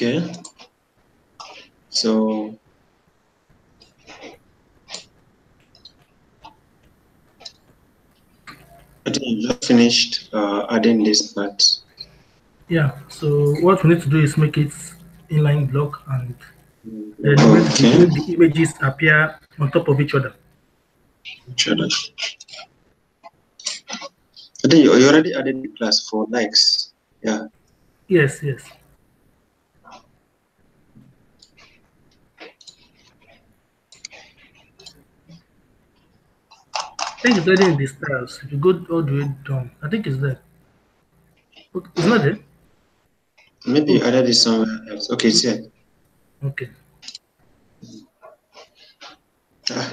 Okay. So I think you just finished adding this part. Yeah. So what we need to do is make it inline block and then Okay. make the images appear on top of each other. I think you already added the class for likes. Yeah. Yes, yes. I think it's already in the styles. If you go all the way down, I think it's there. Okay, it's not there. Maybe you added it somewhere else. Okay, it's here. Okay.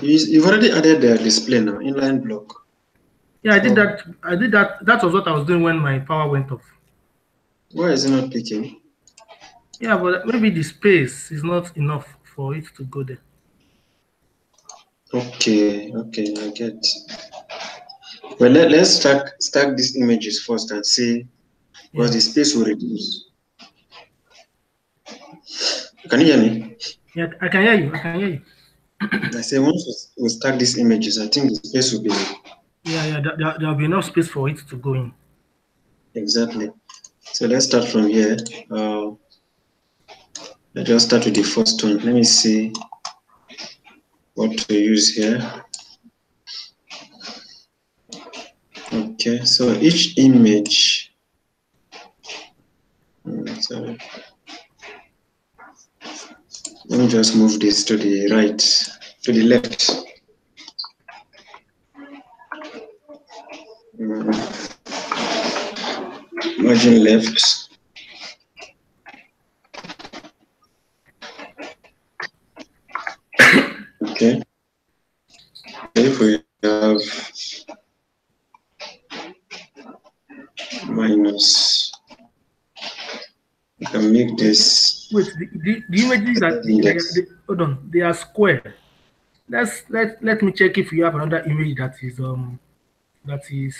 You've already added the display now, inline block. Yeah, I did that. I did that. That was what I was doing when my power went off. Why is it not picking? Yeah, but maybe the space is not enough for it to go there. Okay, I get. Well, let's stack these images first and see, because the space will reduce. Can you hear me? Yeah, I can hear you. I can hear you. I say once we stack these images, I think the space will be. Yeah. There'll be enough space for it to go in. Exactly. So let's start from here. Let's just start with the first one. Let me see what to use here. Okay, so each image. Sorry. Let me just move this to the right, to the left. Margin left. Okay. If we have minus, we can make this. Wait, the images that hold on, they are square. Let me check if you have another image that is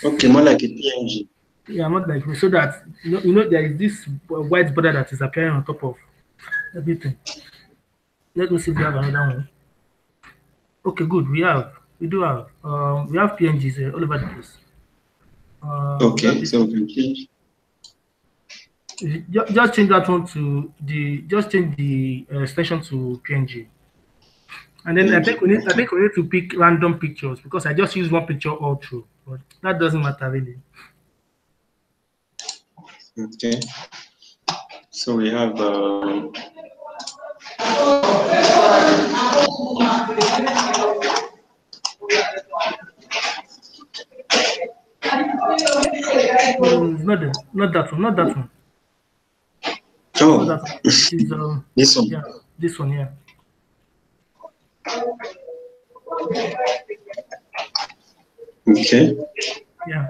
okay, more like a PNG. Yeah, not like so that you know there is this white border that is appearing on top of everything. Let me see if we have another one. Okay, good. We do have we have PNGs all over the place. Okay, so we can change. Just change that one to just change the extension to PNG. And then I think we need to pick random pictures because I just use one picture all through, but that doesn't matter really. Okay. So we have Not that one. Oh, that one. It is this one. Yeah, this one. Yeah. Okay. Yeah.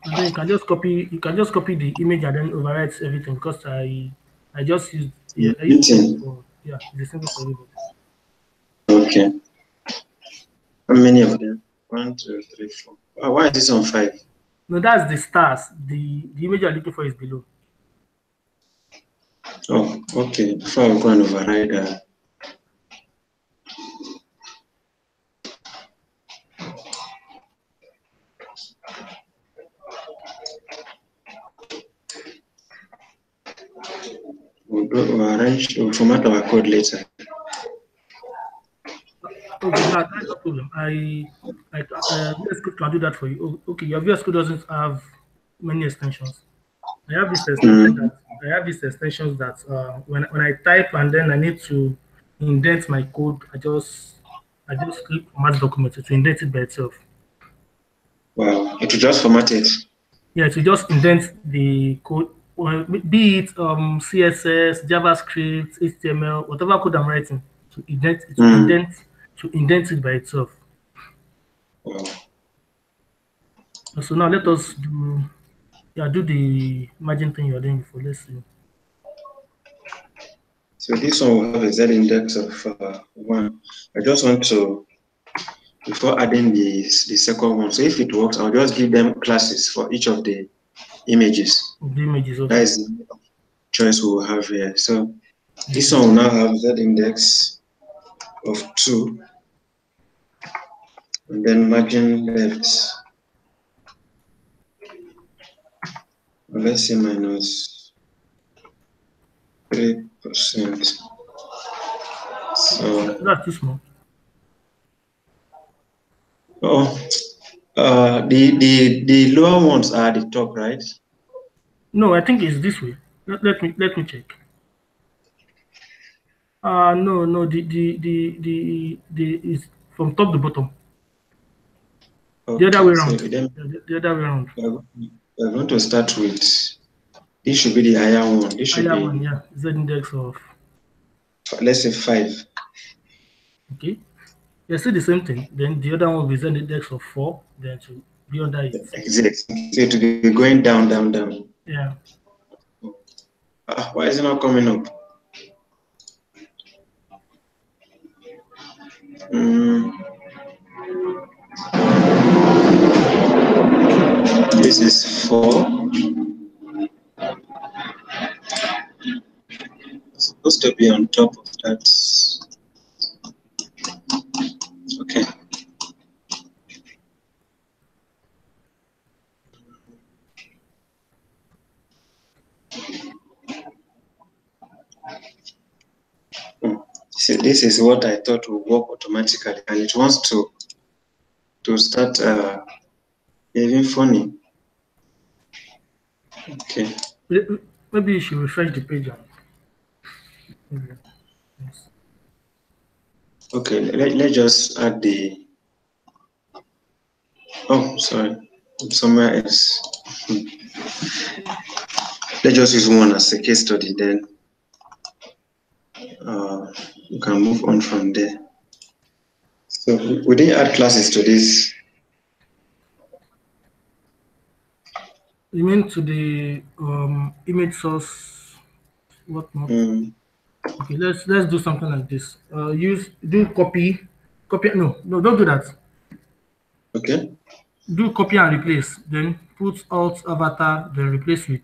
And then you can just copy the image and then overwrite everything because I just used it's the same for everybody. Okay. How many of them? 1, 2, 3, 4. Oh, why is this on 5? No, that's the stars. The image you're looking for is below. Oh, okay. Before I go and override that. We'll format our code later. Okay, that's no problem. VS Code can do that for you. Oh, okay, your VS Code doesn't have many extensions. I have this extensions that when I type and then I need to indent my code, I just click format document to indent it by itself. Wow, it will just format it. Yeah, to just indent the code, be it CSS, JavaScript, HTML, whatever code I'm writing, to indent it by itself. Wow. So now let us do the margin thing you're doing before. Let's see. So this one will have a Z index of 1. I just want to, before adding the second one, so if it works, I'll just give them classes for each of the images. Okay. choice we will have here. So this one will now have Z index of 2, and then margin left. Let's say minus 3%. So that's too small. The lower ones are at the top, right? No, I think it's this way. Let me check. No, the is from top to bottom. Okay, The other way so around. then The other way around. we're going to start with, this should be the higher one. This should Higher be, one, yeah. Z index of, let's say 5. okay. Yeah, still the same thing. Then the other one will be Z index of 4. Then to be under it. Exactly. So to be going down, down, down. Yeah. Why is it not coming up? This is 4. It's supposed to be on top of that. Okay. See, this is what I thought would work automatically, and it wants to start even funny. Okay. Maybe you should refresh the page. Yes. Okay, let's just add the, oh, sorry, somewhere else. Let's just use one as a case study, then you can move on from there. So we didn't add classes to this. You mean to the image source, whatnot? Okay, let's do something like this. Do copy. No, don't do that. Okay. Do copy and replace. Then put alt avatar, then replace with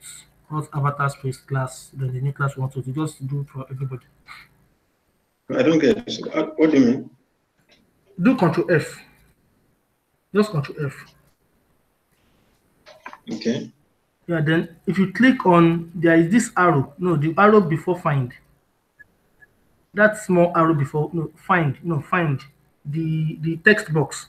alt avatar space class. Then the new class one. So you just do for everybody. I don't get it. So, what do you mean? Do Control F. Just Control F. Okay. Yeah. Then if you click on, there is this arrow. No, the arrow before find. That small arrow before, no, find. No, find the text box.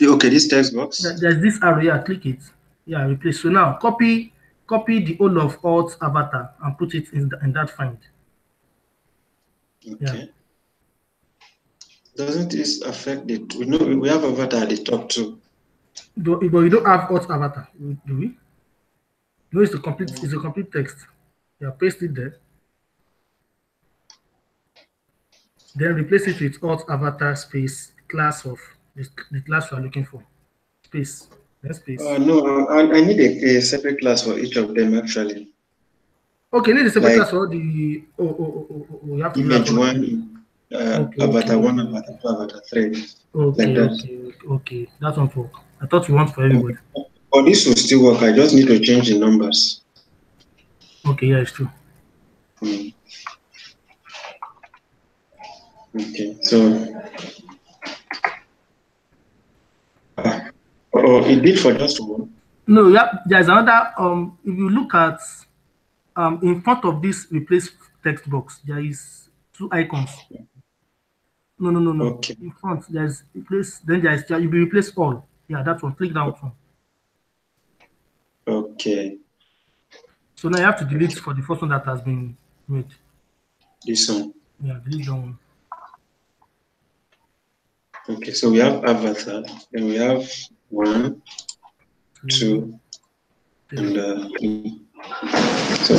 Okay, this text box. There's this arrow. Yeah, click it. Yeah, replace. So now copy the whole of alt avatar and put it in that find. Okay. Yeah. Doesn't this affect the? We know we have avatar at the top too. But we don't have alt avatar, do we? No, it's a complete text. Yeah, paste it there. Then replace it with alt avatar space class of the class we are looking for. Space. Then space. No, I need a separate class for each of them actually. Okay, need a separate class for the you have to image do that one, avatar 1, avatar 2, avatar 3. Okay, like that. okay. That one for. I thought you want for everybody. But this will still work. I just need to change the numbers. Okay, yeah, it's true. Okay, so it did for just one. No, yeah, there's another. If you look at in front of this replace text box, there is 2 icons. No. Okay. In front, there's replace. Then there's you be replace all. Yeah, that one. Click that one. Okay. So now you have to delete for the first one that has been made. This one. Yeah, delete that one. Okay, so we have avatar, and we have 1, 2, and 3. So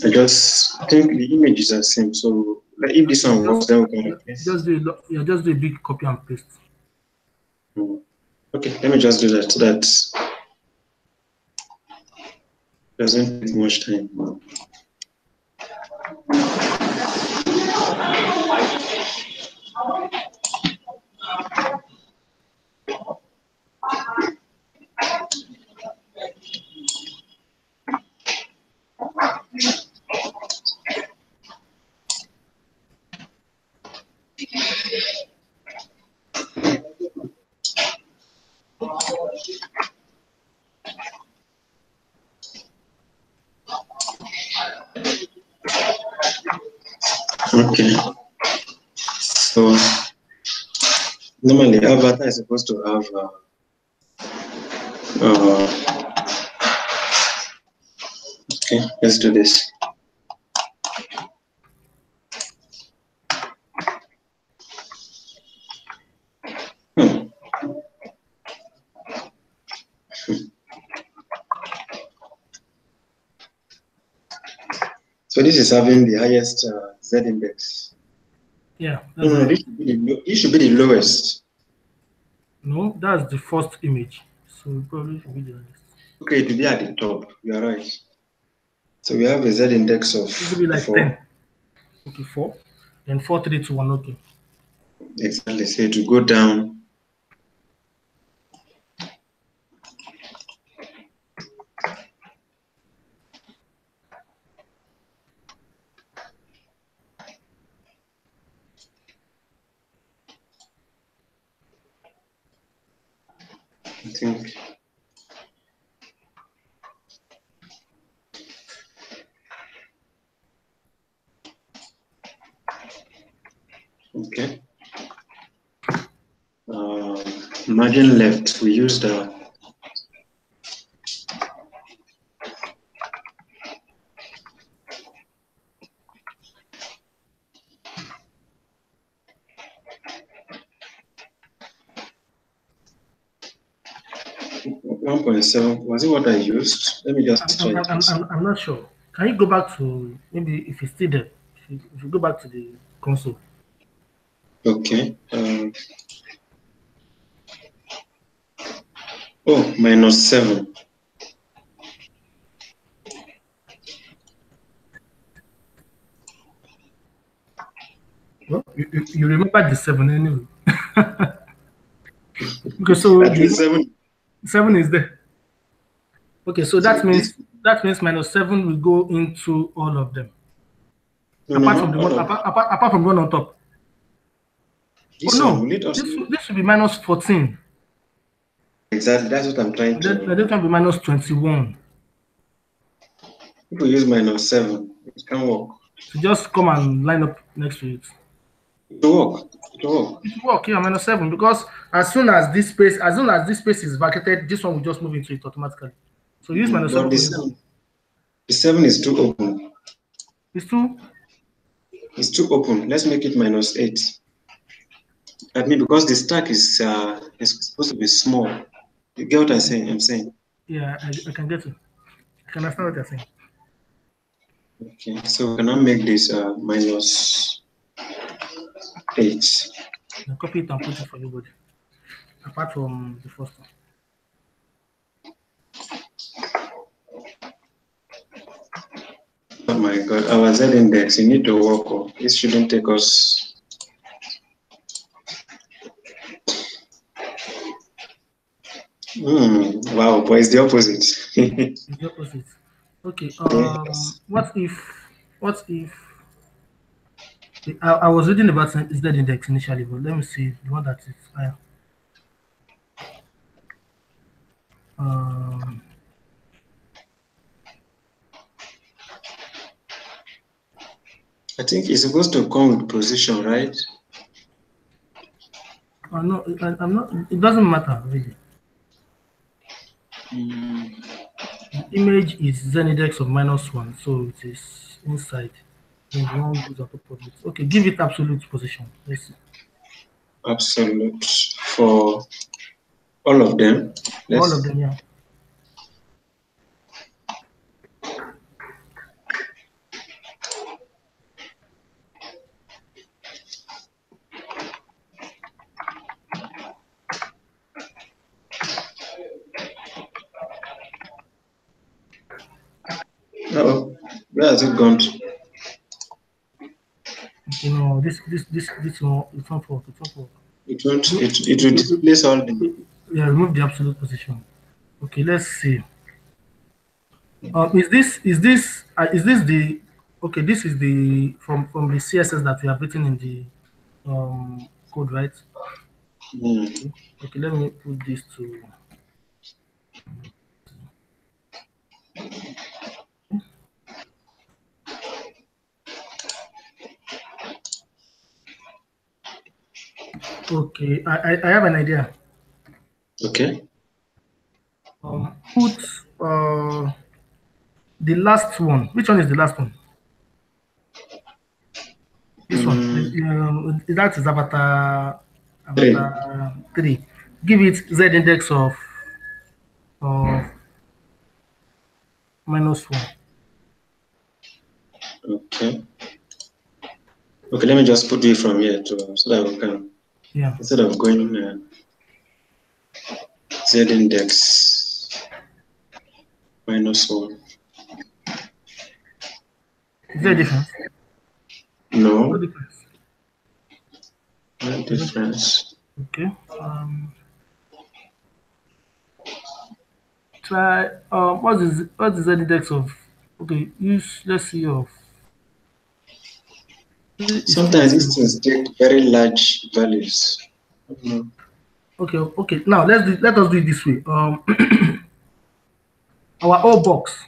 I just think the images are same. So like if this one works, then we can replace. Just do a big copy and paste. Okay, let me just do that so that doesn't take much time. Okay. So normally avatar is supposed to have okay, let's do this. So this is having the highest Z index. Yeah. No, this should be the lowest. No, that's the first image. So we probably should be the lowest. Okay, it will be at the top. You are right. So we have a Z index of It will be like 4. 10. Okay, 4. Then 4, 3, 2, 1. Okay. Exactly. So it will go down. I think. Okay. Margin left, we use the $1.7. Was it what I used? Let me just try this. I'm not sure. Can you go back to maybe if it's still there? If you go back to the console. Okay. Oh, -7. Well, you remember the 7 anyway. Okay, so At least 7. 7 is there. Okay, so that means -7 will go into all of them. No, apart no, from the not one all of apart from the one on top. this Oh one. no, Will it also... this should be -14. Exactly, that's what I'm trying to. That can be -21. If we use -7, it can work. So just come and line up next to it. It will work. It will work. It will work, yeah, -7, because as soon as this space is vacated, this one will just move into it automatically. So use -7. The 7 is too open. It's too. It's too open. Let's make it -8. I mean, because the stack is supposed to be small. You get what I'm saying? Yeah, I can get it. I can understand what you're saying. Okay, so we cannot make this -8. Now copy it and put it for everybody. Apart from the first one. Oh my God, our Z index, you need to work on. This shouldn't take us. Wow, but it's the opposite. It's the opposite. Okay. Yes. What if I was reading about Z index initially, but let me see the one that is higher. I think it's supposed to come with position, right? No, I'm not. It doesn't matter really. The image is Z index of -1, so it is inside. Then the one goes on top of it. Okay, give it absolute position. Let's see. Absolute for all of them. All of them, yeah. Oh, where has it gone to? You know, this one, it won't work. It won't work. It will displace all the. Yeah, remove the absolute position. Okay, let's see. Is this the? Okay, this is the from the CSS that we have written in code, right? Okay, let me put this to. Okay, I have an idea. Okay. Put the last one. Which one is the last one? This one. That is avatar 3. 3. Give it Z index of -1. Okay. Okay, let me just put it from here too, so that we can, instead of going Z index -1. Is there a difference? No. No difference. No difference. Okay. Try what is the Z index of? Okay, let's see of. Sometimes these things take very large values. Okay. Now let us do it this way. Our O box.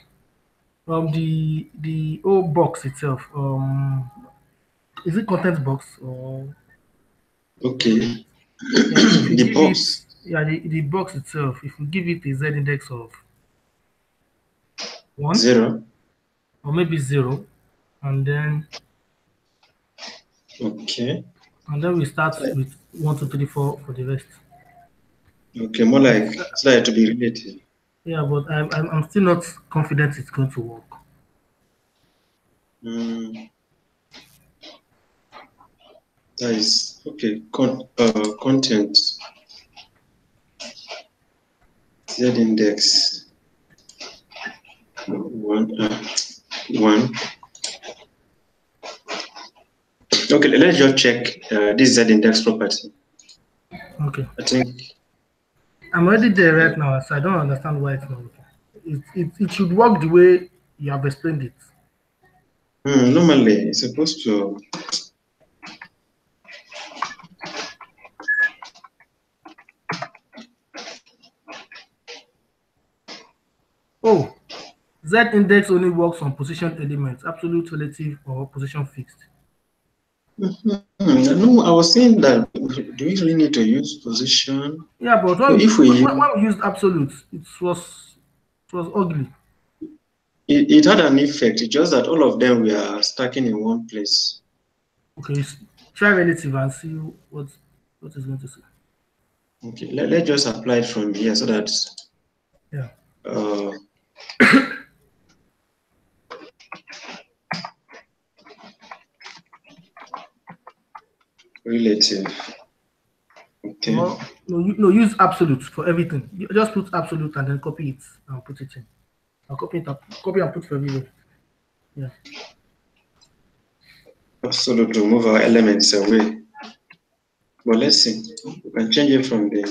The O box itself. Is it content box or? Okay. Yeah, if you The give it, box. yeah, the box itself, if you give it a Z index of 1 0. or maybe 0, and then Okay. we start with 1, 2, 3, 4 for the rest. Okay, more like so that to be relative. Yeah, but I'm still not confident it's going to work. That is okay. Content Z index 1. Okay, let's just check this Z index property. Okay. I think I'm already there right now, so I don't understand why it's not working. It should work the way you have explained it. normally it's supposed to. Oh, Z index only works on position elements, absolute, relative, or position fixed. No, I was saying that do we really need to use position? Yeah, but So if we use, when we used absolute, it was ugly. it had an effect. It's just that all of them were stacking in one place. Okay, try relative and see what is going to say. Okay, let's just apply it from here so that Yeah. Relative. Okay. No, use absolute for everything. You just put absolute and then copy it and put it in. I'll copy and put for everywhere. Yeah. Absolute to move our elements away. But let's see. We can change it from there.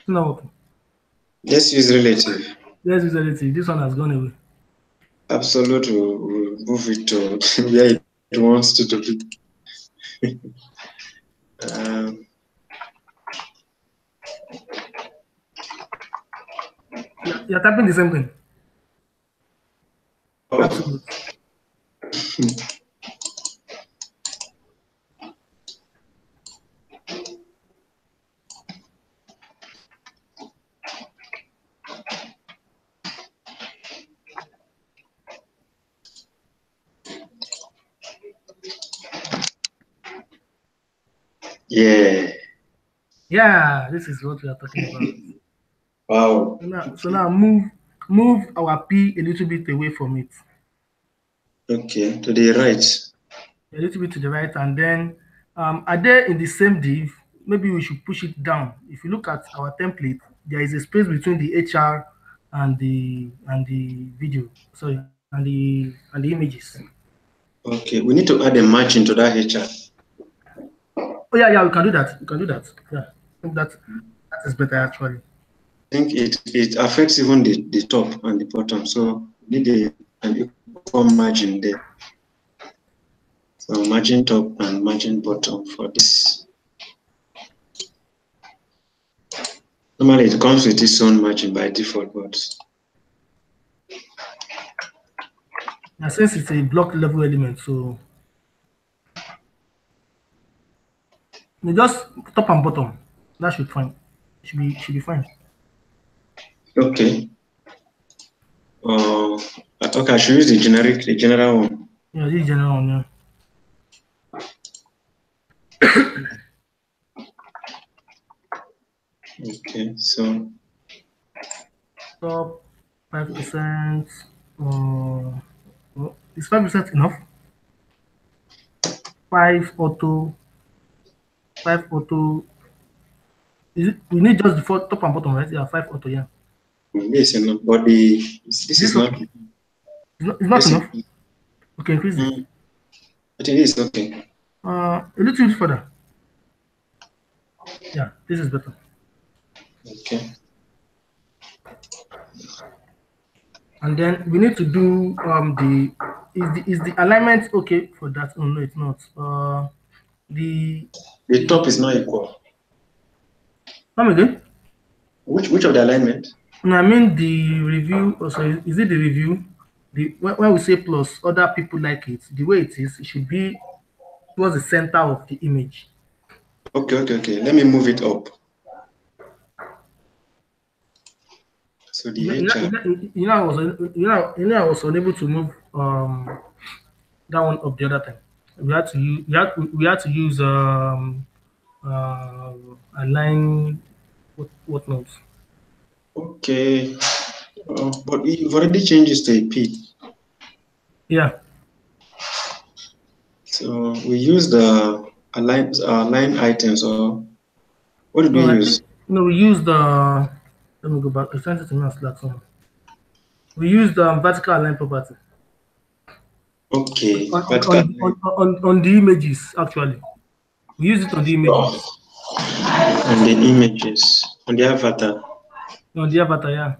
No. Let's use relative. Let's use relative. This one has gone away. Absolute will move it to where it wants to be. You're typing the same thing. Oh. Absolute. Yeah. Yeah, this is what we are talking about. Wow. So now move our P a little bit away from it. Okay, to the right. A little bit to the right, and then are they in the same div? Maybe we should push it down. If you look at our template, there is a space between the HR and the video. Sorry, and the images. Okay, we need to add a margin to that HR. Oh yeah, we can do that. We can do that. Yeah, I think that is better actually. I think it affects even the top and the bottom, so we need an equal margin there. So margin top and margin bottom for this. Normally it comes with its own margin by default, but now since it's a block level element, so you just top and bottom. That should fine. Should be fine. okay. Okay, I should use the general one. Yeah, this is general one, yeah. Okay, so Top 5%. Is 5% enough? 5 auto. 5 auto. Is it? We need just the top and bottom, right? Yeah, 5 auto. Yeah. this is enough, but this is not. Okay? It's not enough. Okay, increase it. I think this is okay. A little bit further. Yeah, this is better. Okay. And then we need to do is the alignment okay for that? Oh no, it's not. The top is not equal. Come again? Which of the alignment? No, I mean the review. Also, is it the review? When we say plus, other people like it. The way it is, it should be towards the center of the image. Okay. Let me move it up. So the I was unable to move that one up the other time. We had to use align whatnot. Okay, but you've already changed this to a P. Yeah. So we use the align items, or what did we use? We used the. Let me go back. I sent it to me on Slack somewhere. We used the vertical align property. Okay. On the images, actually. We use it on the images. On the images. On the avatar. On the avatar, yeah.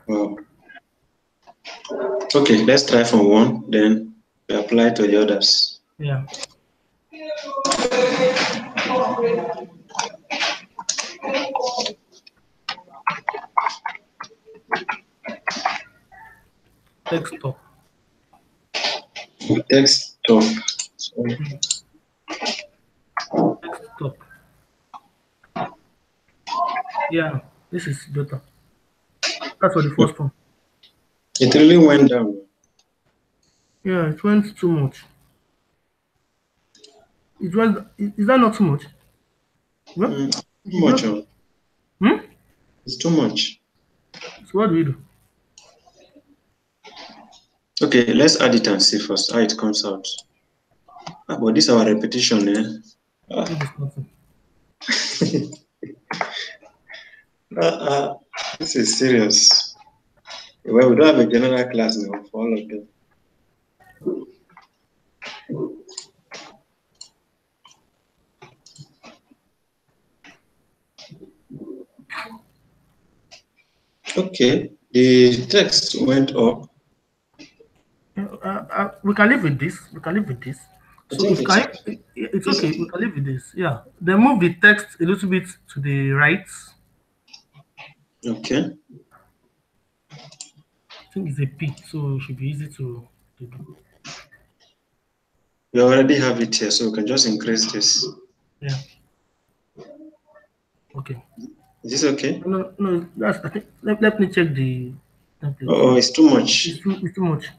Wow. Okay, let's try from one, then we apply to the others. Yeah. Desktop. Desktop. Desktop. Yeah, this is better. That's for the first one. It really went down. Yeah, it went too much. Is that not too much? Well, too much. It's too much. So what do we do? Okay, let's add it and see first how it comes out. But this is our repetition, eh? This is serious. Well, we don't have a general class now for all of them. Okay, the text went up. We can live with this. We can live with this. So it's okay. We can live with this. Yeah. Then move the text a little bit to the right. Okay. I think it's a P, so it should be easy to do. We already have it here, so we can just increase this. Yeah. Okay. Is this okay? No. That's. I think. Let me check the template. Oh, it's too much. It's too much.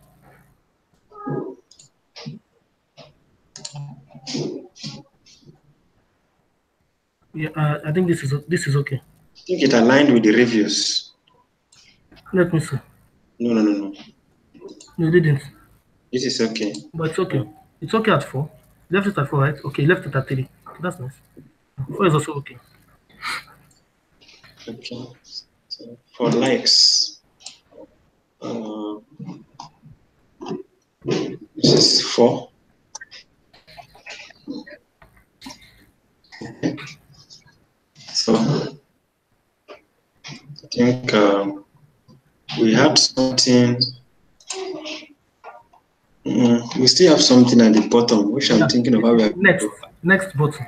Yeah. I think this is okay. I think it aligned with the reviews. Let me see. No. No, it didn't. This is okay. But it's okay. It's okay at 4. Left it at 4, right? Okay, left it at 3. Okay, that's nice. 4 is also okay. Okay. So for likes, this is 4. think we had something. We still have something at the bottom, which I'm thinking about. Next button.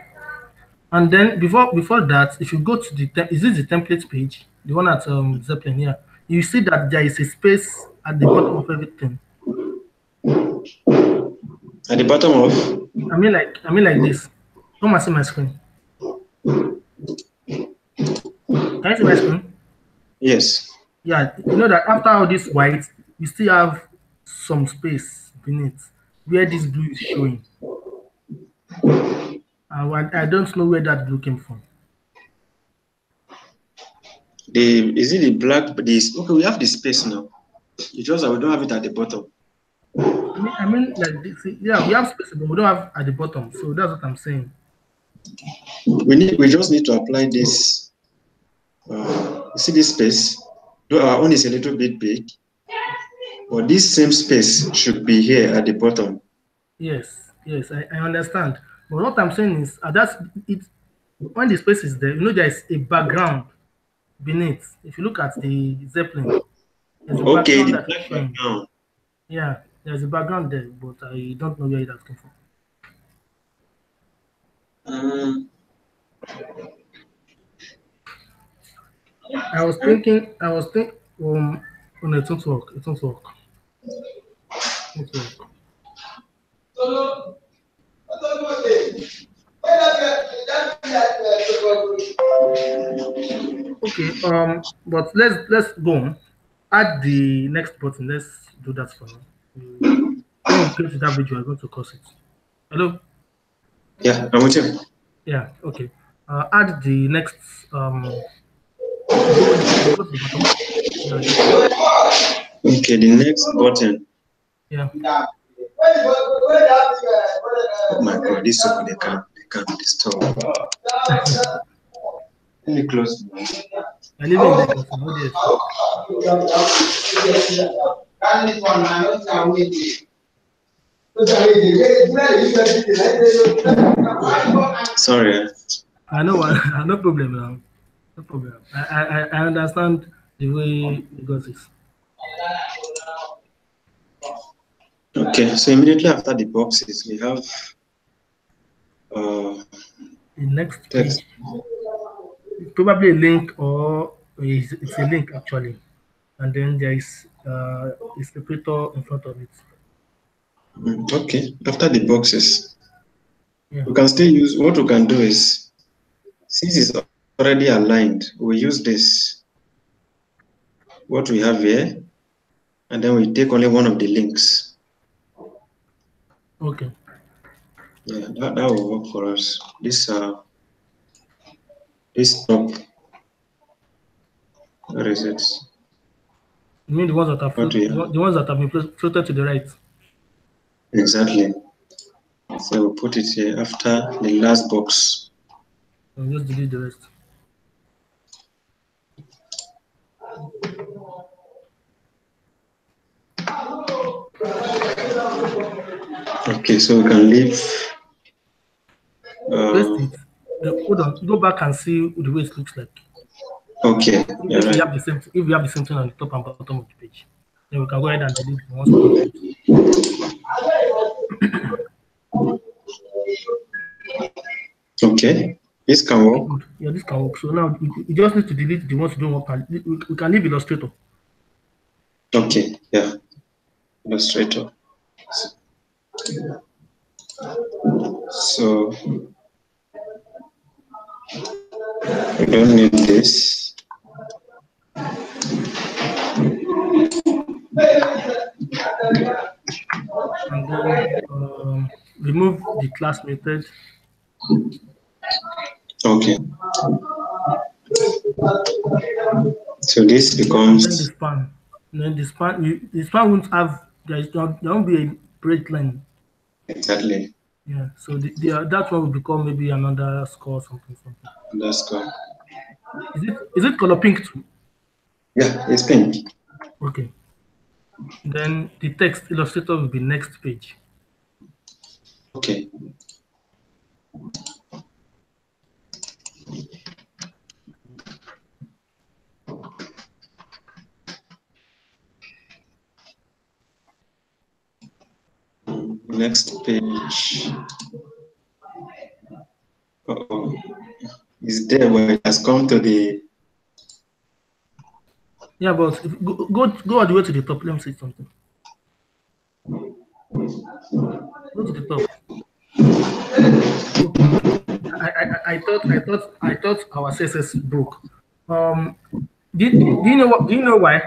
And then before that, if you go to is this the template page, the one at Zeppelin here, you see that there is a space at the bottom of everything. At the bottom of? I mean like this. Come and see my screen. Can you see my screen? Yes. Yeah, you know that after all this white, you still have some space beneath where this blue is showing. I don't know where that blue came from. Is it the black? Okay, we have the space now. It's just that we don't have it at the bottom. I mean like this. Yeah, we have space, but we don't have at the bottom. So that's what I'm saying. We just need to apply this. See this space? Though our own is a little bit big, but this same space should be here at the bottom. Yes, I understand. But what I'm saying is that's it. When the space is there, you know there is a background beneath. If you look at the Zeppelin, there's a background that is showing. Yeah, there's a background there, but I don't know where that came from. I was thinking, no, it won't work. It won't work. It won't work. Okay, but let's go on. Add the next button. Let's do that for now. When we create that video, we're going to cause it. Hello? Yeah, I'm with you. Yeah, okay. Add the next go to the bottom. Yeah, just okay, the next button. Yeah. Oh my god, this people they can't disturb. Let me close. I live in Lagos. How do you Sorry. I know. No problem now. No problem. I understand the way Lagos is. Okay, so immediately after the boxes, we have the next page. Probably a link, or it's a link actually, and then there is a separator in front of it. Okay, after the boxes, yeah. We can still use, what we can do is, since it's already aligned, we use this, what we have here, and then we take only one of the links. Okay. Yeah, that will work for us. This top, where is it? You mean the ones that are the ones that have been floated to the right? Exactly. So we'll put it here after the last box. And just delete the rest. Okay, so we can leave. Paste it. Hold on. Go back and see the way it looks like. Okay. If we have the same, if we have the same thing on the top and bottom of the page, then we can go ahead and delete the ones we don't want. Okay. This can work. Good. Yeah, this can work. So now we just need to delete the ones we don't want. We can leave Illustrator. Okay. Yeah. Illustrator. So we don't need this. And then remove the class method. Okay. So this becomes. And then the span. And then the span won't have. There won't be a break line. Exactly. Yeah. So that one will become maybe another score something. Underscore. Is it color pink too? Yeah, it's pink. Okay. Then the text Illustrator will be next page. Okay. Next page. Uh-oh. It's there, but it has come to the. Yeah, but if, go all the way to the top. Let me see something. Go to the top. Okay. I thought our CSS broke. Do you know what? Do you know why?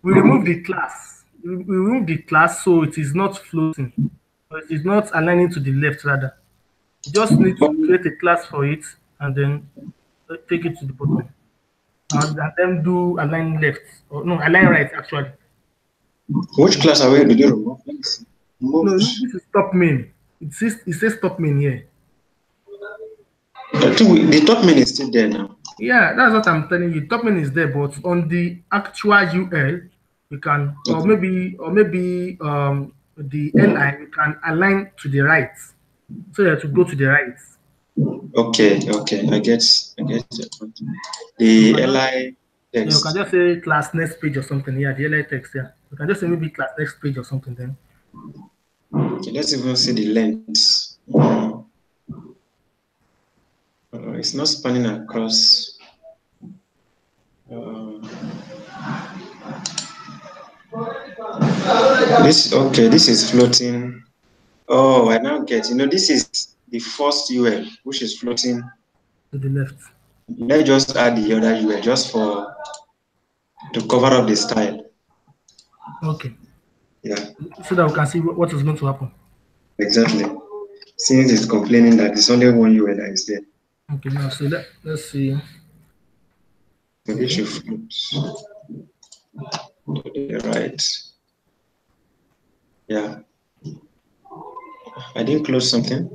We removed the class. We removed the class so it is not floating. It is not aligning to the left rather. You just need to create a class for it and then take it to the bottom. And then do align left. Or no, align right actually. Which class are we? Did you remove? Let me see. No, Removed. this is top main. It says top main here. I think the top main is still there now. Yeah, that's what I'm telling you. Top main is there, but on the actual UL, we can, or maybe the LI, we can align to the right, so that to go to the right. Okay, I get your point. The You can LI you text. can just say class next page or something. Yeah, the LI text. Yeah, you can just say maybe class next page or something. Then Okay, let's even see the length. It's not spanning across. This is floating. Oh, I now get. This is the first UL, which is floating. to the left. Let's just add the other UL just to cover up the style. Okay. Yeah. So that we can see what is going to happen. Exactly. Since it's complaining that there's only one UL that is there. Okay, now so let's see. So this should float to the right. Yeah. I didn't close something.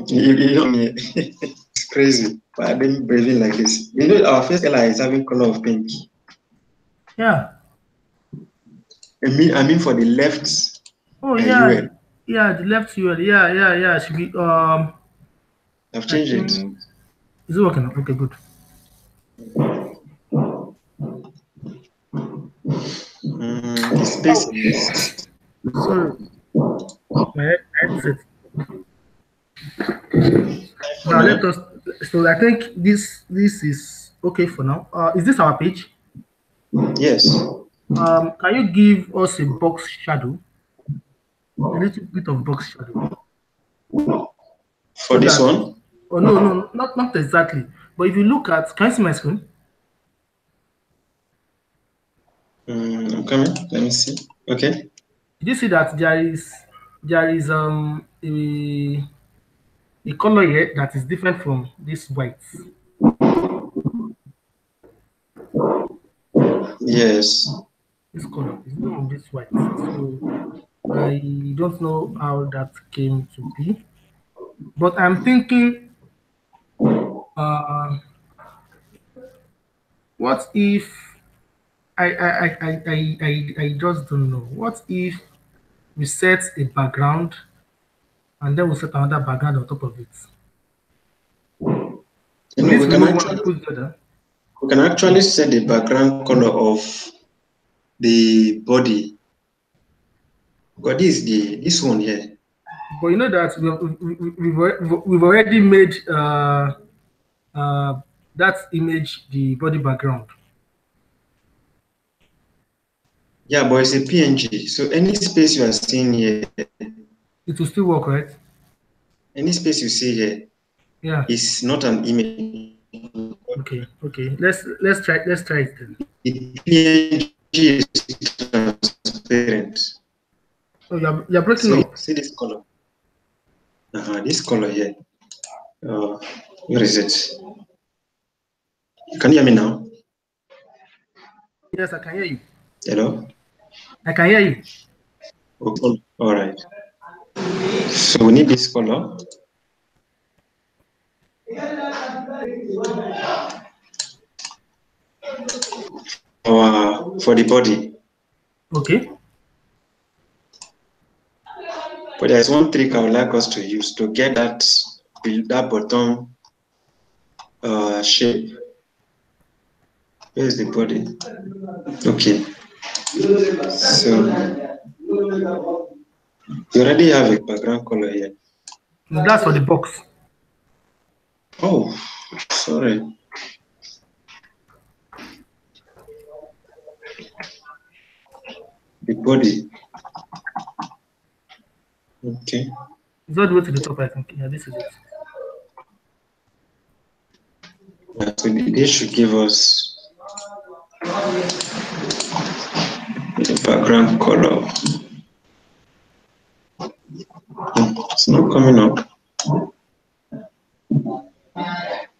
you know me. It's crazy. But I've been breathing like this. Our first color is having color of pink. Yeah. I mean for the left. Oh yeah, UL. yeah. The left UL. Yeah. It should be I've I changed it. think is it working? Okay, good. The space is. Sorry, my headset. Now let us. So I think this is okay for now. Is this our page? Yes. Can you give us a box shadow? A little bit of box shadow. For So this that. one? Oh no, not exactly. But if you look at, can you see my screen? I'm coming. Let me see. Okay. Did you see that there is a color here that is different from this white? Yes. This color is different from this white. So I don't know how that came to be, but I'm thinking, uh, what if I just don't know. What if we set a background and then we set another background on top of it? Will it remove one and put the other? we can actually set the background color of the body. Because this one here. But you know that we've already made that image the body background. Yeah, but it's a PNG. So any space you are seeing here, it will still work, right? Any space you see here, yeah, is not an image. Okay. Let's try it then. The PNG is transparent. Oh, you're breaking up. See this color. This color here. Where is it? Can you hear me now? Yes, I can hear you. Hello? I can hear you. Okay. All right. So we need this color. For the body. Okay. But there's one trick I would like us to use to get that bottom shape. Where's the body? Okay. So you already have a background color here. That's for the box. Oh, sorry. The body. Okay. It's all the way to the top, I think. Yeah, this is it. Yeah, so they should give us the background color. It's not coming up.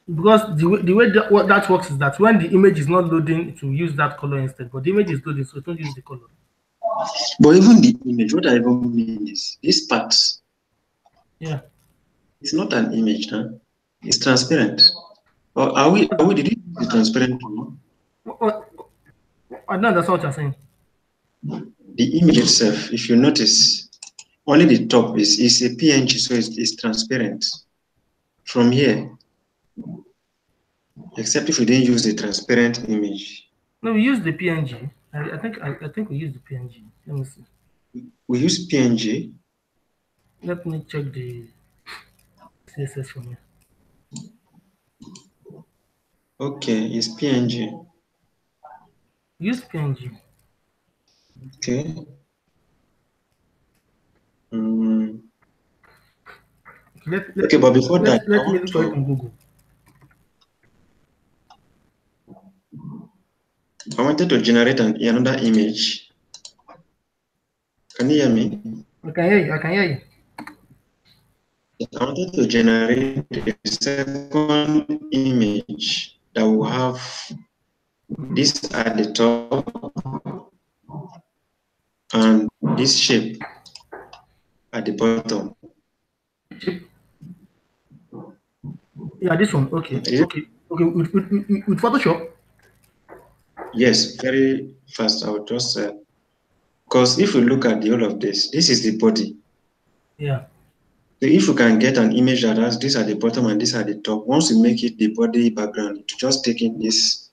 Because the way what that works is that when the image is not loading, it will use that color instead. But the image is loading, so it won't use the color. But even the image, what I even mean is this part. Yeah. It's not an image, huh? It's transparent. Or did you use the transparent one? I don't understand what you're saying. The image itself, if you notice, only the top is a PNG, so it's transparent from here. Except if we didn't use the transparent image. No, we use the PNG. I think we use the PNG. Let me see. We use PNG. Let me check the CSS for me. Okay, it's PNG. Use PNG. Okay. Okay, but before that, let me look for it on Google. I wanted to generate another image. Can you hear me? I can hear you. I can hear you. I wanted to generate a second image that will have this at the top and this shape at the bottom. Yeah, this one. Okay. Okay. With Photoshop. Yes, very fast. I would just because if we look at the whole of this is the body. Yeah. So if you can get an image that has this at the bottom and this at the top, once you make it the body background, to just take in this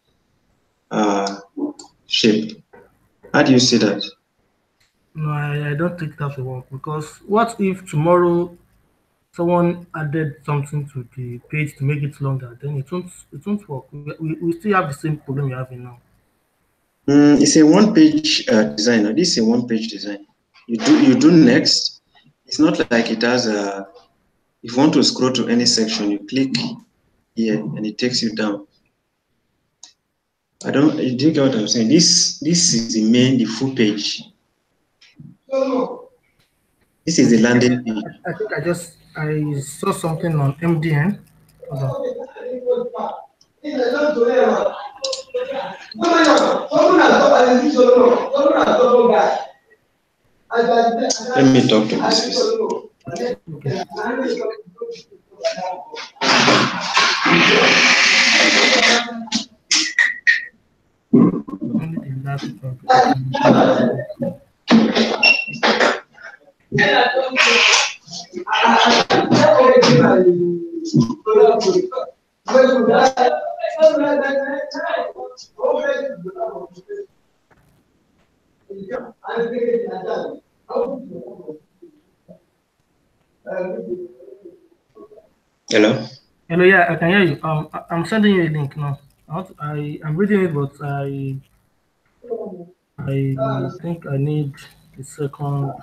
shape. How do you see that? No, I don't think that will work, because what if tomorrow someone added something to the page to make it longer? Then it won't work. We still have the same problem you're having now. It's a one-page design. This is a one-page design. You do next. It's not like it has a. If you want to scroll to any section, you click here and it takes you down. Do you get what I'm saying? This is the full page. This is the landing page. I think I saw something on MDN. Hold on. Let me talk to this. Okay. Hello? Hello, yeah, I can hear you. I'm sending you a link now. I'm reading it, but I think I need a second.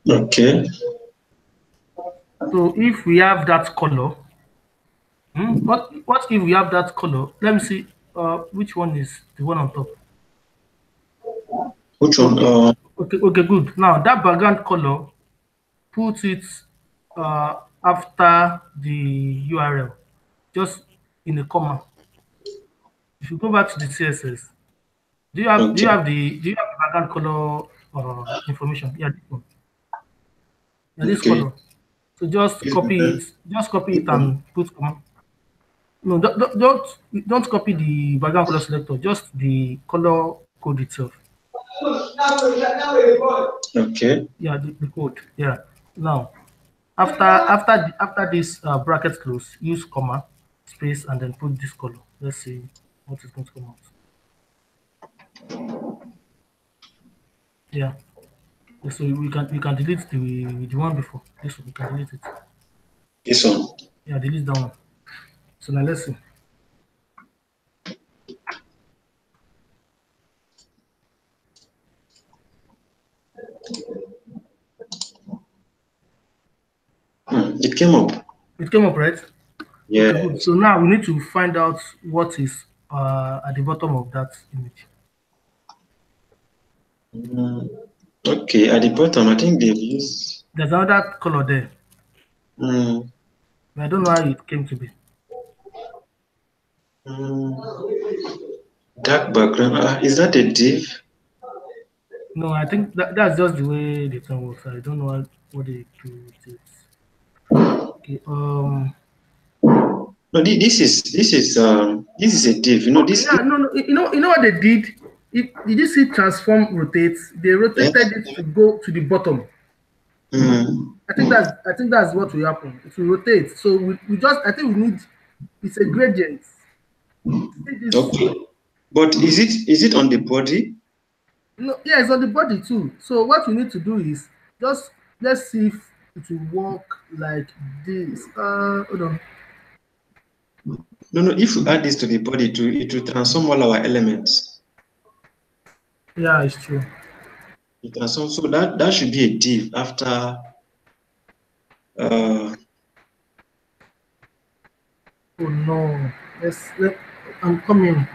Okay. So if we have that color, what if we have that color? Let me see. Which one is the one on top? Which one? Okay, good. Now that background color, put it after the URL, just in a comma. you go back to the CSS, do you have the background color information? Yeah, this one. Yeah, this Okay. color. So just copy it. Just copy it and put command. No, don't copy the background color selector. Just the color code itself. Okay. Yeah, the code. Yeah. Now, after this bracket close, use comma, space, and then put this color. Let's see what is going to come out. Yeah. So we can delete the one before. This one we can delete it. This one. Yeah, delete that one. So now let's see. It came up. It came up, right? Yeah. Okay, good. So now we need to find out what is at the bottom of that image. Okay, at the bottom, I think they've used. There's another color there. But I don't know how it came to be. Dark background. Is that a div? No, I think that's just the way the thing works. I don't know what they do with it. Okay. No, this is a div. You know Okay, this. yeah, no. You know what they did? Did you see transform rotates? They rotated it to go to the bottom. I think that's what will happen. It will rotate. So we just I think we need it's a gradient. Okay. But is it on the body? No, yeah, it's on the body too. So what we need to do is just let's see if it will work like this. Hold on. No. If we add this to the body, it will transform all our elements. Yeah, it's true. It transforms, so that should be a div after. Oh no. I'm coming.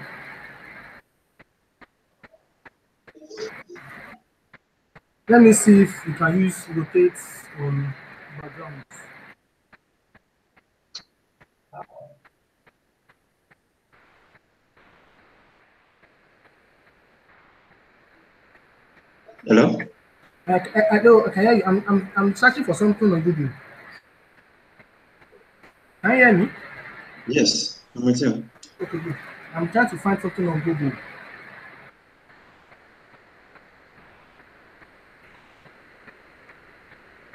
Let me see if we can use rotate on background. Hello? I know I can hear you. I'm searching for something on Google. Can you hear me? Yes, I'm with you. Okay, good. I'm trying to find something on Google.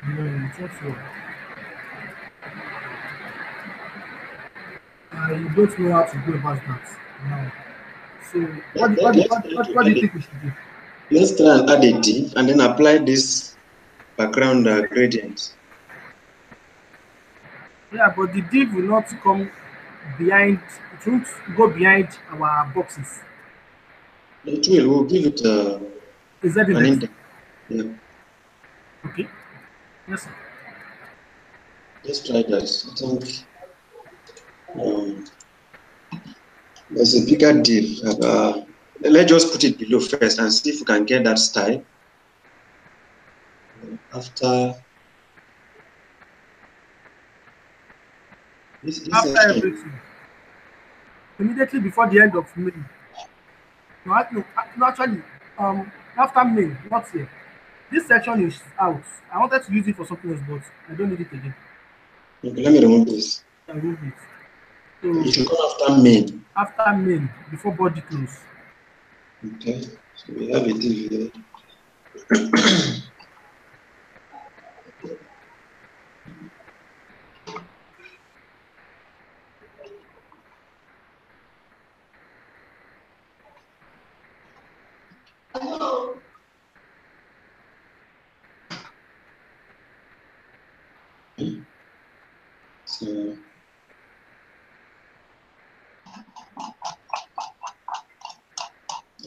No, it's not sure. I don't know how to go about that now. So what do you think we should do? Let's try and add a div and then apply this background gradient. Yeah, but the div will not come behind. It won't go behind our boxes. It will. We'll give it Is that the an next? index. Yeah. Okay. Yes, sir. Let's try that. I think there's a bigger div. Let's just put it below first and see if we can get that style. After this After section. everything, immediately before the end of May. No, actually, after May, not here. This section is out. I wanted to use it for something else, but I don't need it again. Okay, let me remove this. I remove it. It So should come after main. after May, before body close. Okay, so we have a div here.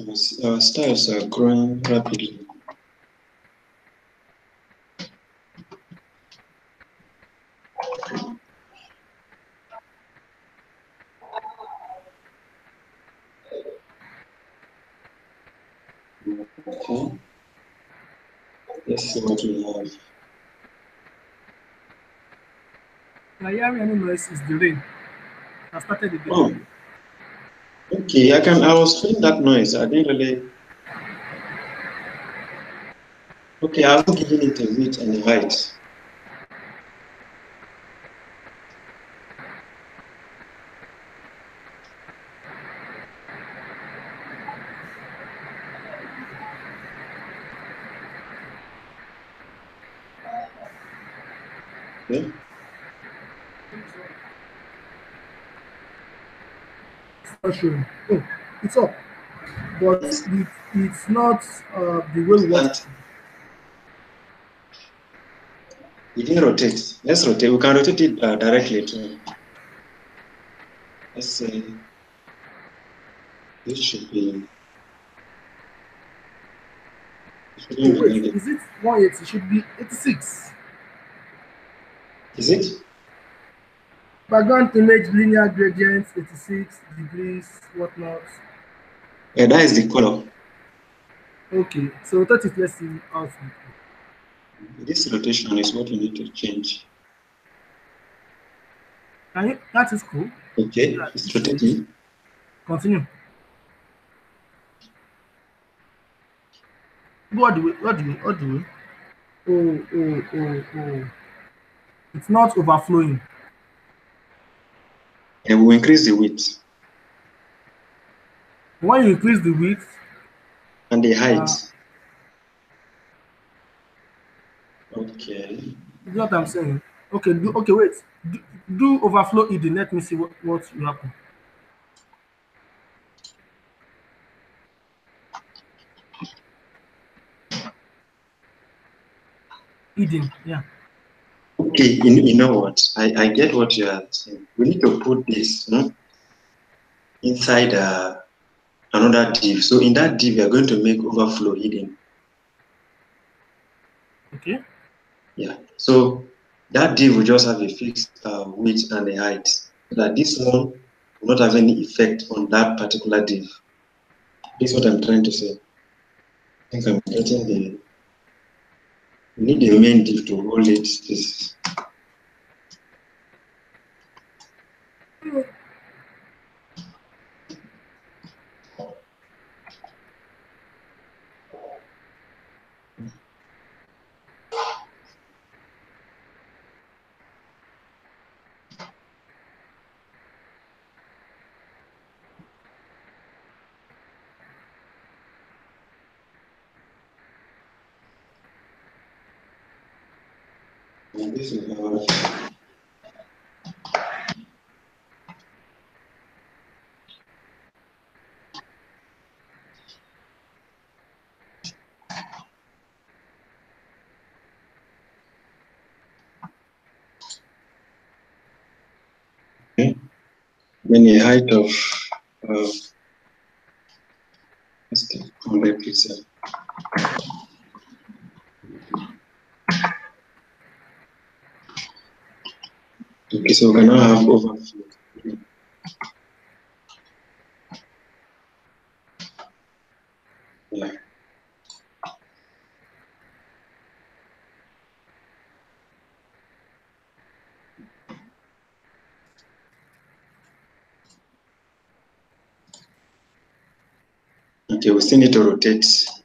So our styles are growing rapidly. Okay, let's see what we have. Now, hearing any noise is the rain. I started again. Oh, Okay, I was feeling that noise. I didn't really. Okay, I haven't given it a width and a height. Okay. It's not showing. Oh, it's up, but it's not the way we want it And to be. it didn't rotate. Let's rotate. We can rotate it directly too. Let's say this should be. It Oh, shouldn't be wait, needed. is it 180? It should be 86. Is it? Background image, linear gradients, 86 degrees, whatnot. Yeah, that is the color. Okay, so that is, let's see how it's looking. This rotation is what we need to change. Can you, that is cool. Okay, Yeah, it's this is it. rotating. Continue. Go all the way, all the way, all the way. Oh. It's not overflowing. And we'll increase the width When you increase the width, and the height. uh, Okay. you know what I'm saying? Okay, okay, wait. Do overflow hidden. Let me see what will happen. Hidden, yeah. Okay, you know what? I get what you are saying. We need to put this inside another div. So in that div, we are going to make overflow hidden. Okay. Yeah. So that div will just have a fixed width and a height. So that this one will not have any effect on that particular div. This is what I'm trying to say. I think I'm getting the. We need the main div to hold it. This. And this is our. Okay. Then a height of let's take 100 pixels. Okay, so we can now have overflow. Yeah. Okay, we still need to rotate. Still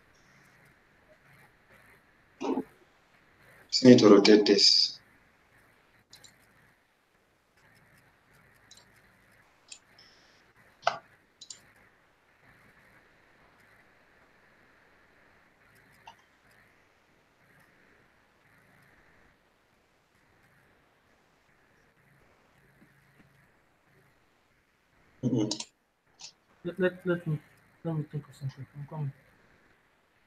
need to rotate this. Mhm. Let me think of something. I'm coming.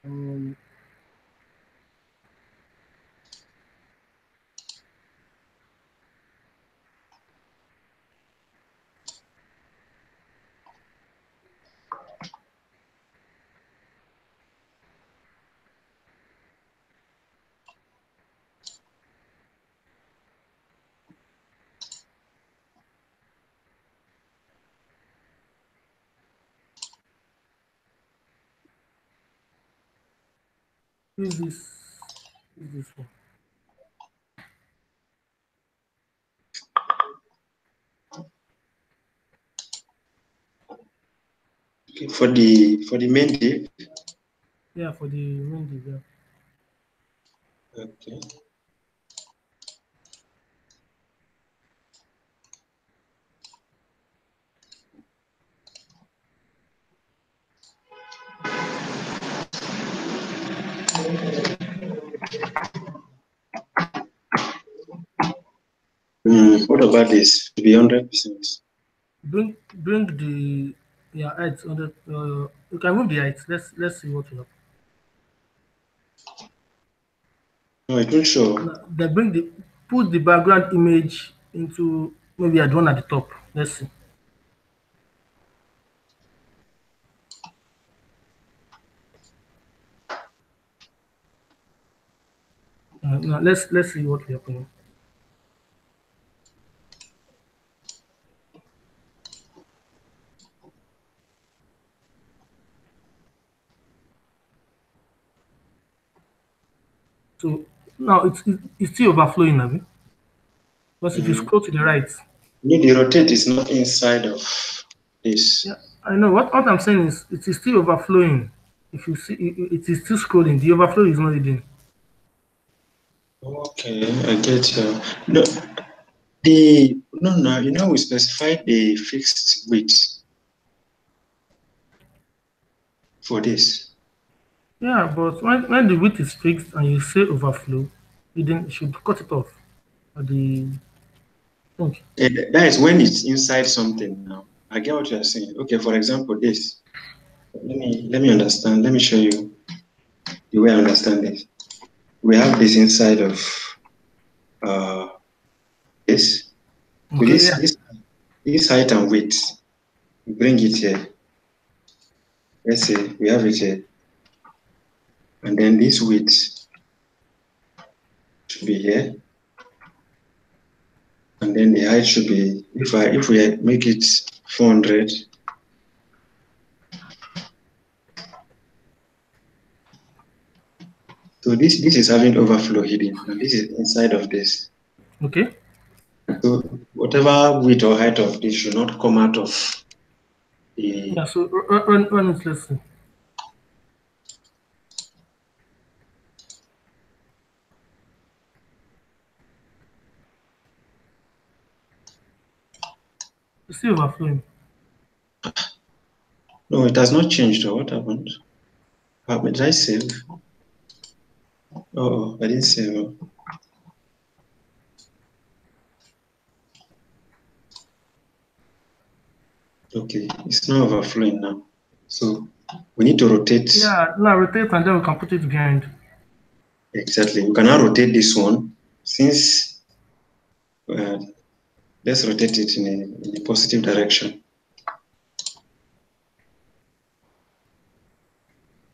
Um, use this. Use this one. Okay, for the main div. Yeah, for the main div. Yeah. Okay. What about this? To be 100%. Bring the height on the. You can move the height. Let's see what you have. No, it won't show. Now, then put the background image into maybe I one at the top. Let's see. Now let's see what will happen. So now it's still overflowing now. Because if you scroll to the right, The rotate is not inside of this. yeah, I know what I'm saying is it is still overflowing. If you see, it is still scrolling. The overflow is not hidden. Okay, I get you. No, no, we specified the fixed width for this. Yeah, but when the width is fixed and you say overflow, you should cut it off at the point. That is when it's inside something now. I get what you're saying. Okay, for example, this. Let me understand. Let me show you the way I understand this. We have this inside of this. So Okay, yeah. this height and width, we bring it here. Let's say we have it here. And then this width should be here. And then the height should be, if we make it 400, so this is having overflow hidden, and this is inside of this. Okay. So whatever width or height of this should not come out of the. Yeah. So run it. Let's see. It's still overflowing. No, it has not changed. Or what happened? Did I save? Oh, I didn't save. Okay, it's not overflowing now. So we need to rotate. Yeah, now rotate and then we can put it behind. Exactly. We can now rotate this one since let's rotate it in a positive direction.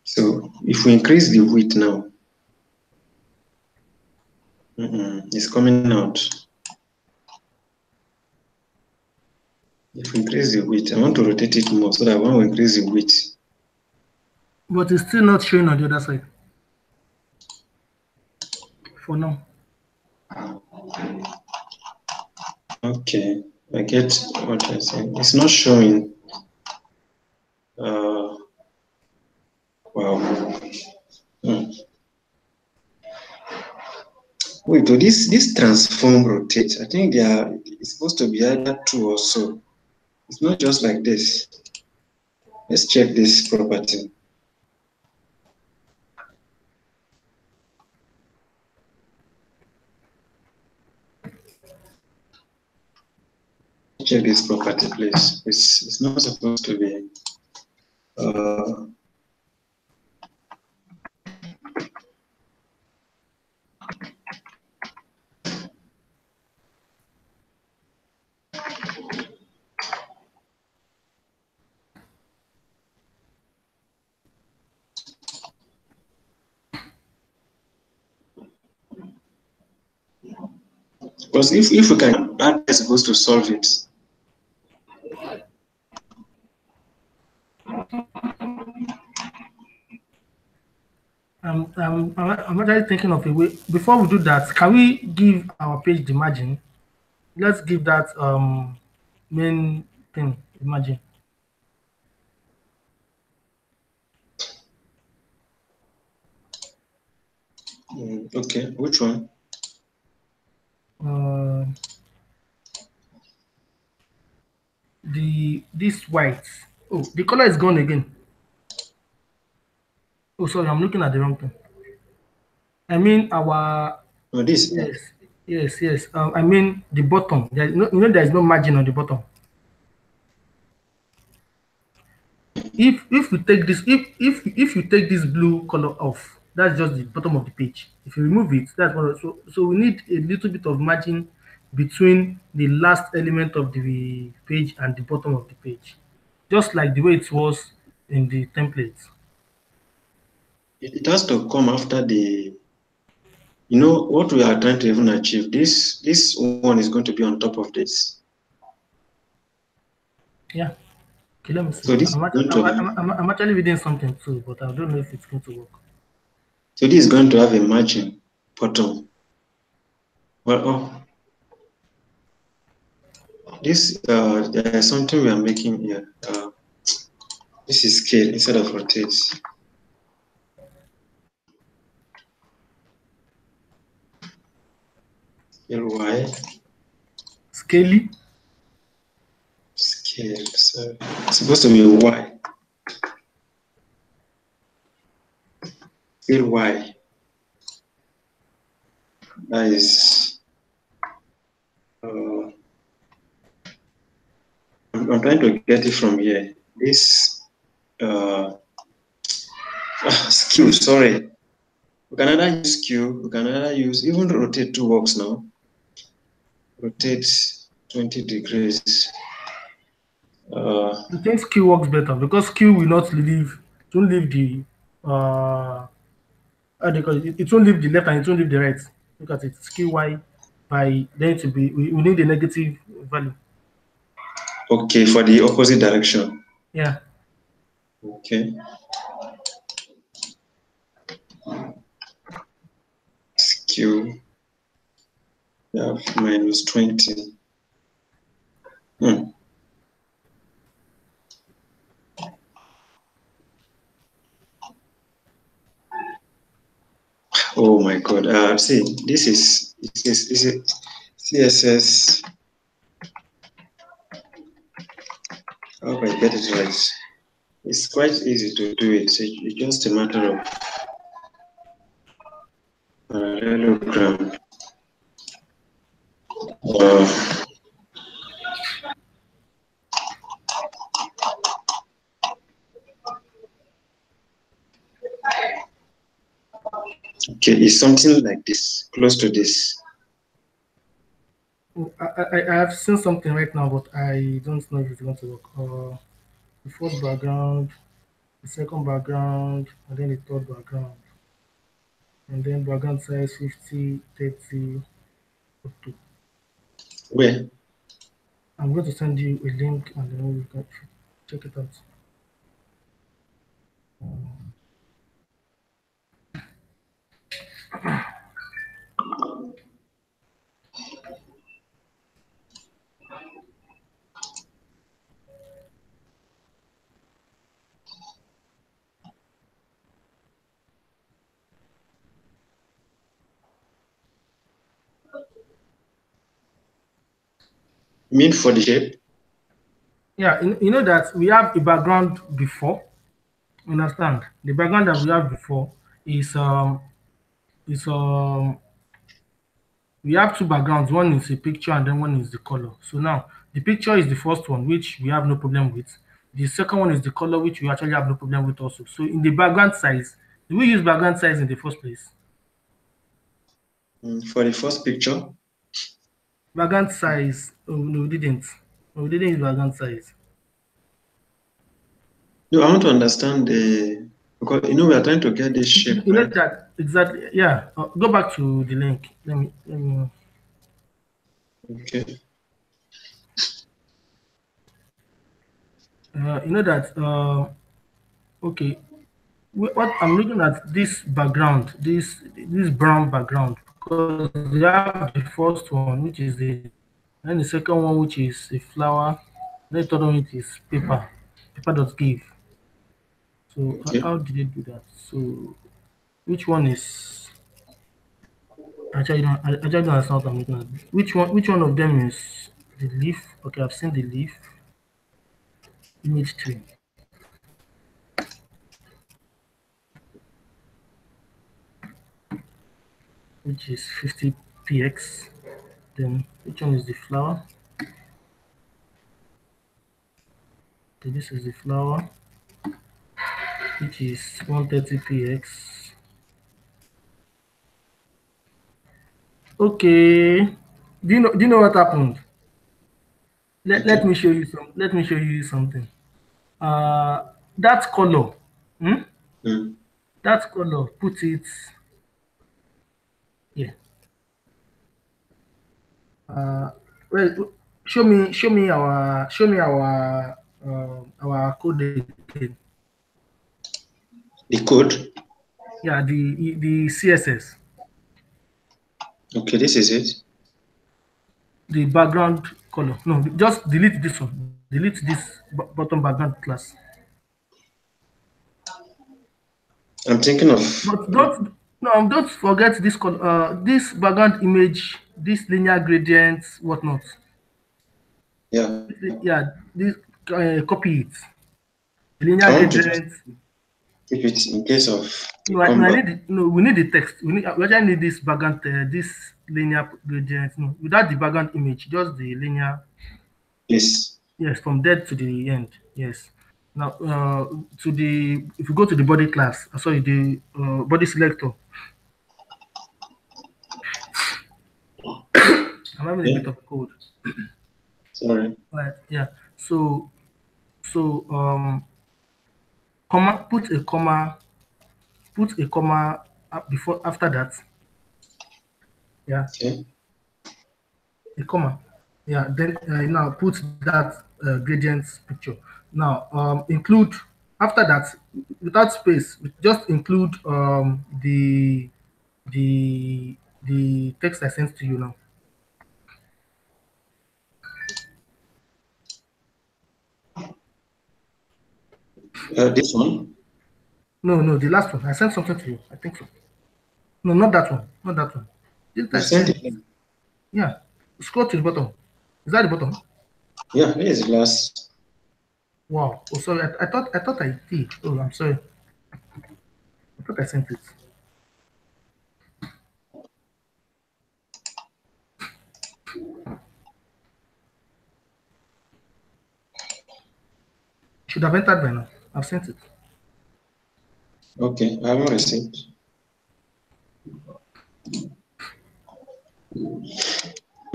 So if we increase the width now, it's coming out. If we increase the width, I want to rotate it more so that when we increase the width. But it's still not showing on the other side. For now. Okay, I get what you're saying. It's not showing. Wow. Wait, so this transform rotate, I think it's supposed to be either 2 or so. It's not just like this. Let's check this property. Check this property, please. It's not supposed to be. Because if we can, that is supposed to solve it. I'm actually thinking of a way. Before we do that, can we give our page the margin? Let's give that main thing the margin. Okay, which one? This white. Oh, the color is gone again. Oh, sorry, I'm looking at the wrong thing. I mean our No, this. yes, yes. I mean the bottom. There is no, there is no margin on the bottom. If we take this, if you take this blue color off, that's just the bottom of the page. If you remove it, that's what. So we need a little bit of margin between the last element of the page and the bottom of the page, just like the way it was in the template. It has to come after the. You know what we are trying to even achieve. This one is going to be on top of this. Yeah. Okay, let me see. So this is going to have. I'm actually reading something too, but I don't know if it's going to work. So this is going to have a margin bottom. Well, this there is something we are making here. This is scale instead of rotate. Scale Y. Scaly. Scale. So it's supposed to be Y. Scale Y. That is. I'm trying to get it from here. This skew. Sorry. We can either use skew. We can either use even rotate two works now. Rotate 20 degrees. I think Q works better because Q will not leave. It won't leave the how they call it. It won't leave the left and it won't leave the right. Look at it. It's QY by then to be. We need a negative value. Okay, for the opposite direction. Yeah. Okay. Skew. Yeah, minus 20. Oh my God. See, this is CSS. I hope I get it right. It's quite easy to do it. It's just a matter of parallelogram. Okay, it's something like this, close to this. I have seen something right now, but I don't know if it's going to work. The first background, the second background, and then the third background, and then background size 50, 30, up to. Where? I'm going to send you a link, and then you can check it out. You mean for the shape? Yeah, you know that we have a background before. Understand? The background that we have before is we have two backgrounds. One is a picture and then one is the color. So now the picture is the first one, which we have no problem with. The second one is the color, which we actually have no problem with also. So in the background size, do we use background size in the first place? For the first picture? Background size, oh, no, we didn't. No, we didn't use background size. No, I want to understand because we are trying to get this shape. You know right? that exactly. Yeah. Go back to the link. Let me. Okay. You know that. Okay. What I'm looking at this background, this brown background, because we have the first one, which is then the second one, which is a flower, then the third one, which is paper.give. So Okay. how did they do that? So which one is? Actually, I actually don't understand what I'm looking at. Which one of them is the leaf? Okay, I've seen the leaf. Image 3. Which is 50px. Then which one is the flower? Okay, this is the flower, which is 130px. Okay. Do you know what happened? Let Okay. me show you something. That color, hmm? Mm. That color, put it here. Uh, well, show me our code again. The code. Yeah, the CSS, Okay, this is it. the background color. No, just delete this one. Delete this bottom background class. I'm thinking of. But don't forget this color. This background image, this linear gradients, whatnot. Yeah, Yeah, this copy it. I Linear want to just gradients. keep it in case of a No, I comeback. need no. We need the text. We actually need this background, this linear gradient. No, without the background image, just the linear. Yes. Yes, from there to the end. Yes. Now, to the if you go to the body class, sorry, the body selector. I'm having a Yeah. bit of cold. Sorry. Right. Yeah. So comma. Put a comma before after that. Yeah. Okay. A comma. Yeah, then now put that gradient picture. Now include after that without space, just include the the text I sent to you now. This one. No, the last one. I sent something to you. I think so. No, not that one. Not that one. Didn't You I sent send? it. Yeah. Scroll to the bottom. Is that the bottom? Yeah, this is the last. Wow. Oh, sorry. I thought I did. Oh, I'm sorry. I thought I sent it. Should have entered by now. I've sent it. Okay, I haven't received.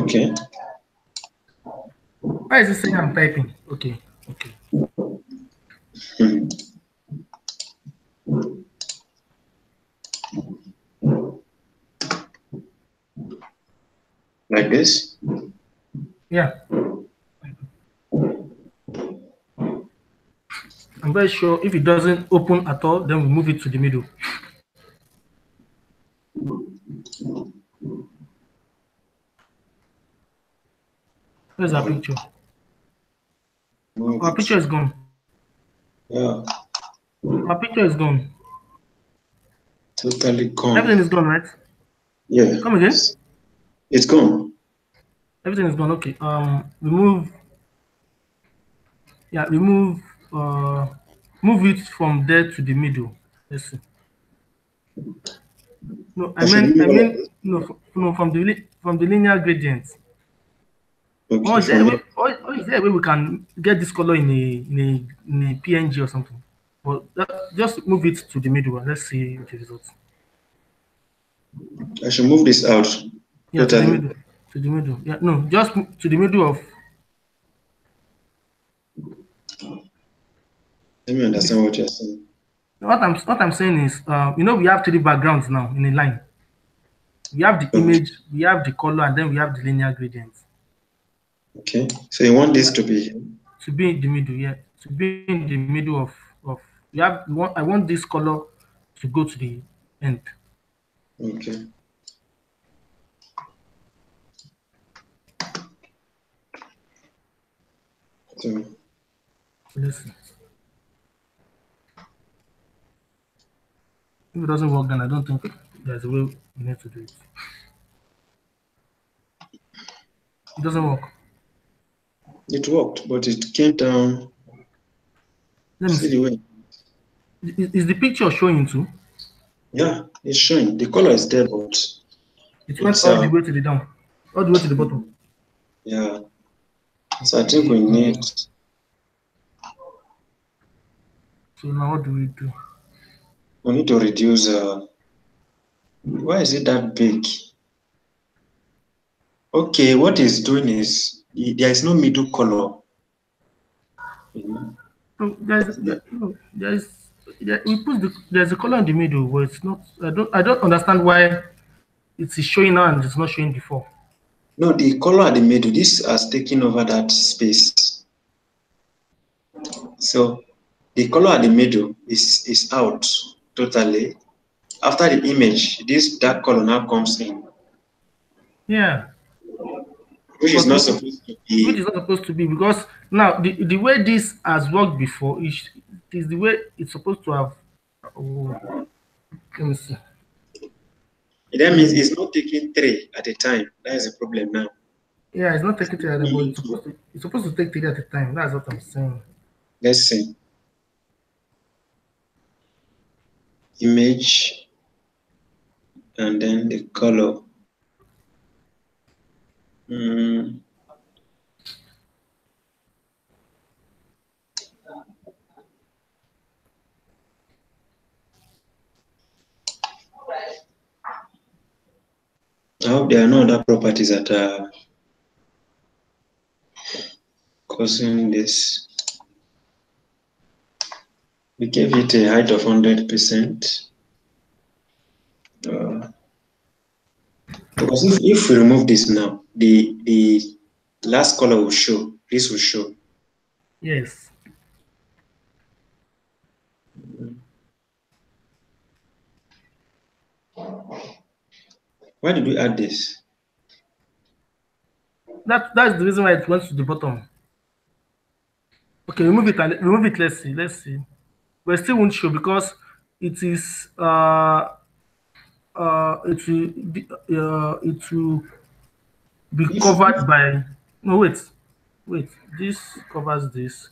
Okay. Why is it saying I'm typing? Okay. Okay. Hmm. Like this. Yeah. I'm very sure if it doesn't open at all, then we move it to the middle. Where's our picture? Move Our it. picture is gone. Yeah, Our picture is gone. totally gone. Everything is gone, right? Yeah, Come again? it's gone. Everything is gone. Okay. Remove. Yeah, remove. Move it from there to the middle. Let's see. No, I should move I all mean, of this. no, no, from the linear gradient. Or Okay, is there a from way, here. or is there a way we can get this color in a PNG or something? But just move it to the middle and let's see the results. I should move this out Yeah, to the totally. middle. To the middle. Yeah, no, just to the middle of Let me this. understand what you're saying. What I'm saying is, we have three backgrounds now in a line. We have the Okay. image, we have the color, and then we have the linear gradients. Okay. So you want this Yeah, to be here? to be in the middle. Yeah, to be in the middle of. I want this color to go to the end. Okay. So Let's see. If it doesn't work, then I don't think there's a way we need to do it. It doesn't work. It worked, but it came down. Let me See the see. way. Is the picture showing too? Yeah, it's showing. The color is there, but It went it's all the way to the down, all the way to the bottom. yeah. So I think Okay. we need So now what do we do? to reduce. Why is it that big? Okay, what it's doing is there is no middle color. No, we put there's a color in the middle, but it's not. I don't understand why it is showing now and it's not showing before. No, the color at the middle. This has taken over that space. So the color at the middle is out totally. After the image, this dark color now comes in, Yeah, which is but not supposed to which be. is not supposed to be, because now the way this has worked before is the way it's supposed to have. Oh, let me see. That means Hmm. it's not taking three at a time. That is the problem now. Yeah, it's not taking It's three at the, taking but into, it's supposed to take three at a time. That's what I'm saying. let's see, image and then the color. Mm, I hope there are no other properties that are causing this. We gave it a height of 100%. Because if we remove this now, the last color will show. This will show. Yes. Why did we add this? That's the reason why it went to the bottom. Okay, remove it and remove it. Let's see. Let's see. But it still won't show because it is it will be If covered by, no, wait, this covers this.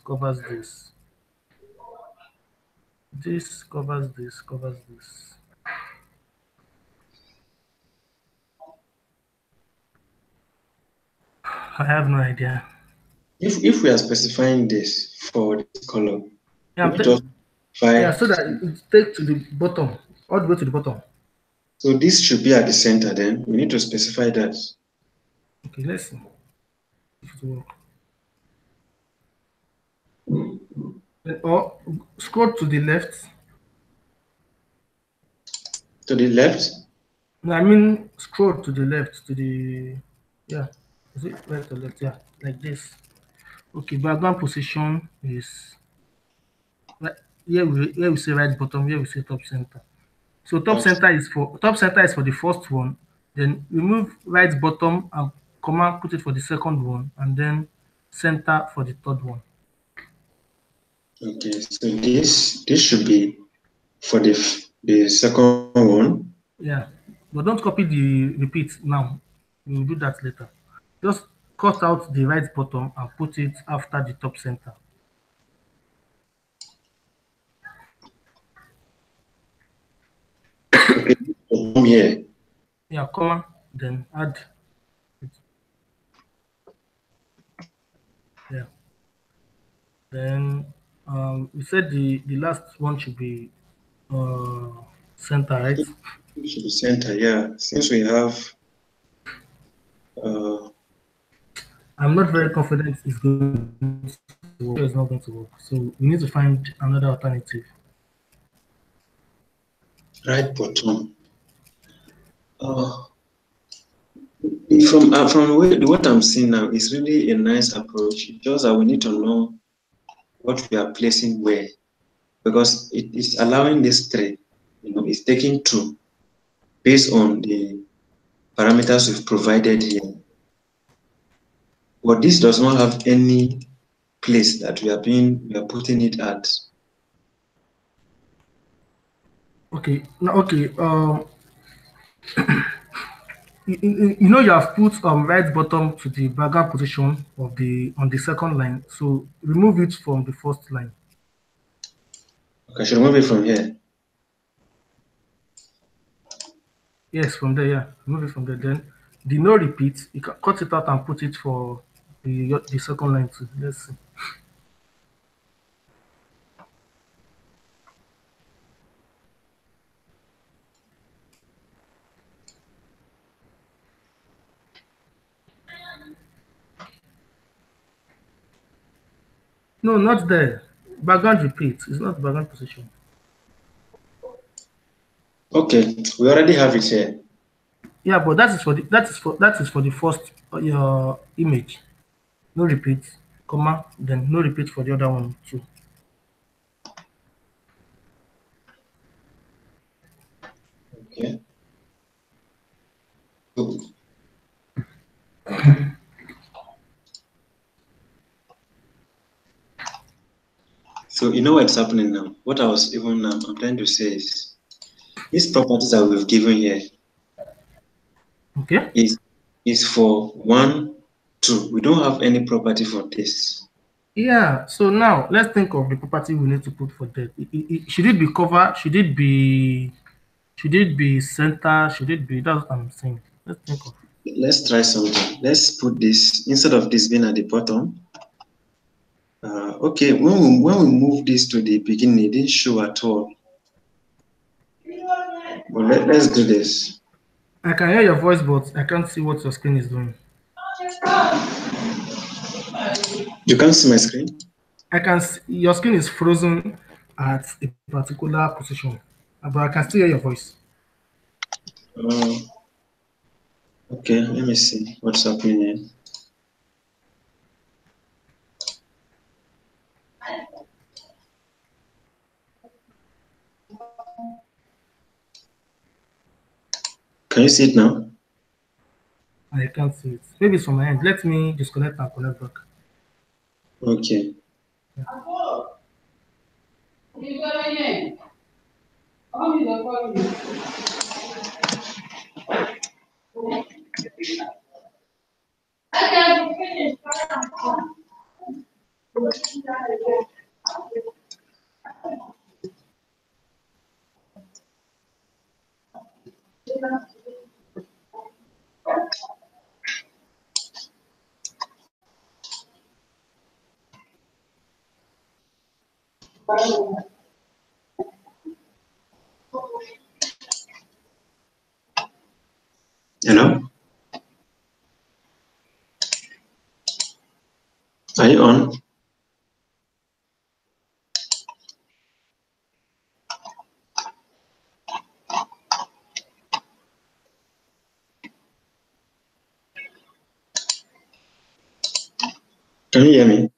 I have no idea. if we are specifying this for this color, Yeah, we need to yeah, specify. so that it takes to the bottom, all the way to the bottom. So this should be at the center. Then we need to specify that. Okay, let's see if it will work. Or scroll to the left. To the left. No, I mean scroll to the left to the, yeah. Is it right or left? Yeah, like this. Okay, background position is right here we say right bottom, here we say top center. So top center is for the first one, then remove right bottom and command put it for the second one, and then center for the third one. Okay. So this should be for the second one. Yeah. But don't copy the repeat now. We'll do that later. Just cut out the right bottom and put it after the top center. Okay. From here. Yeah, comma, then add it. Yeah. Then we said the last one should be uh center, right? It should be center. Yeah. Since we have. Uh, I'm not very confident it's going to work. It's not going to work. So we need to find another alternative. right bottom. From what I'm seeing now, it's really a nice approach. It's just that we need to know what we are placing where, because it is allowing this three. It's taking two based on the parameters we've provided here. But this does not have any place that we are putting it at. Okay. Now, okay. you know you have put right bottom to the background position of the on the second line. So remove it from the first line. Okay, I should remove it from here. Yes, from there, yeah. Remove it from there. Then the no repeat, you can cut it out and put it for the second line too. Let's see. No, not there. Background repeat. It's not background position. Okay, we already have it here. Yeah, but that is for the first your image. No repeat, comma, then no repeat for the other one too. Okay. So, so you know what's happening now? What I was even I'm trying to say is these properties that we've given here Okay. is for 1, 2. We don't have any property for this. Yeah. So now let's think of the property we need to put for that. Should it be cover? Should it be center? Should it be? That's what I'm saying. Let's think of. Let's try something. Let's put this instead of this being at the bottom. Okay, when we move this to the beginning, it didn't show at all. But let's do this. I can hear your voice, but I can't see what your screen is doing. You can't see my screen? I can see your screen is frozen at a particular position, but I can still hear your voice. Uh, okay, let me see what's happening here. Can you see it now? I can't see it. Maybe it's from my end. Let me disconnect and connect back. Okay. Hello? Are you on? Can you hear me?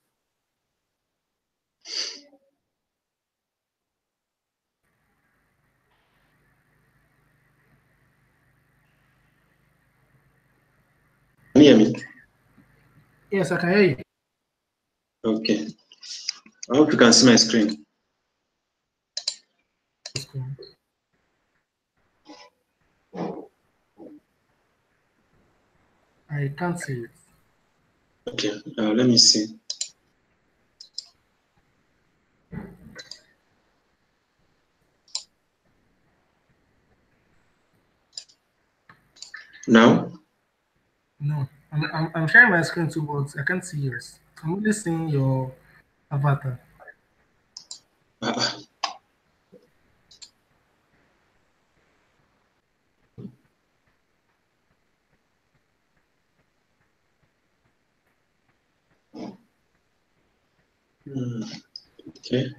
Can you hear me? Yes, I can hear you. Okay. I hope you can see my screen. I can't see it. Okay, let me see. Now? No, I'm sharing my screen too, but I can't see yours. I'm only seeing your avatar. Uh, okay.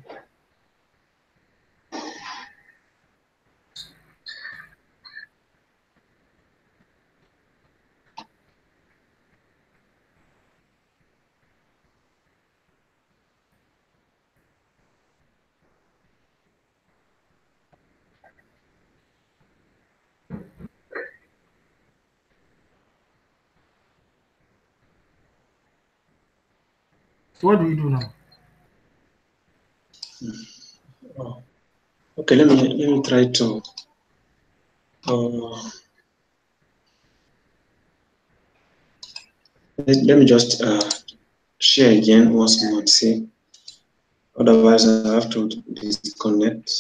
So what do we do now? Oh. Okay, let me try to Let me just share again once more to see. Otherwise, I have to disconnect.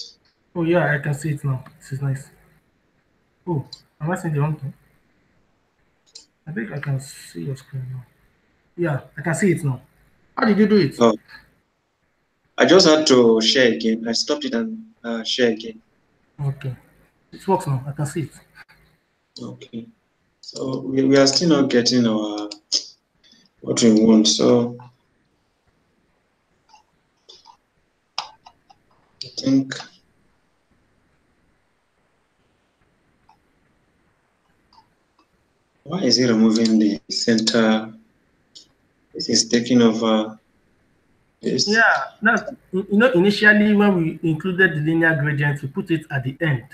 Oh yeah, I can see it now. This is nice. Oh, am I seeing the wrong thing? I think I can see your screen now. Yeah, I can see it now. How did you do it? Oh, I just had to share again. I stopped it and share again. Okay. It works now. I can see it. Okay. So we are still not getting our what we want. So I think why is it removing the center? This is taking over this. Yeah, that initially when we included the linear gradient, we put it at the end.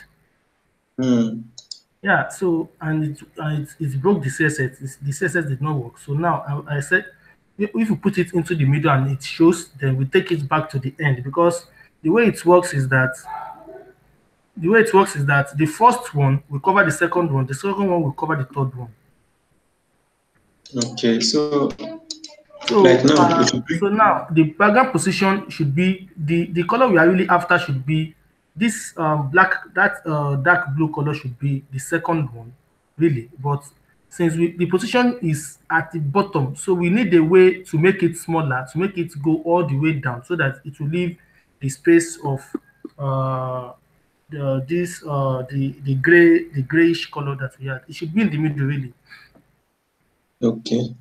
Yeah, so it broke the CSS. The CSS did not work. So now I said if we put it into the middle and it shows, then we take it back to the end, because the way it works is that the first one will cover the second one will cover the third one. Okay, so So like now, so now the background position should be the color we are really after should be this black, that dark blue color should be the second one, really. But since the position is at the bottom, so we need a way to make it smaller, to make it go all the way down, so that it will leave the space of uh, the grayish color that we had. It should be in the middle, really. okay.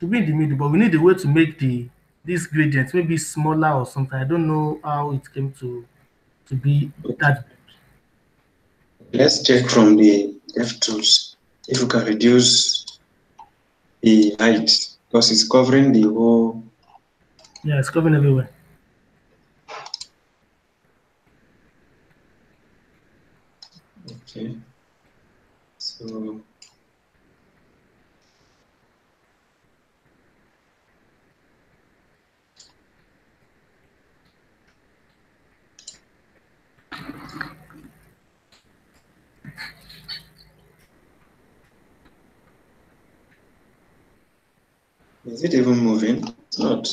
To be in the middle, but we need a way to make this gradient maybe smaller or something. I don't know how it came to be that big. Let's check from the DevTools if we can reduce the height because it's covering the whole. Yeah, it's covering everywhere. Okay, so is it even moving? It's not.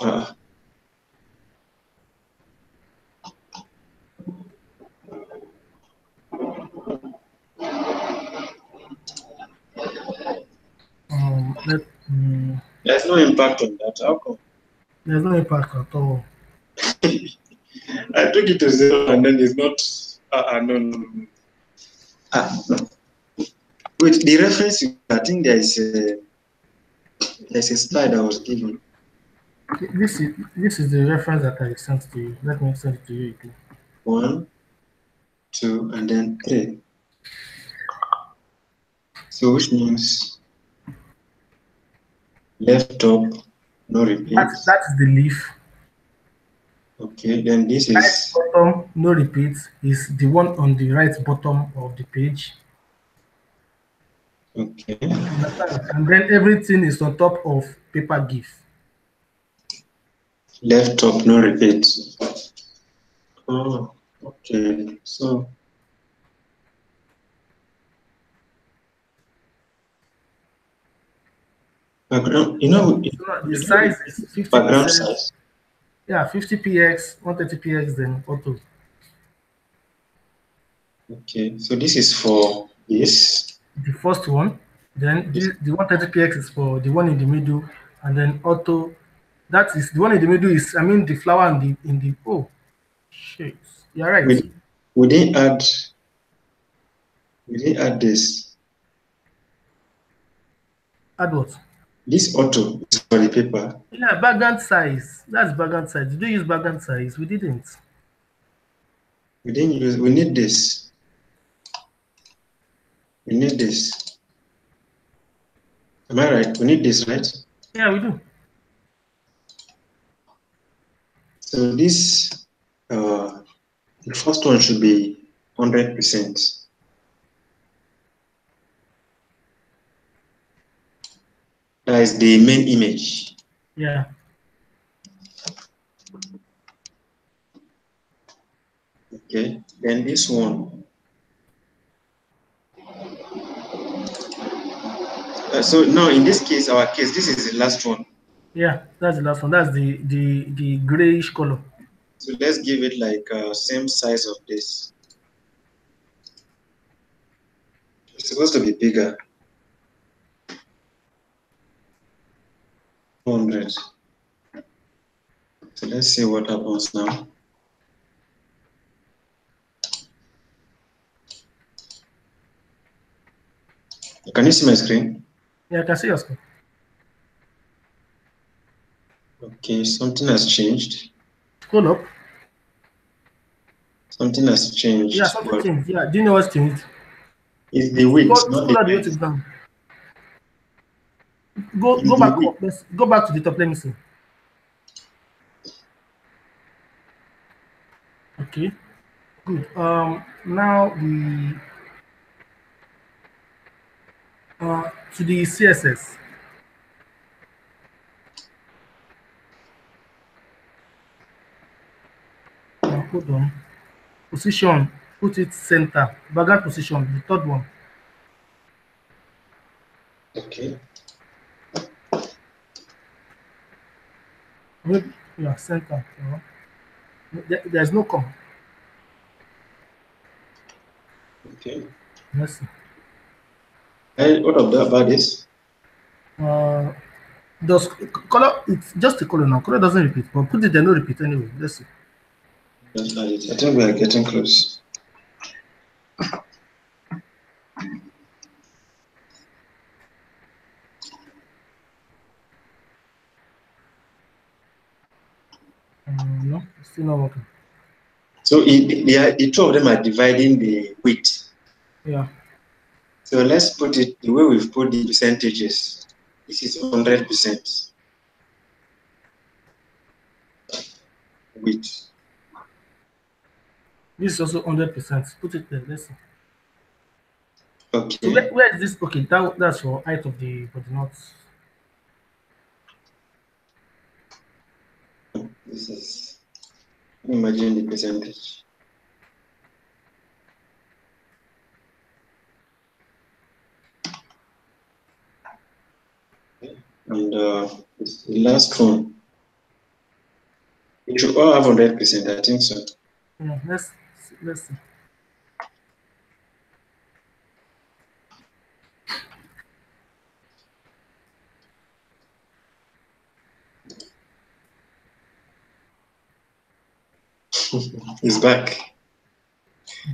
Ah, Let there's no impact on that. How come? There's no impact at all. I took it to 0 and then it's not. No, no, no. No. Wait, the reference, I think there's a slide I was given. This is the reference that I sent to you. Let me send it to you again. 1, 2, and then 3. So which means left top, no repeat. That's the leaf. Okay, then this Right is bottom, no repeat, is the one on the right bottom of the page. okay. And then everything is on top of paper GIF. Left top, no repeat. Oh, okay. So background, The size is background 50%. size. Yeah, 50px, 130px, then auto. Okay, so this is for this. The first one, then the 130px is for the one in the middle, and then auto. That is the one in the middle is, I mean, the flower in the oh shit. You're right. We, we didn't add this. Add what? This auto is for the paper. Yeah, background size. That's background size. Did you use background size? We didn't. We didn't use, we need this. We need this. Am I right? We need this, right? Yeah, we do. So this, the first one should be 100%. That is the main image. Yeah. Okay, then this one. So now in this case, our case, this is the last one. Yeah, that's the last one. That's the grayish color. So let's give it like same size of this. It's supposed to be bigger. 200. So let's see what happens now. Can you see my screen? Yeah, I can see your screen. Okay, something has changed. Scroll up. Something has changed. Yeah, something changed. Yeah, do you know what's changed? It's the width, not Scroll the all the way height. to the down. Go It's the back width. up. Let's go back to the top. Let me see. Okay, good. Now we to the CSS. Hold on. Position. Put it center. Background position. The third one. Okay. Maybe, yeah, center. There's no comma. Okay. Let's see. And what about this? Uh, does color? It's just a color now. Color doesn't repeat, but put it there. No repeat anyway. Let's see. Just add it. I think we are getting close. No, it's still not working. So the two of them are dividing the width. Yeah. So let's put it the way we've put the percentages. This is 100% width. This is also 100%. Put it there. Let's see. Okay. So where is this? Okay, that's for height of the body, not. This is, imagine the percentage. And the last one, it should all have 100%, I think so. Yeah, let's see. It's back.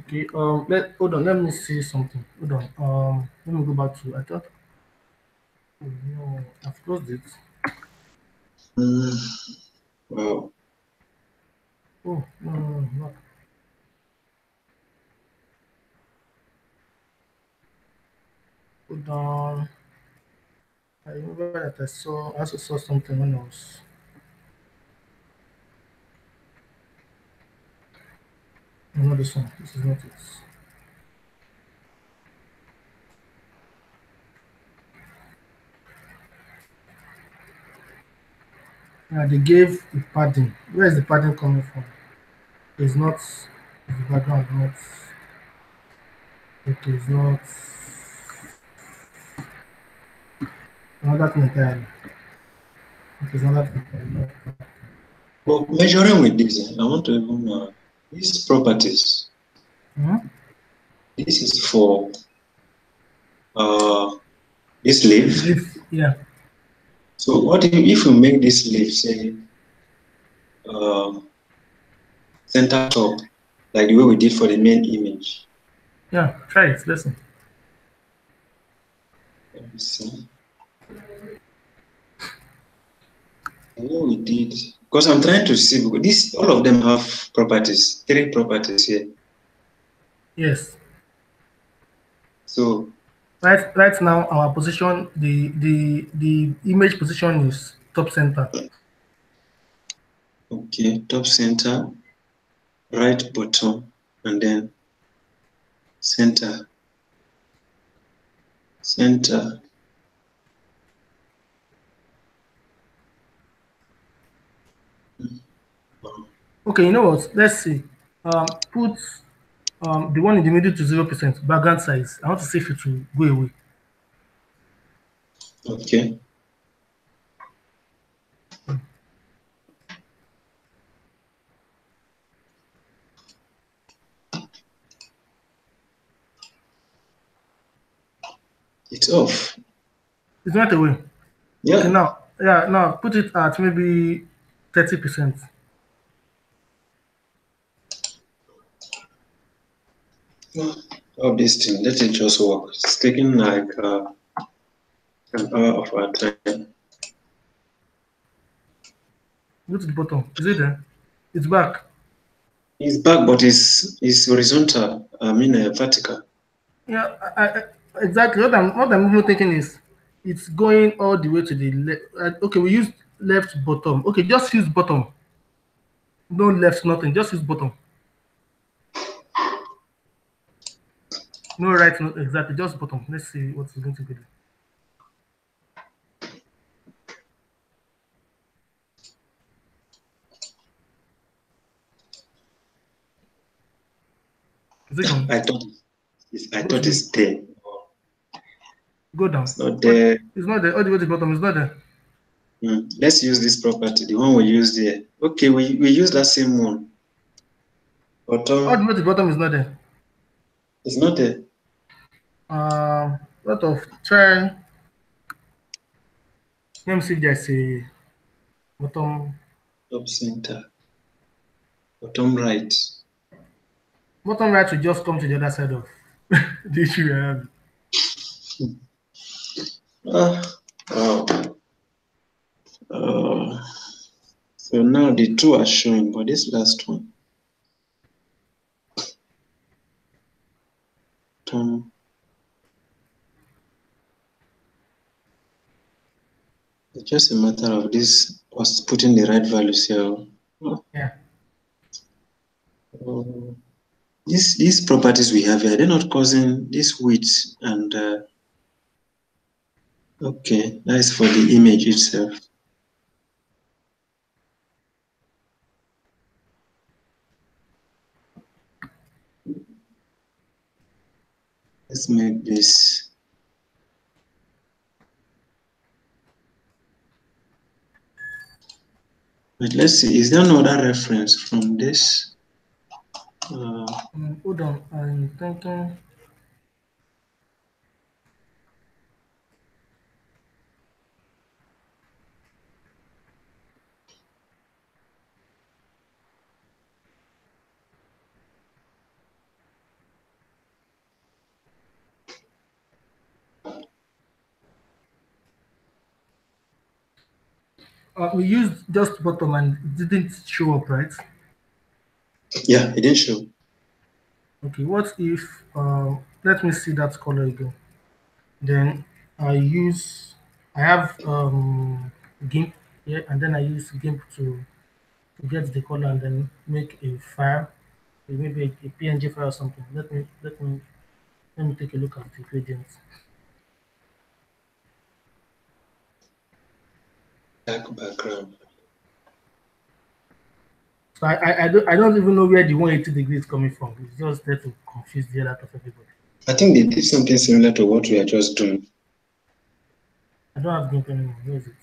Okay. Hold on. Let me see something. Hold on. Let me go back to. I thought. Oh, no, I've closed it. Wow. Oh no. Hold on. I remember that I also saw something when I was. No, not this one. This is not it. Yeah, they gave the padding. Where is the padding coming from? It's not the background, not. It is not another thing entirely. It is another thing entirely. Well, measuring with this, I want to even these properties. This is for this leaf. Yeah. So what if we make this leaf say center top, like the way we did for the main image? Yeah, try it. Listen. Let me see. The way we did, because I'm trying to see, because this all of them have properties, 3 properties here. Yes. So Right now our position, the image position is top center. okay, top center, right bottom, and then center. Okay, you know what? Let's see. Put the one in the middle to 0% background size. I want to see if it will go away. Okay. It's off. It's not away. Yeah. Okay, now put it at maybe 30%. Of this thing, let it just work. It's taking like an hour of our time. Go to the bottom. Is it there? It's back. It's back, but it's horizontal. I mean, vertical. Yeah, exactly. What I'm even thinking is it's going all the way to the left. Okay, we used left bottom. Okay, just use bottom. No left, nothing. Just use bottom. No right, no exactly. Just bottom. Let's see what it's going to be. Is it gone? I Go to thought the it's there. go down. It's not there. It's not there. All the way to the bottom. It's not there. Let's use this property, the one we used here. Okay, we use that same one. All the Bottom way to the bottom is not there. is not there. Lot of try. Let me see if there's a bottom. Top center. Bottom right. Bottom right will just come to the other side of the issue we have. Wow. Uh, so now the two are showing, but this last one. It's just a matter of this us putting the right values here. Yeah. These properties we have here, they're not causing this width and okay, that's for the image itself. Let's make this. But let's see, is there no other reference from this? Hold on, I'm thinking. We used just bottom and it didn't show up, right? Yeah, it didn't show. Okay, what if, let me see that color again. Then I have GIMP here, and then I use GIMP to get the color and then make a file, maybe a PNG file or something. Let me take a look at the gradients. Dark background. So I don't even know where the 180 degrees is coming from. It's just there to confuse the hell out of everybody. I think they did something similar to what we are just doing. I don't have GIMP anymore. Where is it?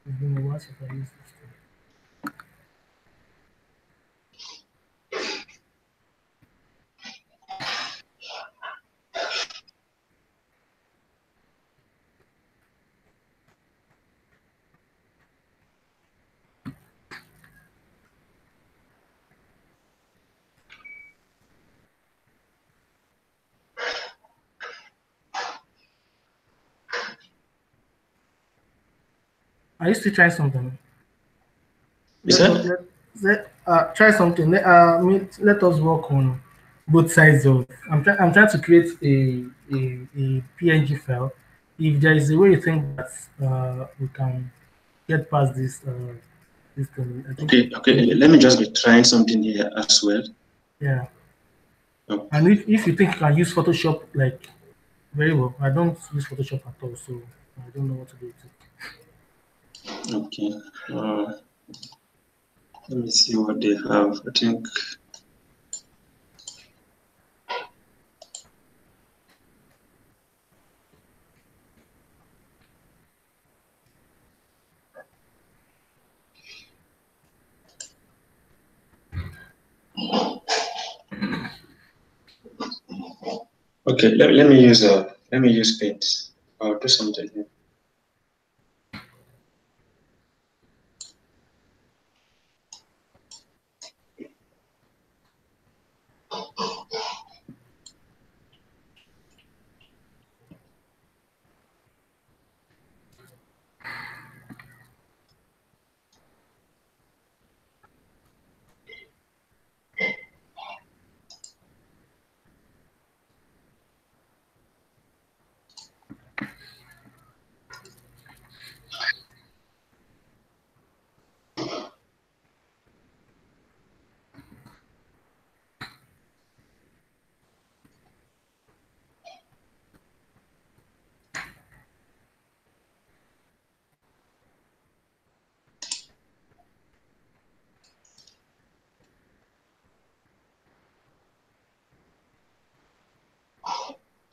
It's been a while since I used this thing. Are you still trying something? You Let us said? try something. Let us work on both sides of. I'm trying to create a PNG file. If there is a way you think that we can get past this thing, I think Okay, okay. Let me just be trying something here as well. yeah. And Okay. if you think you can use Photoshop like very well, I don't use Photoshop at all, so I don't know what to do with it. Okay. Let me see what they have. I think. Okay. Let me use Paint. I'll do something here.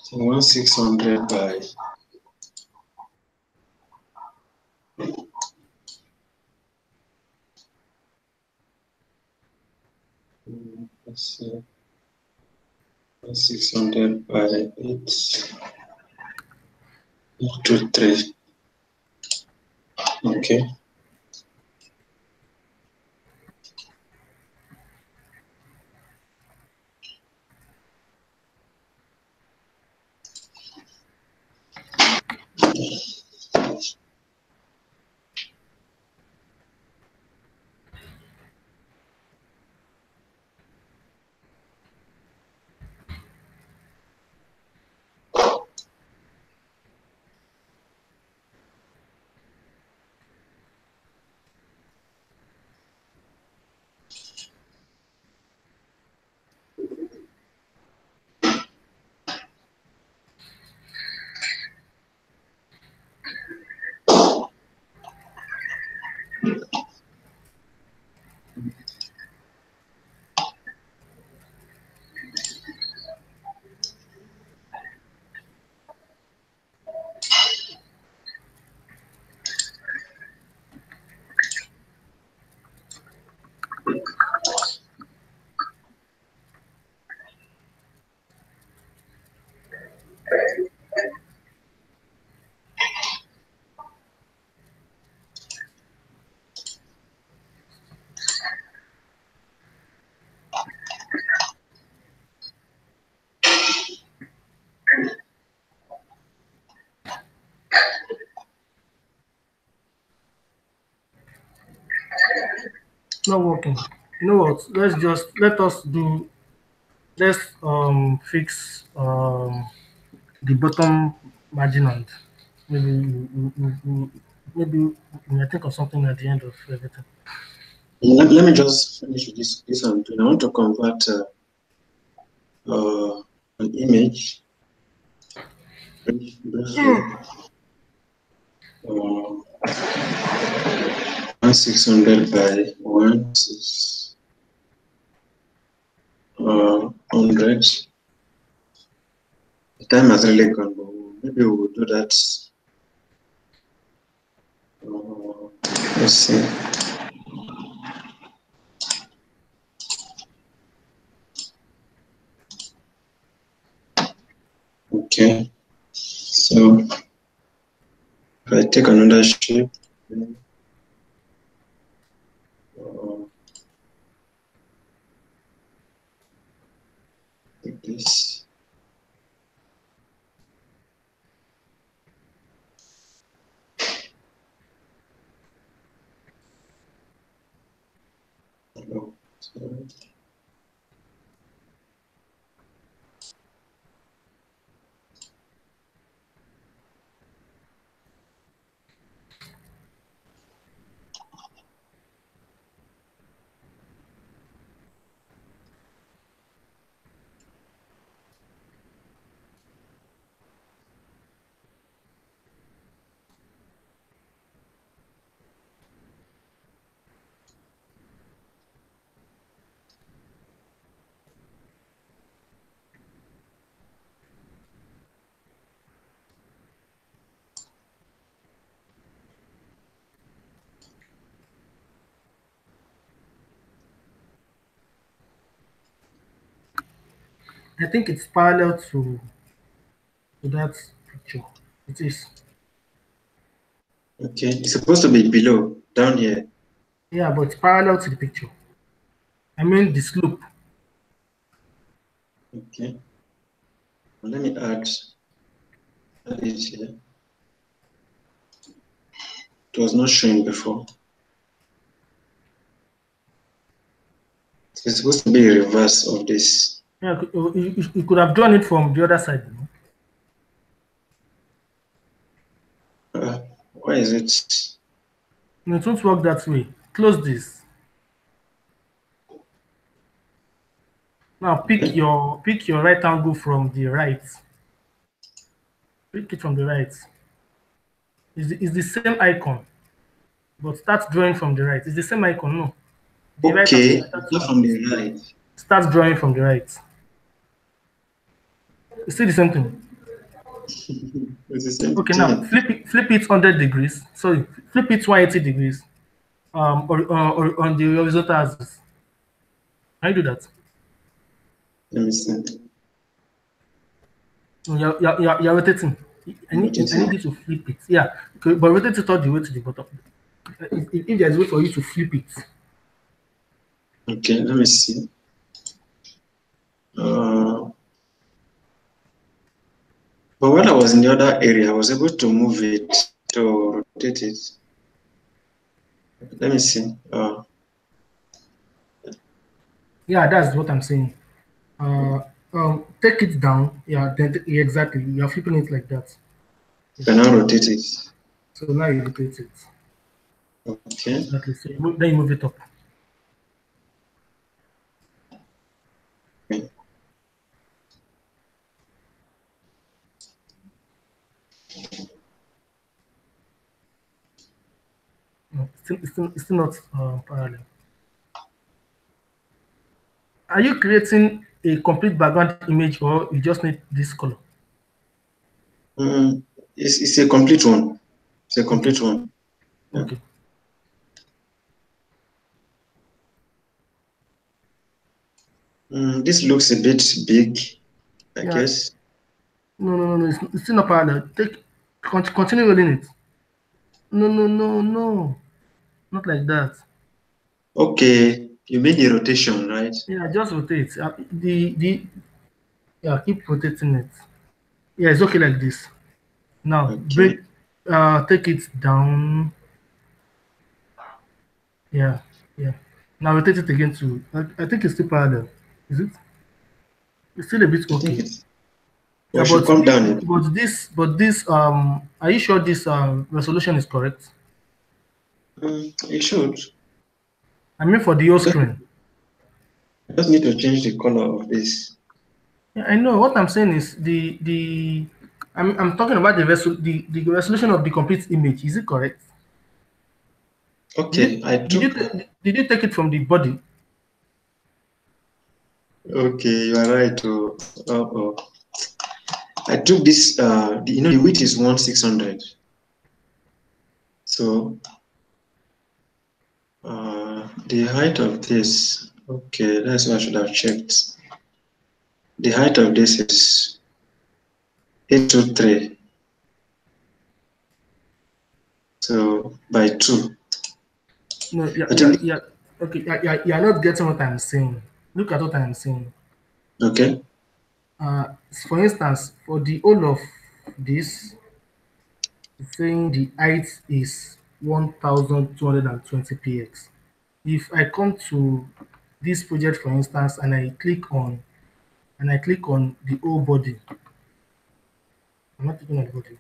So 1600 by. Let's see. 600 by 823. Okay. Not working. You know what? Let us do. Let's fix the bottom margin and maybe maybe we may think of something at the end of everything. Let me just finish this I'm doing. I want to convert an image briefly. 1600 by 1600. The time has really gone, but maybe we will do that. Let's see. Okay. So if I take another shape, like this. So, I think it's parallel to that picture. It is. okay, it's supposed to be below, down here. Yeah, but it's parallel to the picture. I mean the slope. Okay, well, let me add it here. It was not showing before. It's supposed to be a reverse of this. Yeah, you could have drawn it from the other side. Why is it? No, it won't work that way. Close this. Now Okay. pick your right angle from the right. Pick it from the right. It's the same icon, but start drawing from the right. It's the same icon, no. The right Okay, angle. not from the right. Start drawing from the right. It's still the same thing. It's the same Okay, now thing. flip it 100 degrees. Sorry, flip it 180 degrees. Or on the horizontal axis. Can you do that? Let me see. No, you're rotating. I need you to flip it. Yeah, okay, but rotate it all the way to the bottom. If there's a way for you to flip it. Okay, let me see. But when I was in the other area, I was able to move it, to rotate it. Let me see. Yeah, that's what I'm saying. Take it down. Yeah, exactly. You're flipping it like that. Can now rotate it. So now you rotate it. Okay. Exactly. So then you move it up. Okay. No, it's still not parallel. Are you creating a complete background image or you just need this color? It's a complete one. It's a Okay. complete one. Yeah. Okay. This looks a bit big, I Yeah. guess. No. It's still not parallel. Continue rolling it. No. Not like that. Okay, you made the rotation, right? Yeah, just rotate. Yeah, keep rotating it. Yeah, it's okay like this. Now Okay. take it down. Yeah, yeah. Now rotate it again to I think it's still parallel. Is it? It's still a bit I think okay. it's. Yeah, Well, should come down. but this are you sure this resolution is correct? It should. I mean for the whole Just, screen. just need to change the color of this. Yeah, I know. What I'm saying is I'm talking about the resolution of the complete image. Is it correct? Okay, I took. Did you take it from the body? Okay, you are right. I took this. The width is 1600. So the height of this. Okay, that's what I should have checked. The height of this is 823. So by 2. No, I think. yeah. Okay, you're not getting what I'm saying. Look at what I'm saying. Okay. For instance, for the whole of this, it's saying the height is 1220 px. If I come to this project, for instance, and I click on the whole body. I'm not clicking on the body.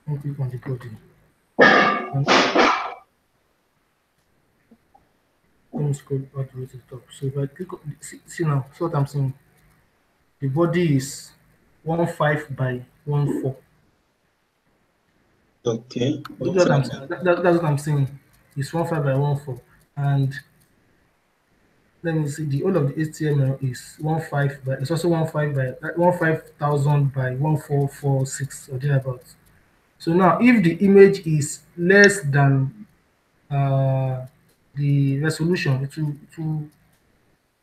I'm click on the body. And let me scroll all the way to the top. So if I click on, see now, see what I'm saying. The body is 15 by 14. Okay. That's what I'm saying. That's what I'm saying. It's 15 by 14. And let me see, the whole of the HTML is 15 by, it's also 15 by 15,000 by 1446 or thereabouts. So now, if the image is less than the resolution,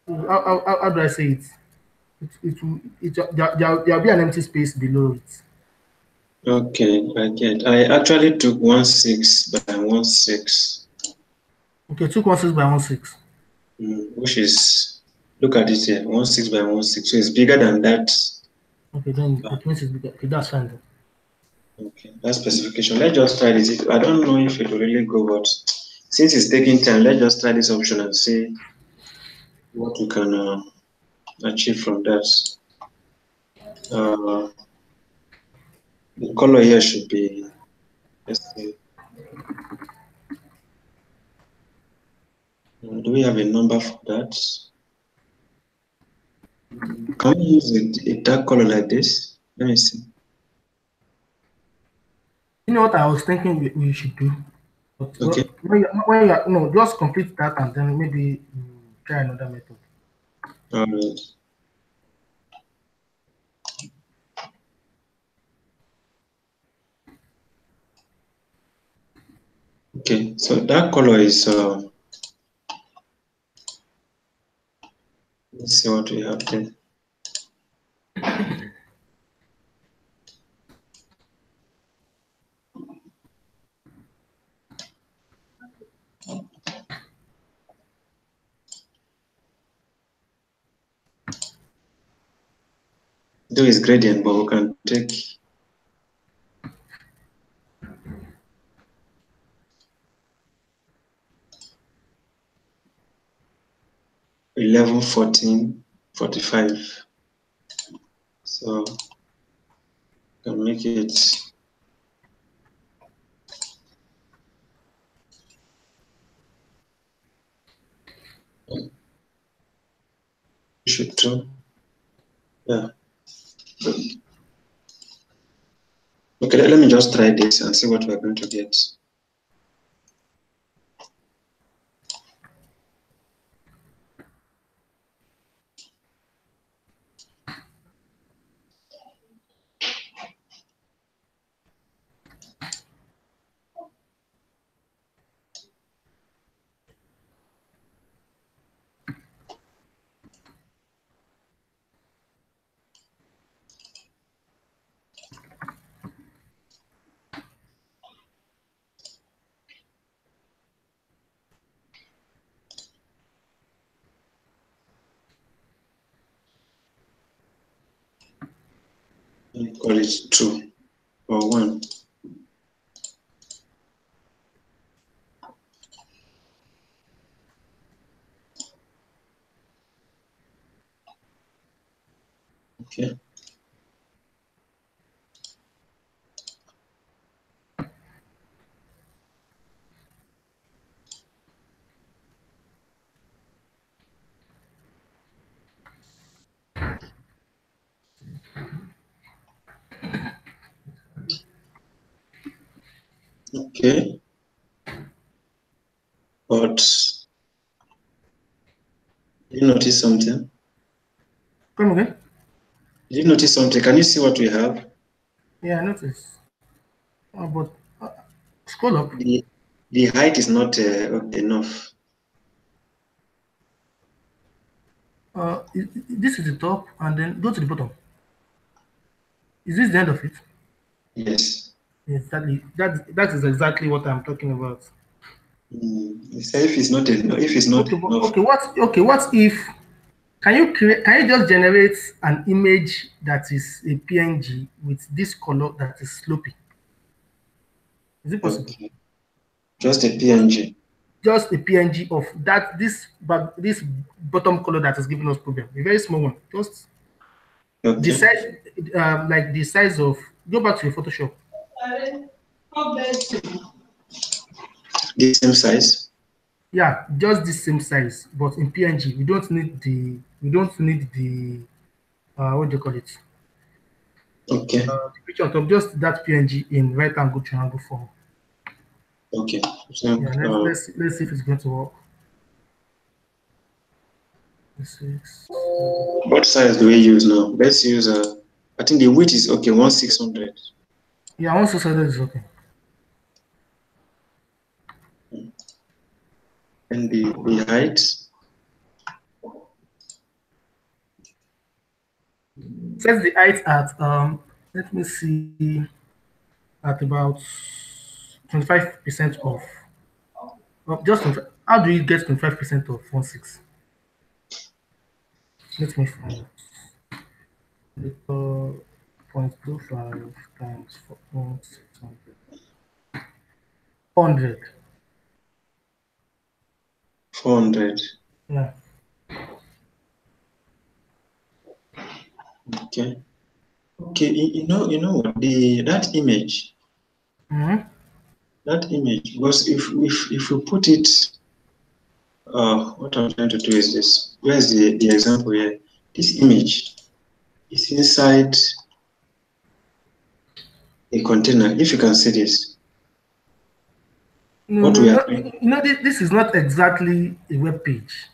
how do I say it? There'll be an empty space below it. Okay, I get. I actually took 16 by 16. Okay, 2.6 by 1.6. Which is, look at it here, 16 by 16. So it's bigger than that. Okay, then it means it's bigger. Okay, that's fine then. Okay, that specification. Let's just try this. I don't know if it will really go, but since it's taking time, let's just try this option and see what we can achieve from that. The color here should be, let's see. Do we have a number for that? Can we use a dark color like this? Let me see. You know what I was thinking we should do? But Okay. no, just complete that and then maybe try another method. All right. Okay, so that color is, let's see what we have there. Though it's gradient, but we can take 11, 14, 45. So can make it should do. Yeah. Good. Okay, let me just try this and see what we're going to get. Let me call it 2 or 1. Okay. Okay. But did you notice something? Come again? Did you notice something? Can you see what we have? Yeah, I noticed. But scroll up. The height is not enough. This is the top, and then go to the bottom. Is this the end of it? Yes. Exactly. That is exactly what I'm talking about. So if it's not enough, enough. What if can you just generate an image that is a PNG with this color that is sloping? Is it possible? Okay. Just a PNG. Just a PNG of that this bottom color that is giving us problem. A very small one. Just the Okay. size, like the size of. Go back to your Photoshop. The same size. Yeah, just the same size, but in PNG. We don't need the what do you call it? Okay. The picture on top. Just that PNG in right angle triangle form. Okay. So, Yeah, let's see if it's going to work. Six. what size do we use now? Let's use I think the width is okay, 1600. Yeah, 1600 is okay. And the height. Set the height at let me see, at about 25% of just how do you get 25% of 16? Let me find it. 0.25 times 400. 400. Yeah. Okay. Okay. You know what? That image. Mm-hmm. That image. Because if we put it, what I'm trying to do is this. Where's the example here? This image is inside a container. If you can see this, No, what no, we are no. doing. This is not exactly a web page.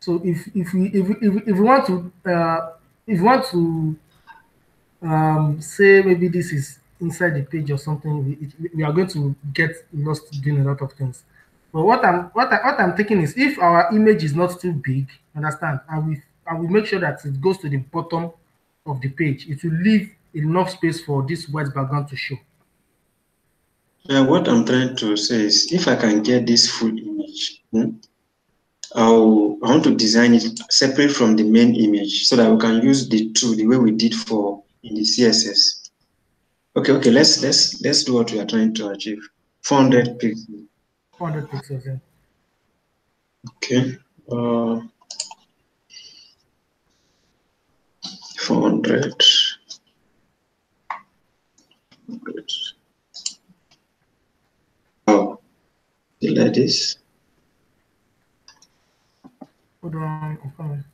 So if we want to say maybe this is inside the page or something, we are going to get lost doing a lot of things. But what I'm thinking is, if our image is not too big, understand, and we make sure that it goes to the bottom of the page, it will leave enough space for this white background to show. What I'm trying to say is, if I can get this full image, I want to design it separate from the main image so that we can use the two the way we did for in the CSS. Okay. Let's do what we are trying to achieve. 400 pixels. 400 pixels. Yeah. Okay. 400. Oh, like this. Hold on, I'm coming.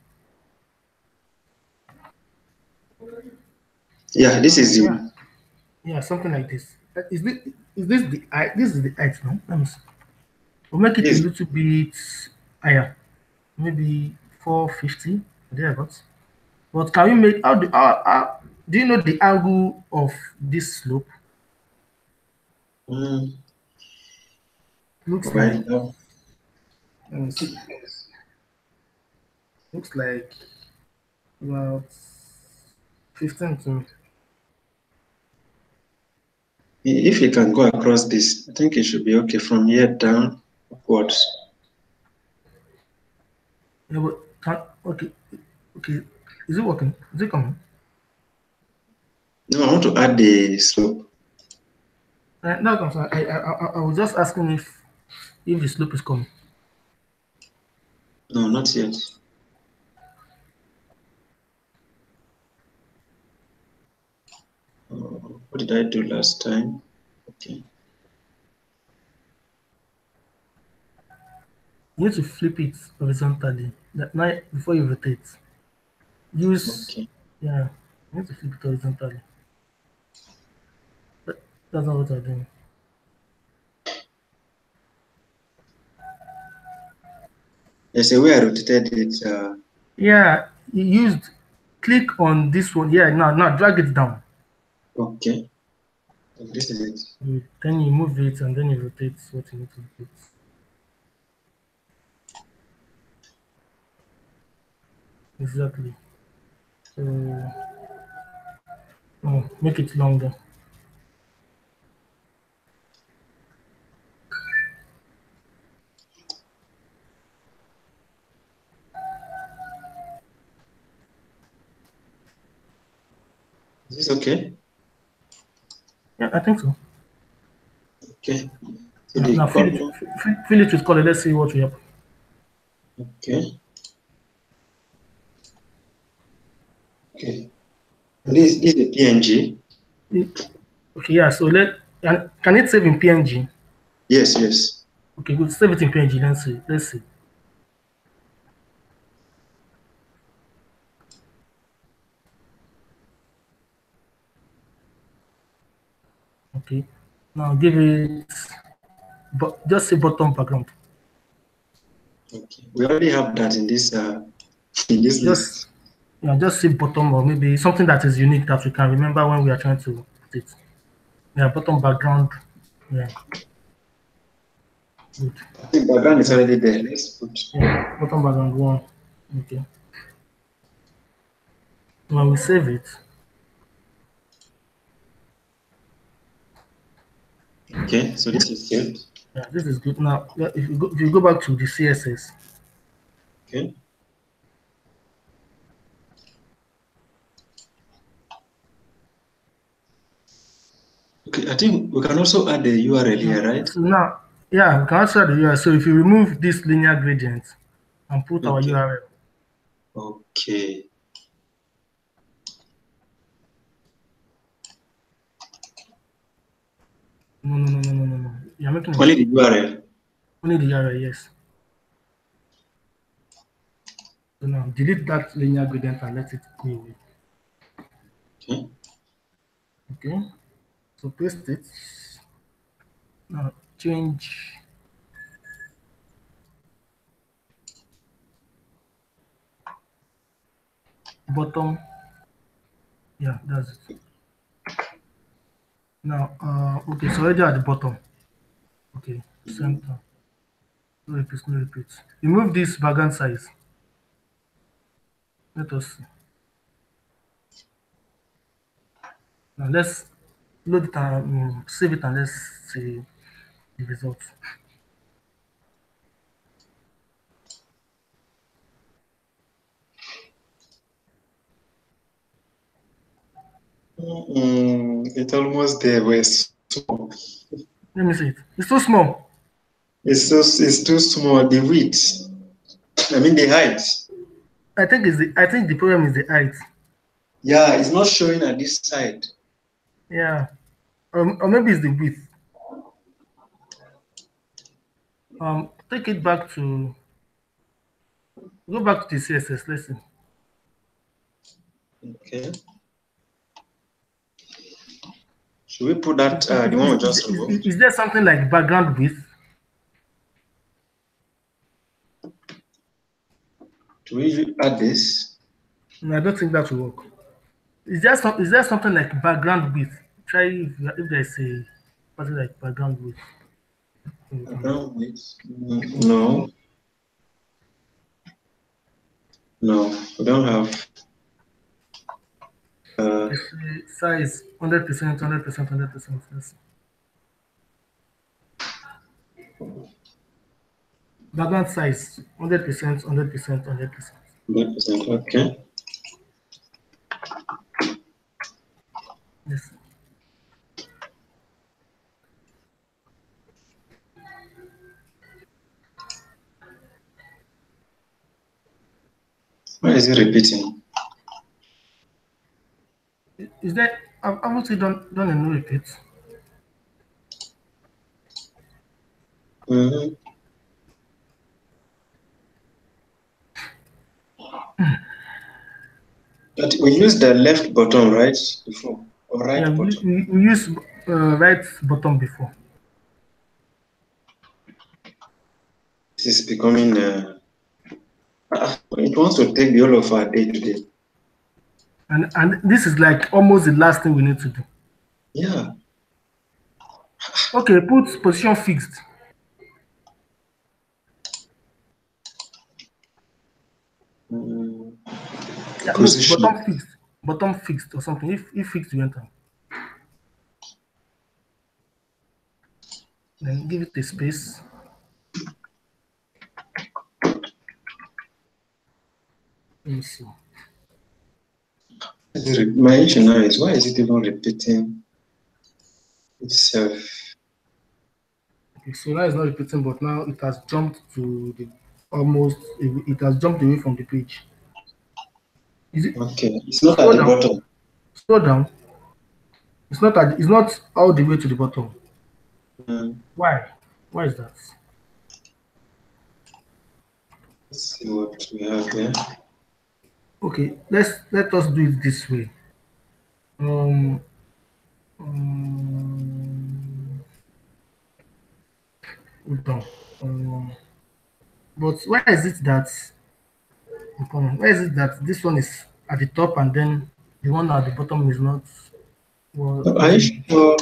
Yeah, this is Yeah, the. yeah, something like this. Is this the height? This is the height, no? Let me see. We'll make it a This. little bit higher, maybe 450, thereabouts. But can we make do you know the angle of this slope? Mm, Looks right like, now. let me see. Looks like about 15 to me. If you can go across this, I think it should be okay from here down upwards. Yeah, but okay, okay. Is it working? Is it coming? No, I want to add the slope. No, I'm sorry. I was just asking if the slope is coming. No, not yet. What did I do last time? Okay. You need to flip it horizontally. That night before you rotate. Use, Okay. yeah. You need to flip it horizontally. But that's not what I'm doing. There's a way I rotated it. Yeah, you used click on this one. Yeah, no, drag it down. Okay. This is it. Then you move it and then you rotate what you need to rotate. Exactly. So, make it longer. Is this okay? Yeah, I think so. Okay. Now fill it with color. Let's see what we have. Okay. Okay. This is a PNG. Okay, yeah. So can it save in PNG? Yes, yes. Okay, good. Save it in PNG. Let's see. Let's see. Okay. Now give it, but just say bottom background. Okay. We already have that in this list. Just say bottom, or maybe something that is unique that we can remember when we are trying to put it. Yeah, bottom background. Yeah. Good. I think background is already there. Let's put. Yeah, bottom background one. Okay. When we save it. Okay, so this is good. Yeah, this is good. Now, if you go back to the CSS. Okay. Okay, I think we can also add the URL here, right? So now, yeah, we can also add the URL. So if you remove this linear gradient and put our URL. Okay. No. You're making only the URL. Only the URL, yes. So now delete that linear gradient and let it go away. Okay. Okay. So paste it. Now change bottom. Yeah, that's it. Now, okay, so already at the bottom. Okay, center. No repeat. Remove this background size. Let us see. Now let's load it and save it, and let's see the results. It's almost there. Where it's small. Let me see it. It's too small. It's too small. The width. I mean the height. I think the problem is the height. Yeah, it's not showing at this side. Yeah. Or maybe it's the width. Take it back to go back to the CSS. Listen. Okay. Should we put that the one we just removed? Is there something like background width? Do we add this? No, I don't think that will work. Is there something like background width? Try if there's something like background width. Background width? No. No, we don't have. Size 100%, 100%, 100%. Yes. Background size 100%, 100%, 100%. 100%. Okay. Yes. Why is it repeating? Is there? Haven't you done a no repeat? But we used the left button, right? Before, or right button? We use right button before. This is becoming. It wants to take the whole of our day to day. And this is like almost the last thing we need to do. Yeah. Okay, put position fixed. Yeah, position. no, bottom fixed or something. If fixed, you enter. Then give it a space. Let me see. My issue now is why is it even repeating itself? So now it's not repeating, but now it has jumped to the almost. It has jumped away from the page. Is it? Okay, it's not at Scroll the down. bottom. Scroll down. It's not. It's not all the way to the bottom. Mm. Why? Why is that? Let's see what we have here. Okay, let us do it this way. Um, um hold on. But why is it that why is it that this one is at the top and then the one at the bottom is not? Well, Are you sure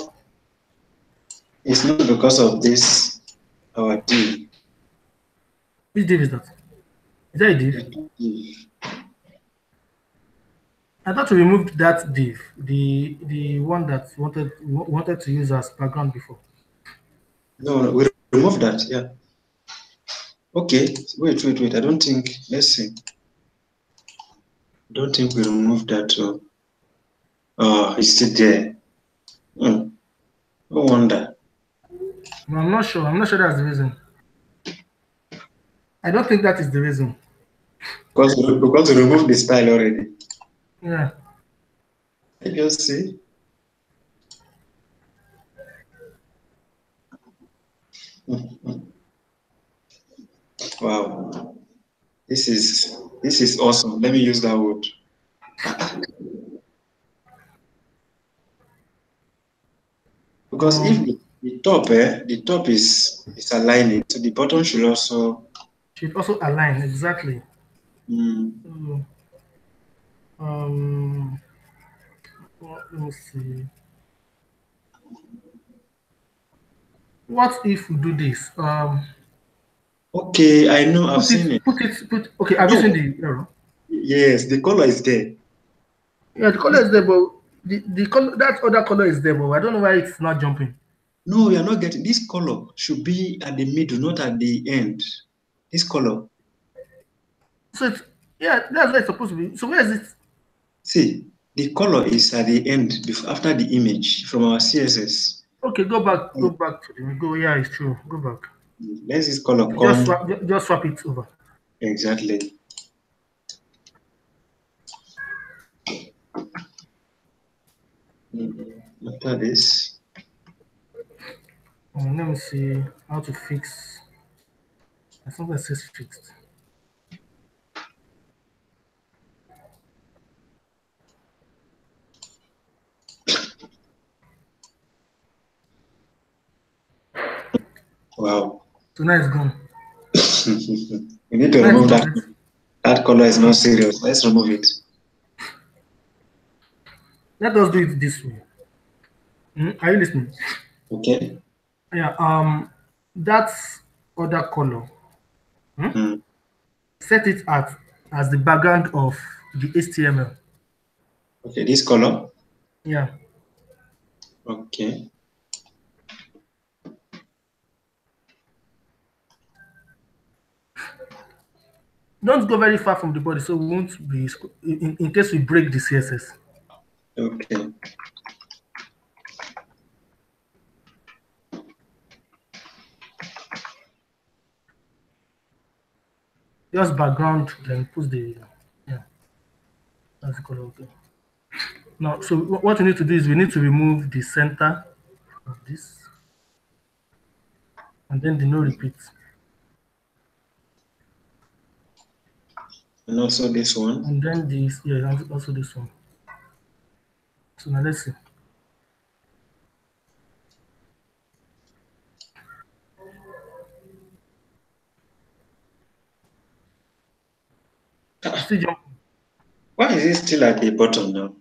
it's not because of this, our div? which div is that? Is that a div? Div. I thought we removed that div, the one that wanted to use as background before. No, we removed that, yeah. Okay, wait. I don't think, let's see. Don't think we removed that. Oh, it's still there. No wonder. No, I'm not sure. I'm not sure that's the reason. I don't think that is the reason. Because we removed the style already. Yeah. I just see. Wow. This is awesome. Let me use that word. Because if the top is aligning, so the bottom should also align exactly. Mm. Well, let me see. What if we do this? Okay, I know. I've seen it. Okay, have you No. seen the error? Yes, the color is there. Yeah, the color is there, but the color, that other color is there, but I don't know why it's not jumping. No, we are not getting this color. Should be at the middle, not at the end. This color. So it's, yeah, that's where it's supposed to be. So where is it? See, the color is at the end before, after the image from our CSS. Okay, go back to the go. Yeah, it's true. Go back. Let's this color come. Just swap it over. Exactly. After this. Let me see how to fix. I think that says fixed. Wow. So now it's gone. We need to remove that. That color is not serious. Let's remove it. Let us do it this way. Are you listening? Okay. Yeah. That other color. Set it as the background of the HTML. Okay, this color. Yeah. Okay. Don't go very far from the body, so we won't be in case we break the CSS. Okay. Just background, then put the that's the color. Okay. Now, so what we need to do is we need to remove the center of this, and then the no repeat. And also this one. And then this, yeah, and also this one. So now let's see. Still jumping. Why is it still at the bottom now?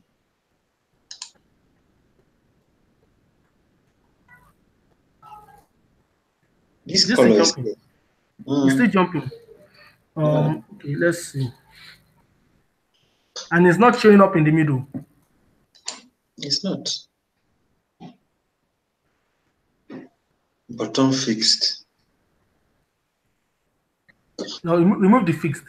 This color is jumping. It's still jumping. Yeah. Okay, let's see. And it's not showing up in the middle. It's not. Bottom fixed. Now remove the fixed.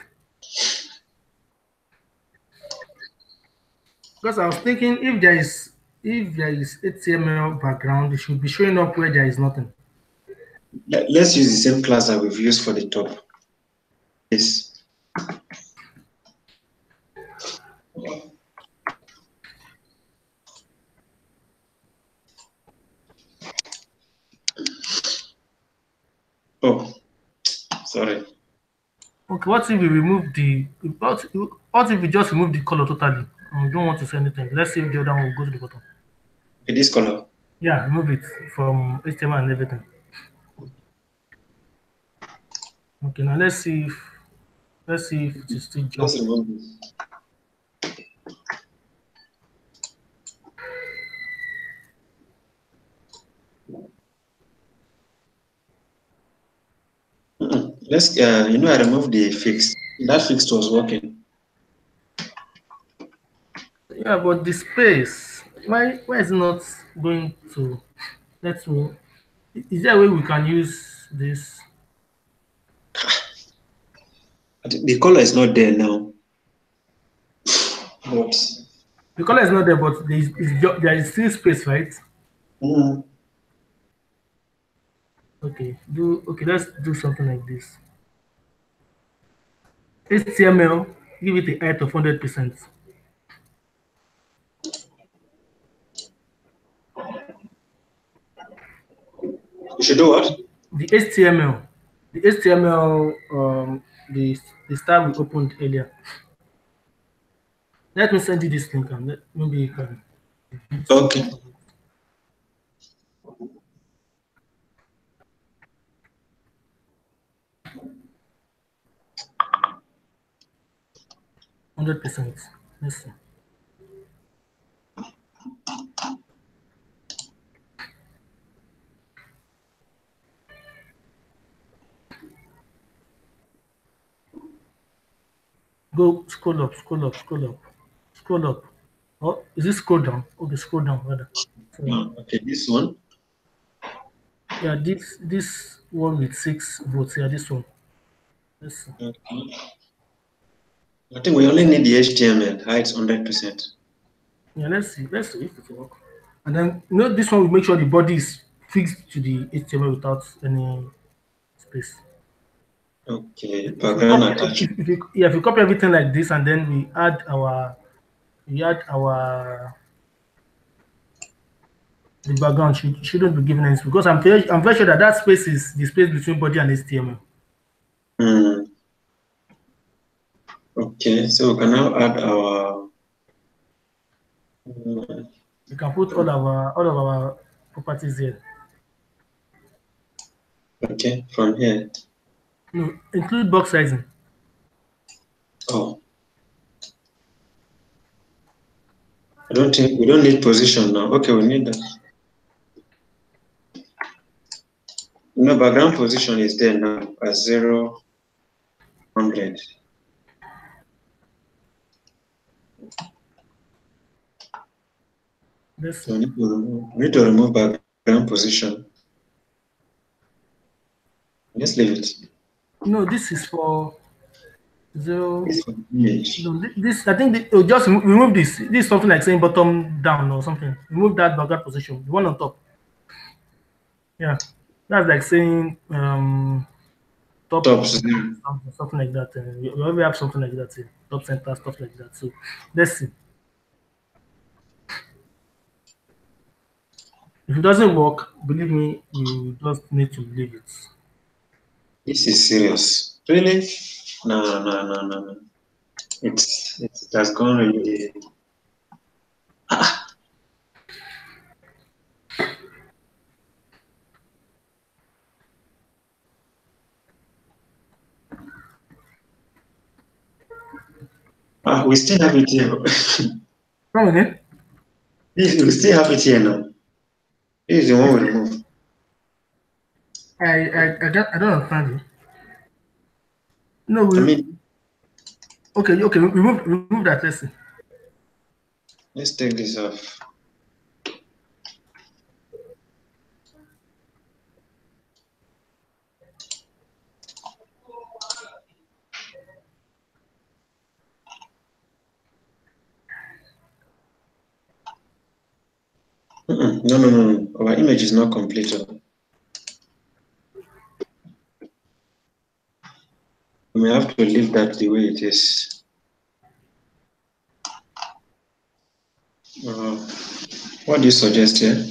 Because I was thinking if there is HTML background, it should be showing up where there is nothing. Let's use the same class that we've used for the top. Yes. Oh, sorry. Okay, what if we remove the what if we just remove the color totally? We don't want to say anything. Let's see if the other one will go to the bottom. Okay, this color. Yeah, remove it from HTML and everything. Okay, now let's see if it is still jump. Let's remove this. Let's you know, I removed the fixed. That fixed was working. Yeah, but the space, why is it not going to let me? Is there a way we can use this? The color is not there now. But The color is not there, but there is still space, right? Okay, let's do something like this. HTML, give it a height of 100%. you should do what? The HTML, the HTML, the style we opened earlier. Let me send you this link and maybe you can. Okay. %. Let's see. Go scroll up, scroll up, scroll up, scroll up. Oh, is it scroll down? Okay, scroll down rather. Okay, this one. Yeah, this one with 6 votes. Yeah, this one. Let's see. Okay. I think we only need the HTML. Height 100%. Yeah, let's see. Let's see if it will work. And then this one will make sure the body is fixed to the HTML without any space. Okay. If we Background copy, attachment. if we copy everything like this and then we add the background shouldn't be given any space because I'm very sure that that space is the space between body and HTML. Okay, so we can now add our. We can put all of our properties here. Okay, from here. No, include box sizing. Oh, I don't think we don't need position now. Okay, we need that. No, background position is there now at 0, 100. So we need to remove background position. Just leave it. No, this is for 0. It's for image. No, this I think just remove this. This is something like saying bottom down or something. Remove that background position, the one on top. Yeah, that's like saying top something like that. You already have something like that here. Top center stuff like that. So let's see. If it doesn't work, believe me, you just need to leave it. This is serious. Really? No. It has gone really. We still have it here. Come again? We still have it here now. This is the one we remove. I don't understand you. No, okay, remove that. Let's see. Let's take this off. No. Our image is not complete. may have to leave that the way it is. What do you suggest here?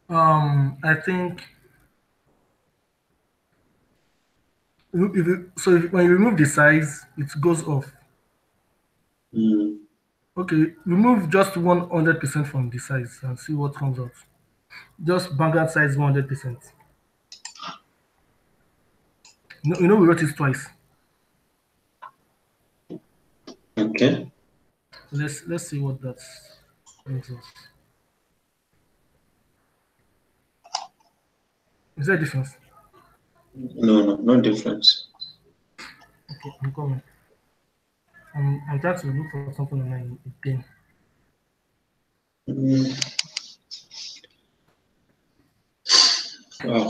I think when you remove the size, it goes off. Okay, remove just 100% from the size and see what comes out. Just background size 100%. You know we wrote it twice. Okay. Let's see what that brings us. Is there a difference? No difference. Okay, I'm coming. I'm trying to look for something online again. Wow.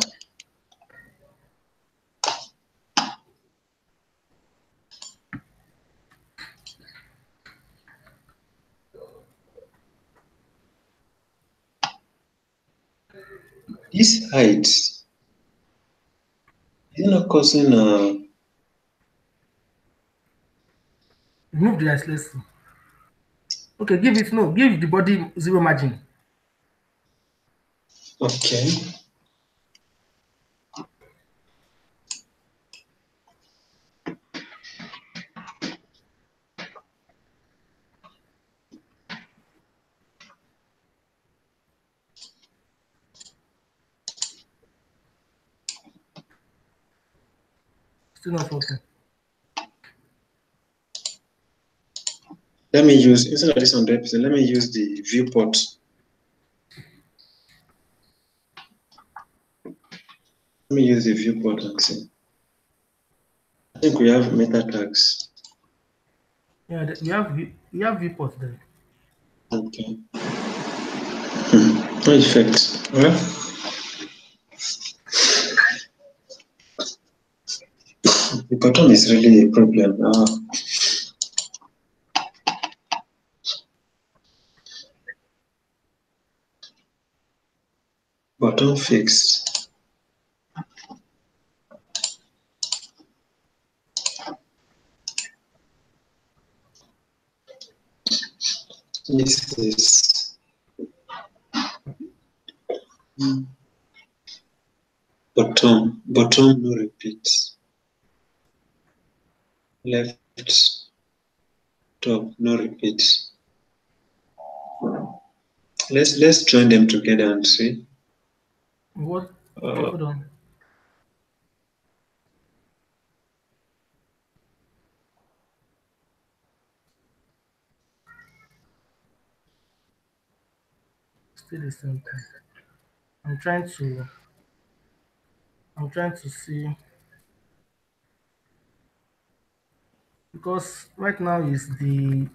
This height is not causing Remove the eyes, let's see. Okay, give the body 0 margin. okay. Still not working. Let me use, instead of this 100%, let me use the viewport. Let me use the viewport and see. I think we have meta tags. Yeah, we have viewport there. Okay. No effect. Well, the bottom is really a problem. Bottom fixed. This is bottom no repeat. Left top no repeat. Let's join them together and see. What? Okay, hold on. Still the same thing. I'm trying to see, because right now is the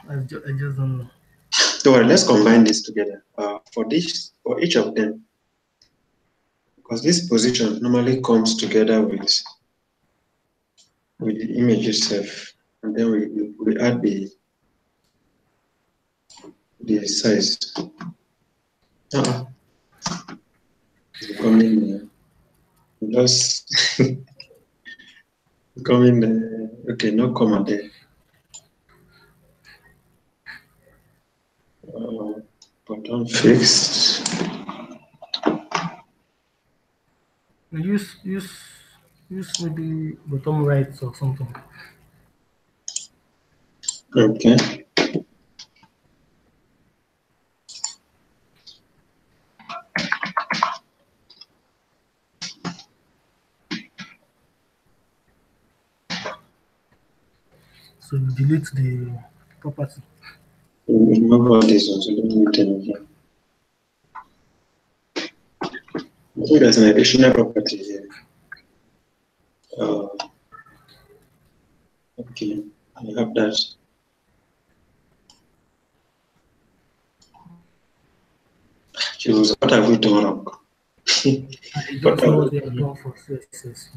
I just don't know. Don't worry, let's combine this together for each of them, because this position normally comes together with the image itself, and then we add the size. It's becoming just becoming okay. No comma there. Bottom fixed. Use maybe bottom right or something. Okay. So you delete the property. Remove all these ones. So let me tell you here. I think there's an additional property here. Okay, I have that. What have we done wrong? I don't know what they have done for CSS.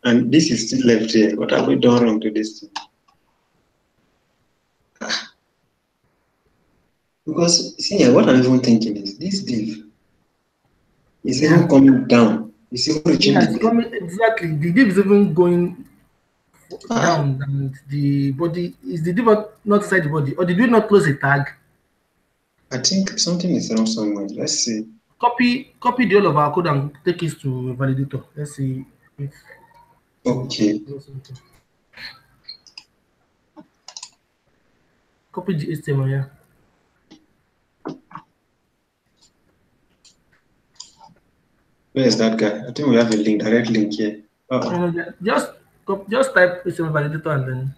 And this is still left here. What have we done wrong to this thing? Because, see, what I'm even thinking is this div, It's even coming down. It's even reaching Yeah, the it's div. coming exactly. The div is even going down, and the body is the div not inside the body, or did you not close a tag? I think something is wrong somewhere. Let's see. Copy the whole of our code and take it to validator. Let's see if Okay. copy the HTML here. Where is that guy? I think we have a link, direct link here. Just type HTML validator and then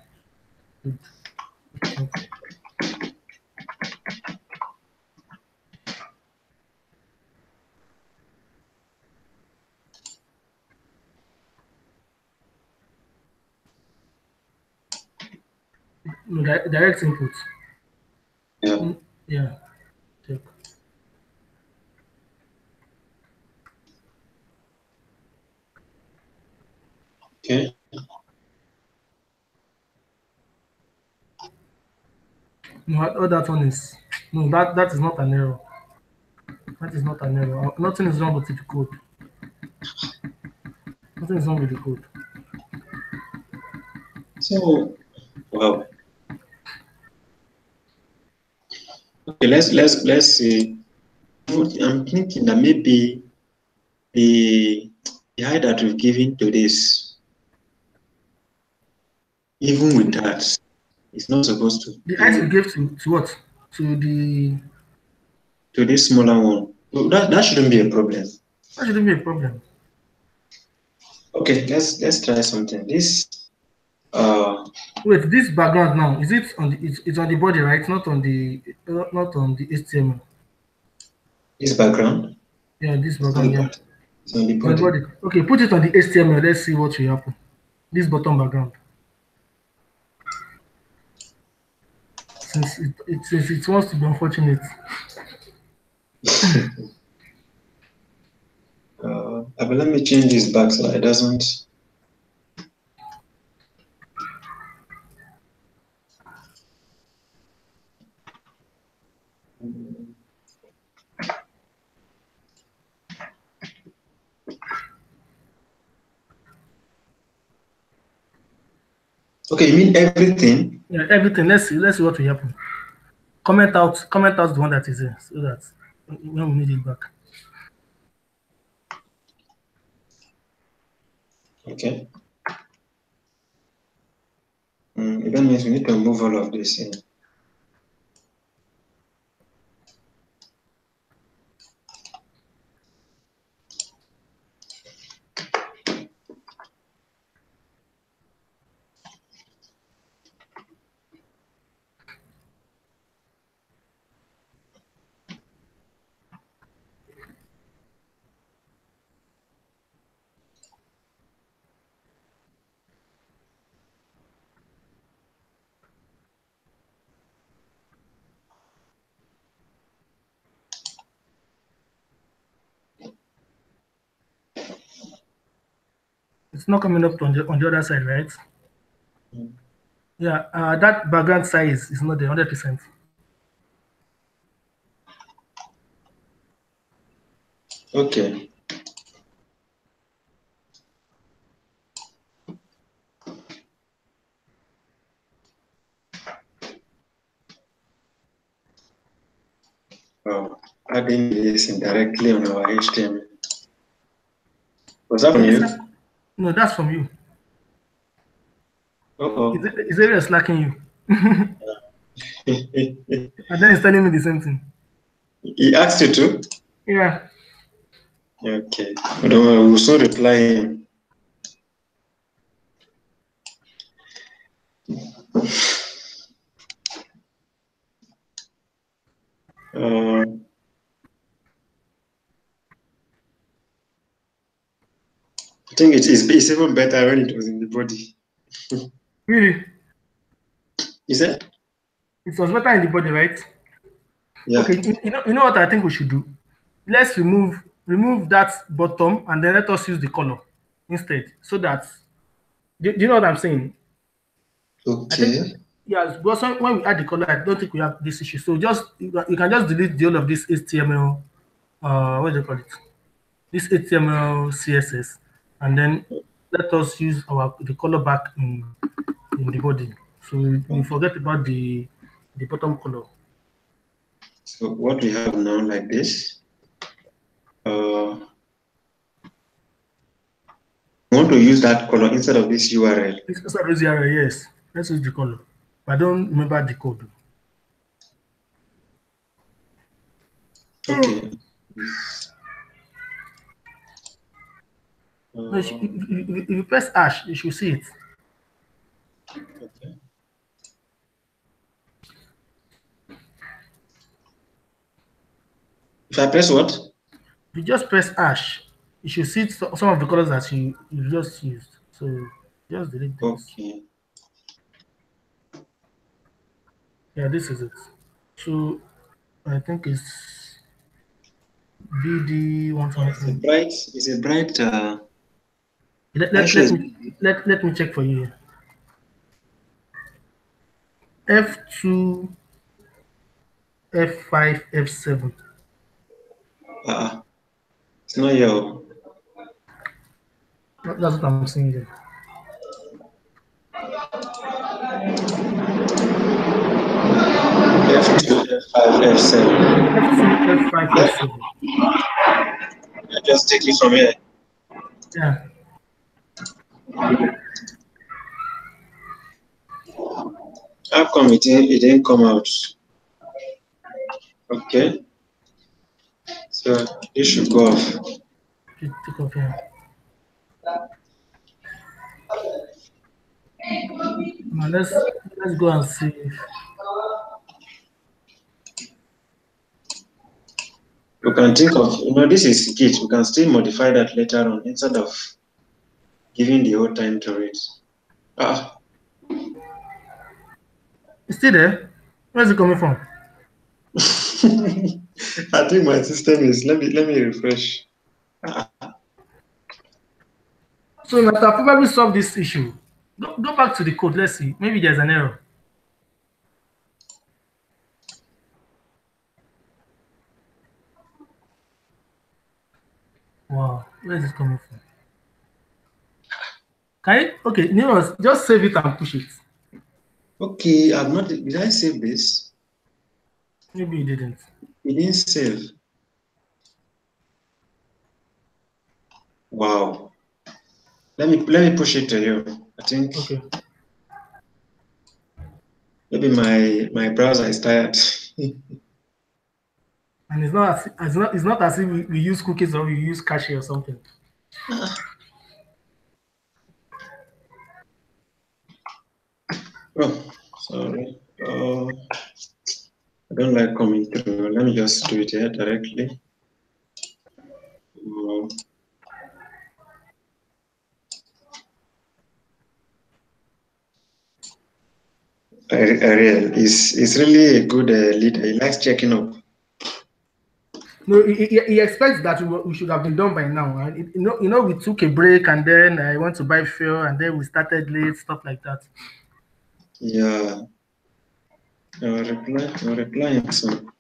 no, direct input. Yeah. Yeah. Check. Okay. No, all that one is no. That is not an error. That is not an error. Nothing is wrong with the code. Nothing is wrong with the code. So, wow. Okay, let's see. I'm thinking that maybe the height that we've given to this, even with that, it's not supposed to The height be we gave to what? to this smaller one. Well, that shouldn't be a problem. That shouldn't be a problem. Okay, let's try something. This Wait, this background now, is it on the it's on the body, right? Not on the HTML. this background, Yeah, this it's on background, the yeah. body. It's on the On the body. body. Okay, put it on the HTML. Let's see what will happen. This bottom background. Since it wants to be unfortunate. But let me change this back so it doesn't. Okay, you mean everything? Yeah, everything. Let's see what will happen. Comment out the one that is there so that when we need it back. Okay. That means we need to move all of this in. It's not coming up on the other side, right? Yeah, that background size is not the 100%. Okay. Adding this indirectly on our HTML. Was that from you? No, that's from you. Uh-oh. Is it slacking you? And then he's telling me the same thing. He asked you to? Yeah. Okay. We'll soon reply him. I think it's even better when it was in the body. Really? You said? It was better in the body, right? Yeah. Okay, you know what I think we should do? Let's remove that bottom and then let us use the color instead. So that do you know what I'm saying? I think Okay. yeah, but when we add the color, I don't think we have this issue. So just you can just delete the whole of this HTML. What do you call it? this HTML, CSS, and then let us use the color back in the body. So we forget about the bottom color. So what we have now like this. I want to use that color instead of this URL. Instead of this URL, yes. Let's use the color. But I don't remember the code. Okay. No, if you press hash, you should see it. Okay. If I press what? If you just press hash, you should see some of the colors that you just used. So just delete this. Okay. Yeah, this is it. So I think it's BD120. It's a bright. Let me check for you. F2, F5, F7. It's not here. That's what I'm seeing there. F2, F5, F7. F2, F5, F7. I just take it from here. Yeah. How come it didn't come out? Okay. So this should go off. Take off here. Now let's go and see. We can think of, this is Git. We can still modify that later on instead of giving the whole time to it. It's still there? Where's it coming from? I think my system is, let me refresh. So that I'll probably solve this issue. Go back to the code. Let's see. Maybe there's an error. Wow, where is it coming from? Okay, just save it and push it. Okay, did I save this? Maybe you didn't. You didn't save. Wow. Let me push it to you. I think. Okay. Maybe my browser is tired. And it's not as if we use cookies or we use cache or something. Oh, sorry. I don't like coming through. Let me just do it here directly. Ariel is really a good leader. He likes checking up. No, he expects that we should have been done by now. And we took a break and then I went to buy fuel and then we started late, stuff like that. Yeah. I'll reply him soon.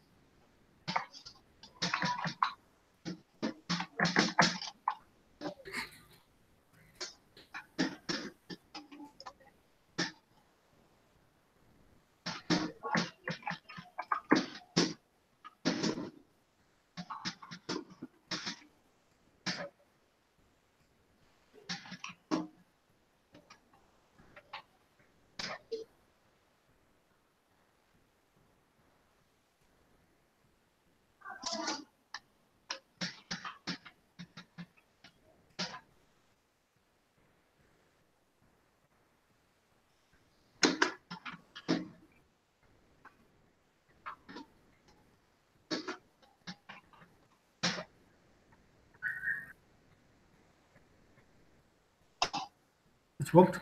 It worked.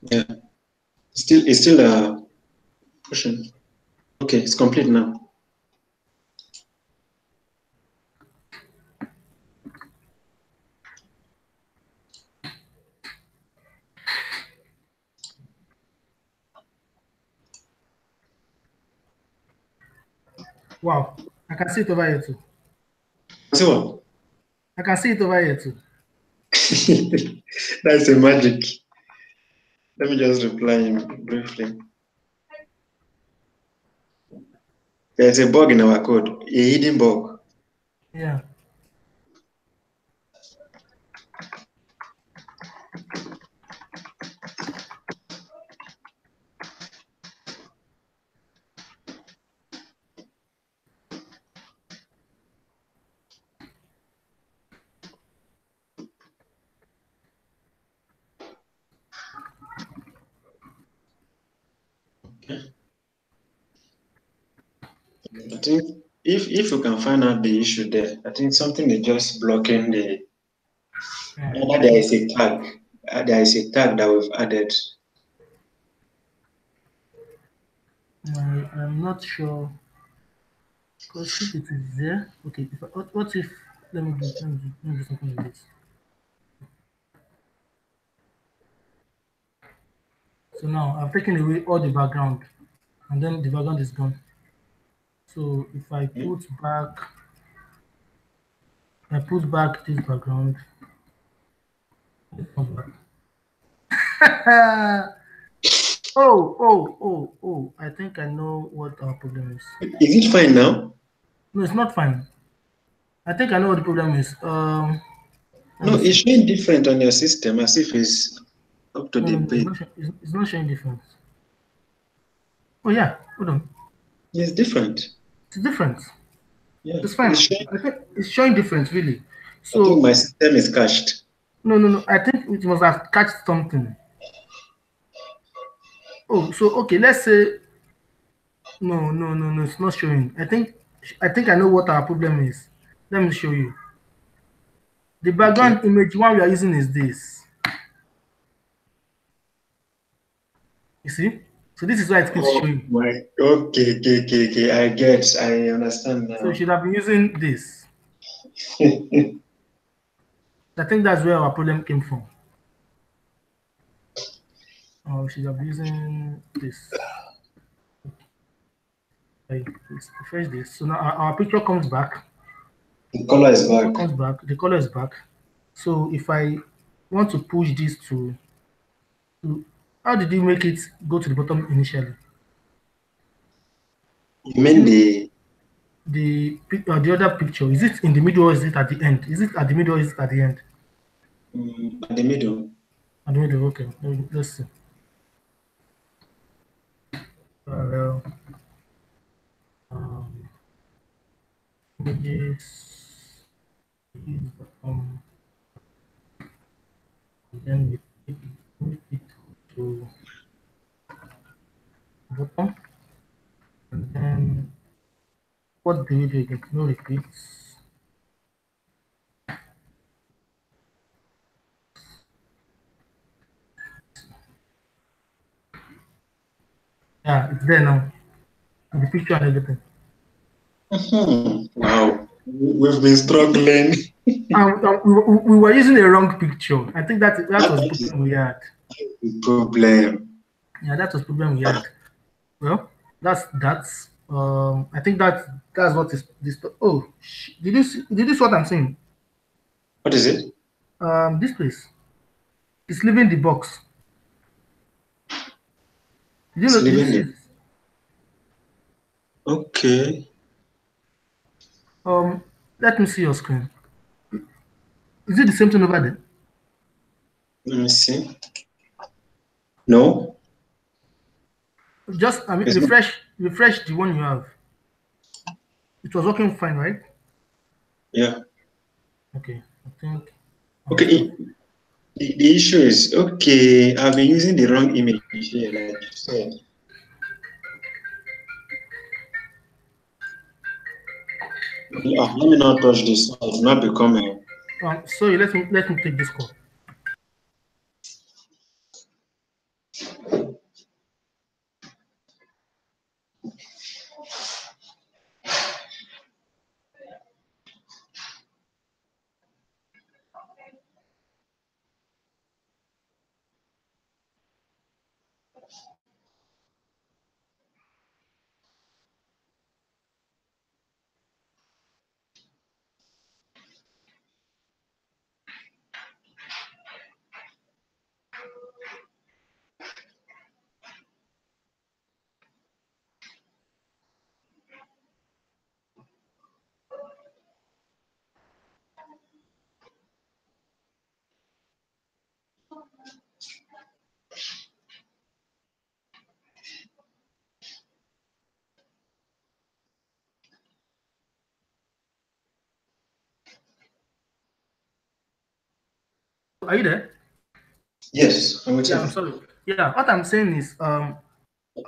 Yeah. It's still pushing. Okay, it's complete now. Wow, I can see it over here too. See what? I can see it over here too. That's a magic. Let me just reply him briefly. There's a bug in our code, a hidden bug. Yeah. Okay. I think if you can find out the issue there, I think something is just blocking the. Yeah. Either there is a tag, there is a tag that we've added. I'm not sure. Because if it is there, okay. If what if let me do something like this. So now I've taken away all the background, and then the background is gone. So if I put back this background, it comes back. Oh! I think I know what our problem is. Is it fine now? No, it's not fine. I think I know what the problem is. Let No, me it's see. showing different on your system as if it's up to No, the no, no. page. It's not showing difference. Oh yeah, hold on. It's different. It's different. Yeah, It's it's fine. showing. I think it's showing difference really. I think So my system is cached. no. I think it must have catch something. Oh, so okay. Let's say no. It's not showing. I think I know what our problem is. Let me show you. The Okay. background image one we are using is this. You see? So this is why it keeps Oh showing. my. Okay. I get. I understand So you now. should have been using this. I think that's where our problem came from. Or we should have been using this. Like this. Refresh this. So now our picture comes back. The color is Picture back. comes back. The color is back. So if I want to push this to how did you make it go to the bottom initially? You mean The other picture, is it in the middle or is it at the end? Is it at the middle or is it at the end? at the middle? At the middle, okay. Let's see. Parallel um, images is then we take it to bottom and then what do we do again? No repeats. Yeah, it's there now. The picture and everything. Wow. We've been struggling. We were using a wrong picture. I think that That was the is problem we had. the problem. Yeah, that was the problem we had. Well, that's. I think that's what is this. Oh, did you see what I'm saying? What is it? This place is leaving the box. It's Did you leaving see it. this? Okay. Um, let me see your screen. Is it the same thing over there? Let me see. No, Just it's not. refresh the one you have. It was working fine, right? Yeah. Okay, I think Okay. stuff. The issue is okay. I've been using the wrong image here, like you said. Let me not touch this. It will not become a. Sorry, let me take this call. Are you there? Yes, I'm with Yeah, I'm you. sorry. Yeah, what I'm saying is,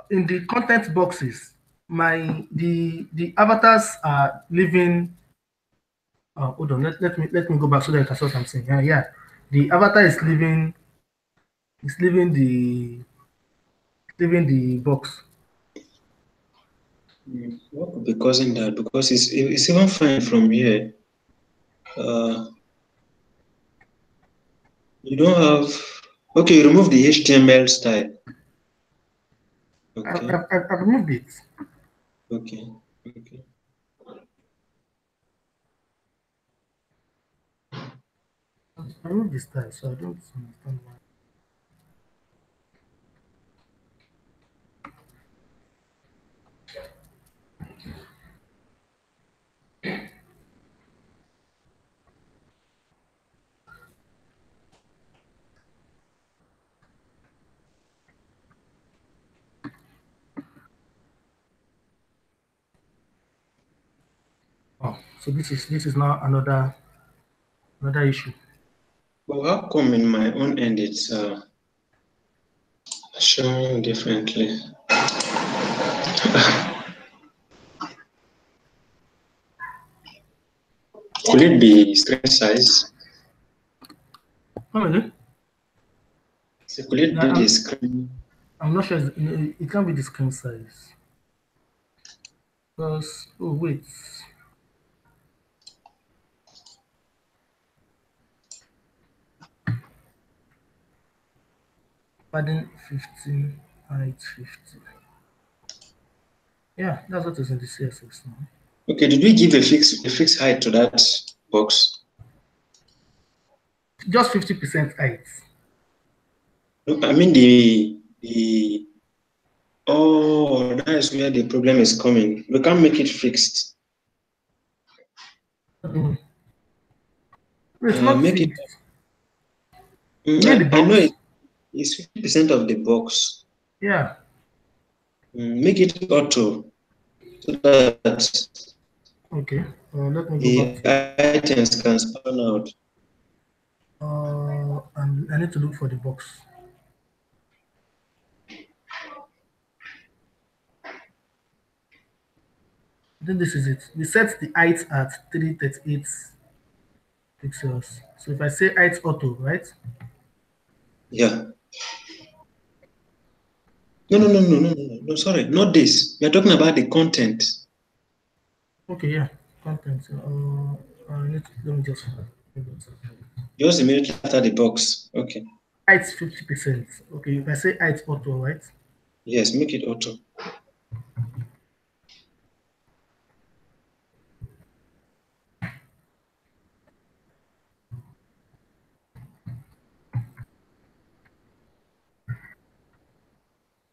in the content boxes, the avatars are living. Hold on, let me go back so that you can see what I'm saying. Yeah, the avatar is leaving the box. What could be causing that? Because it's even fine from here. Uh, you don't have. Okay, you remove the HTML style. Okay, I've removed it. okay, okay. I removed the style, so I don't understand why. Oh, so this is now another issue. But how come in my own end it's showing differently? Could it be screen size? Come again? So could it Yeah, be the screen? I'm not sure. It can't be the screen size. Because oh wait, padding 15, height 50. Yeah, that's what is in the CSS now. Okay, did we give a fixed height to that box? Just 50% height. No, I mean the oh, that is where the problem is coming. We can't make it fixed. Mm. It's not Make it. fixed. You mean the I know box? it's 50% of the box. Yeah. Make it auto so that Okay. Let me go back the to. items can span out. And I need to look for the box. I think this is it. We set the height at 338 pixels. So if I say height auto, right? Yeah. No. Sorry, not this. We are talking about the content. Okay, yeah. Content. Let me just. Just immediately after the box. Okay. Height 50%. Okay, if I say height auto, right? Yes, make it auto.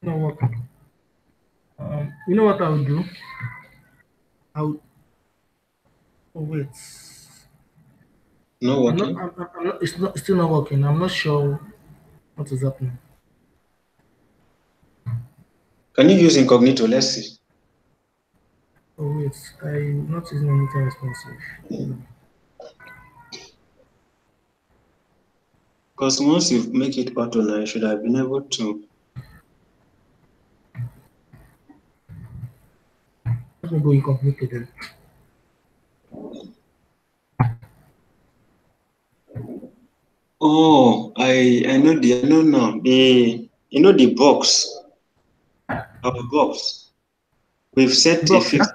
You know what? You know what I would do? I would. Oh wait. Not I'm not. working. I'm not. It's not. It's still not working. I'm not sure what is happening. Can you use incognito? Let's see. Oh wait. I'm not using anything responsive. Hold on. Because once you make it auto now, you should have been able to. Let me go incognito then. Oh, I know now. The box, our box. We've set a Box, yeah. fixed.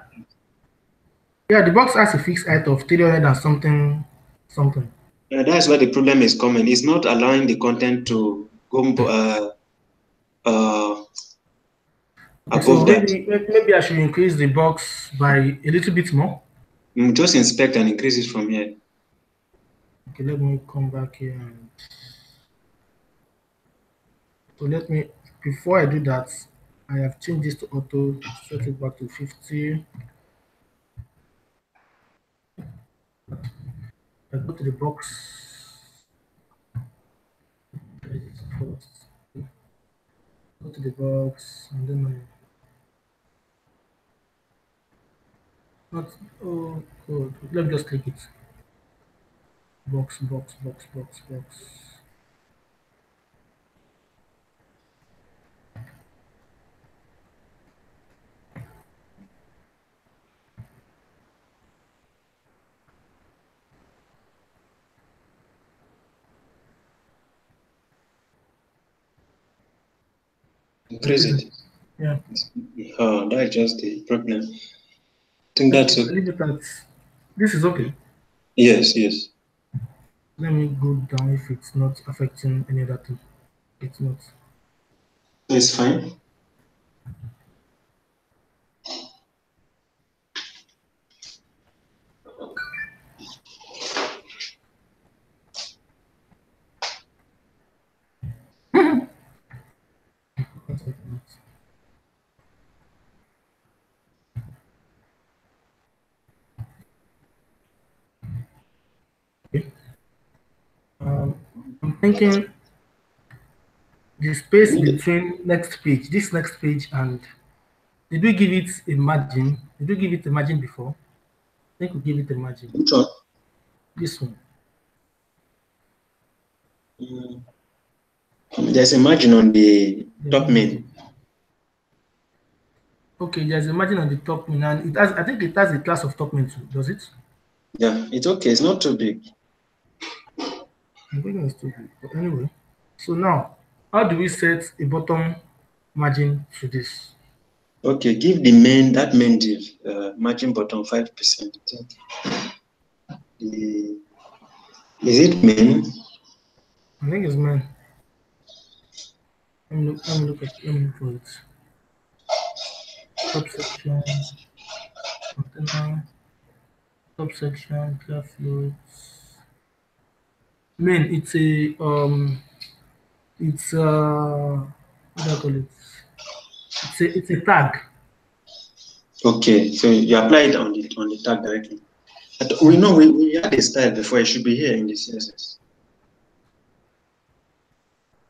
Yeah, the box has a fixed height of 300 and something, something. That's where the problem is coming. It's not allowing the content to go uh, Okay, so above that. maybe I should increase the box by a little bit more. Just inspect and increase it from here. Okay, let me come back here. So let me, before I do that, I have changed this to auto, set it back to 50. I go to the box first. Go to the box and then not, oh, good. Let me just click it. Box, box, box, box, box. Increase it. Yeah. Oh, that's just the problem. I think that's okay. Leave it at, this is okay. Yes, yes. Let me go down if it's not affecting any other thing. It's not. It's fine. Okay. I'm thinking the space between this next page, and did we give it a margin? Did we give it a margin before? I think we gave it a margin. Which one? This one. There's a margin on the top main. Okay, there's a margin on the top main, and it has. I think it has a class of top main too. Does it? Yeah, it's okay. It's not too big. I'm thinking it's too big. But anyway, so now, how do we set a bottom margin to this? Okay, give the that main div margin bottom 5%. Is it main? I think it's main. Let me look for it. Subsection, container, subsection, clear floats. Main, it's what do I call it? It's a tag. Okay, so you apply it on the tag directly. We know we had a style before. It should be here in the CSS.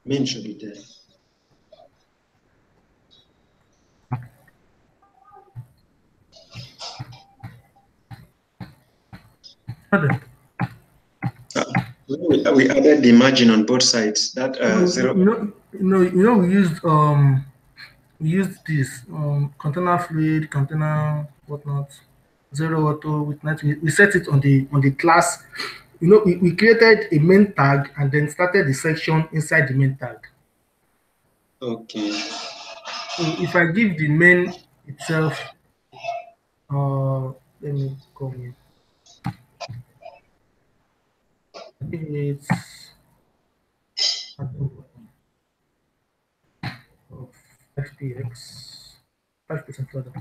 Main should be there. Okay. We added the margin on both sides. That 0. We used this container fluid, container whatnot, zero auto with we set it on the class. We created a main tag and then started the section inside the main tag. Okay. So if I give the main itself, let me come here. It's of 5px, 5% further.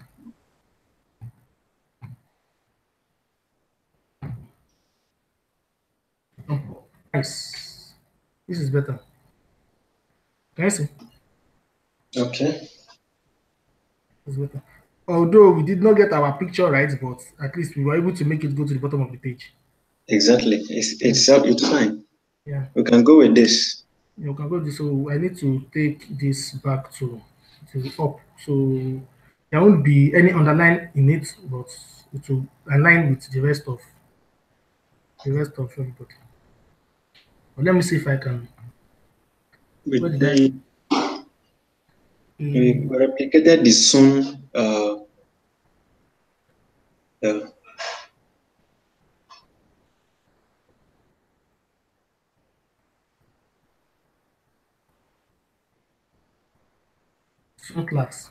Oh, nice. This is better. Can you see? Okay. It's better. Although we did not get our picture right, but at least we were able to make it go to the bottom of the page. Exactly. It's fine. Yeah. We can go with this. You can go with this. So I need to take this back to up. So there won't be any underline in it, but it will align with the rest of everybody. But let me see if I can. We replicated the soon. Class.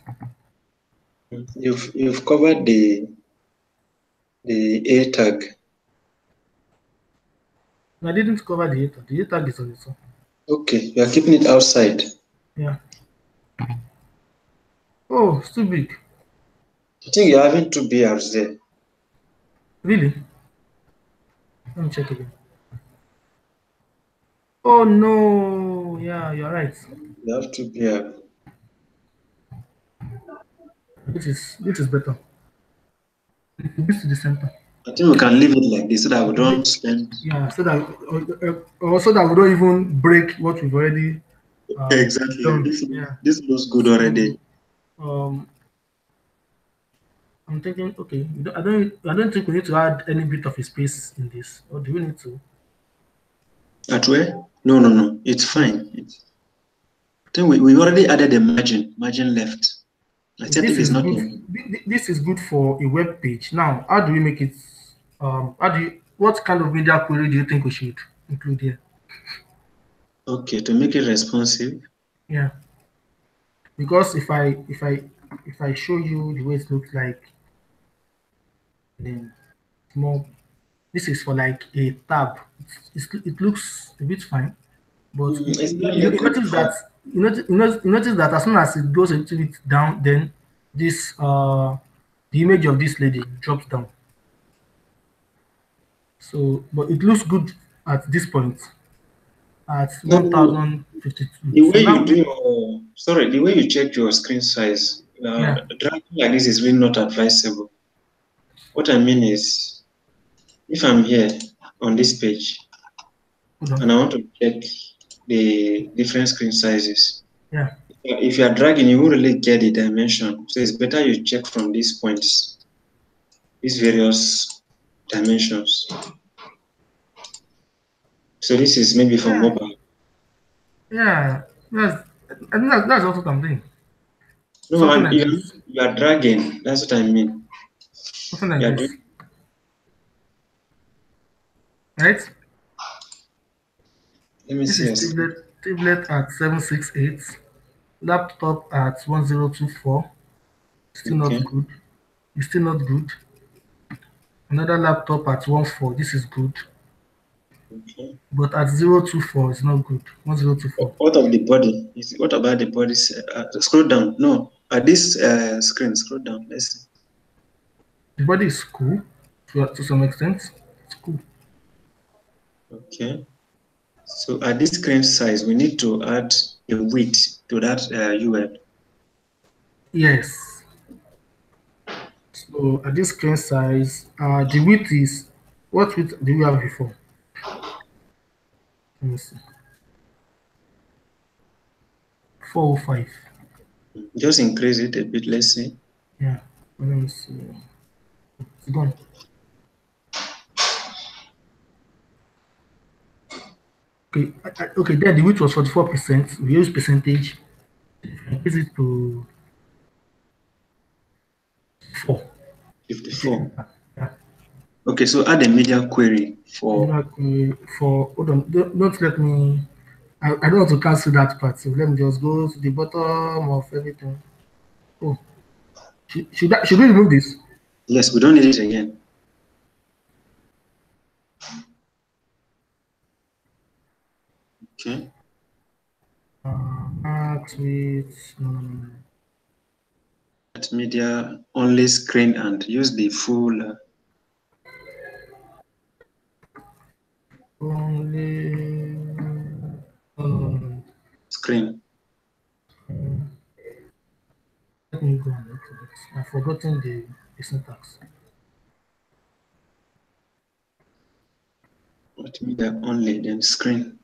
You've covered the A tag. No, I didn't cover the A tag. The A tag is on its own. Okay, you are keeping it outside. Yeah. Oh, it's too big. I think you're having 2 BRs there. Really? Let me check again. Oh no! Yeah, you're right. You have 2 BR. This is better. This to the center. I think we can leave it like this so that we don't spend. Yeah, so that also that we don't even break what we've already exactly. done. This looks good already. I'm thinking, okay, I don't think we need to add any bit of a space in this, or do we need to? At where? No. It's fine. I think we already added a margin left. I said This if it's not good. This is good for a web page. Now, how do we make it? What kind of media query do you think we should include here? Okay, to make it responsive. Yeah. because if I show you the way it looks like, then it's more. This is for like a tab. It looks a bit fine, but It's not you liquid notice that form. you notice that as soon as it goes a little bit down, then this the image of this lady drops down. So, but it looks good at this point at No, no, no. 1052. The So way you now, do your, sorry, the way you check your screen size, yeah, dragging like this is really not advisable. What I mean is, if I'm here on this page hold on, and I want to check the different screen sizes, yeah, if you are dragging, you won't really get the dimension. So it's better you check from these points, these various dimensions. So this is maybe for yeah, mobile. yeah. That's I think that's also something. No, Something like this. you are dragging. That's what I mean. Something like You are this. doing. Right? Let me This see is your screen. tablet at 768, laptop at 1024. Still not Okay. good. It's still not good. Another laptop at 14. This is good. Okay. But at 024 is not good. 1024. What of the body? What about the body? Scroll down. No, at this screen, scroll down. Let's see. The body is cool to some extent. It's cool. Okay. So at this screen size, we need to add a width to that UL. Yes. So at this screen size, the width is what width do you have before? Let me see. 405. Just increase it a bit. Let's see. Yeah. Let me see. It's gone. Okay. Okay. Then the width was 44%. We use percentage. Increase it to 4. Okay. 54. Yeah. Okay, so add a media query for. Exactly. For hold on. Don't let me. I don't want to cancel that part. So let me just go to the bottom of everything. Oh, should we remove this? Yes, we don't need it again. Okay. Tweet. No, no, no, no. At media only screen and use the full Only. No, no, no, no. screen. Let me go and look for this. I've forgotten the syntax. At media only, then screen.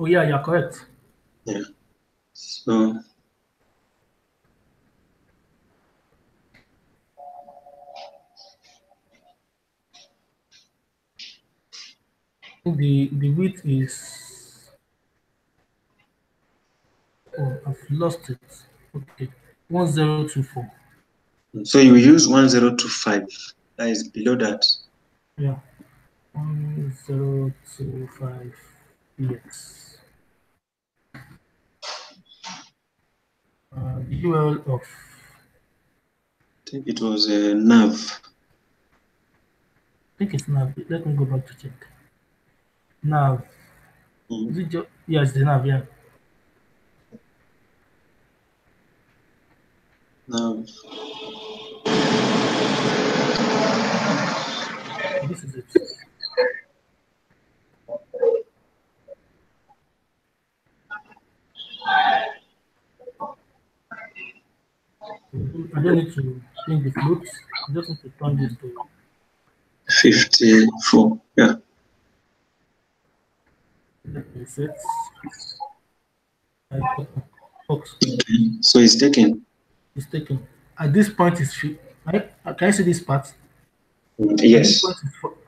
Oh yeah, you're correct. Yeah. So The width is. Oh, I've lost it. Okay, 1024. you use 1025. That is below that. Yeah, 1025. Yes. The URL of. I think it was a nav. I think it's nav. Let me go back to check. Nav. Mm. Is it just? Yeah, it's the nav. Yeah. Nav. This is it. I don't need to change the floats. I just need to turn this to 54. Yeah. presets. Box. So it's taken. It's taken. At this point is right? Can you see this part? Yes.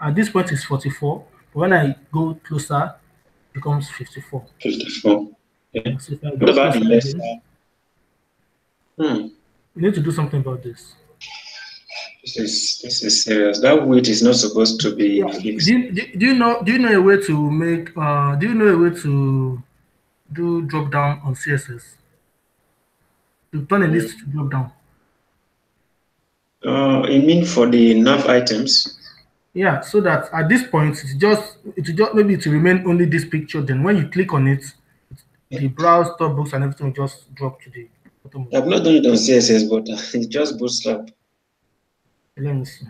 At this point is 44. But when I go closer, it becomes 54. 54. Okay. So if I What go about the closer left again, side? Hmm. You need to do something about this. This is serious. That weight is not supposed to be Yeah. fixed. Do you know a way to make do you know a way to do drop down on CSS? To turn a list to drop down. You mean for the nav items? Yeah, so that at this point it will just maybe to remain only this picture. Then when you click on it, the browse, top books, and everything will just drop to the bottom of I've it. not done it on CSS, but it's just bootstrap. Let me see.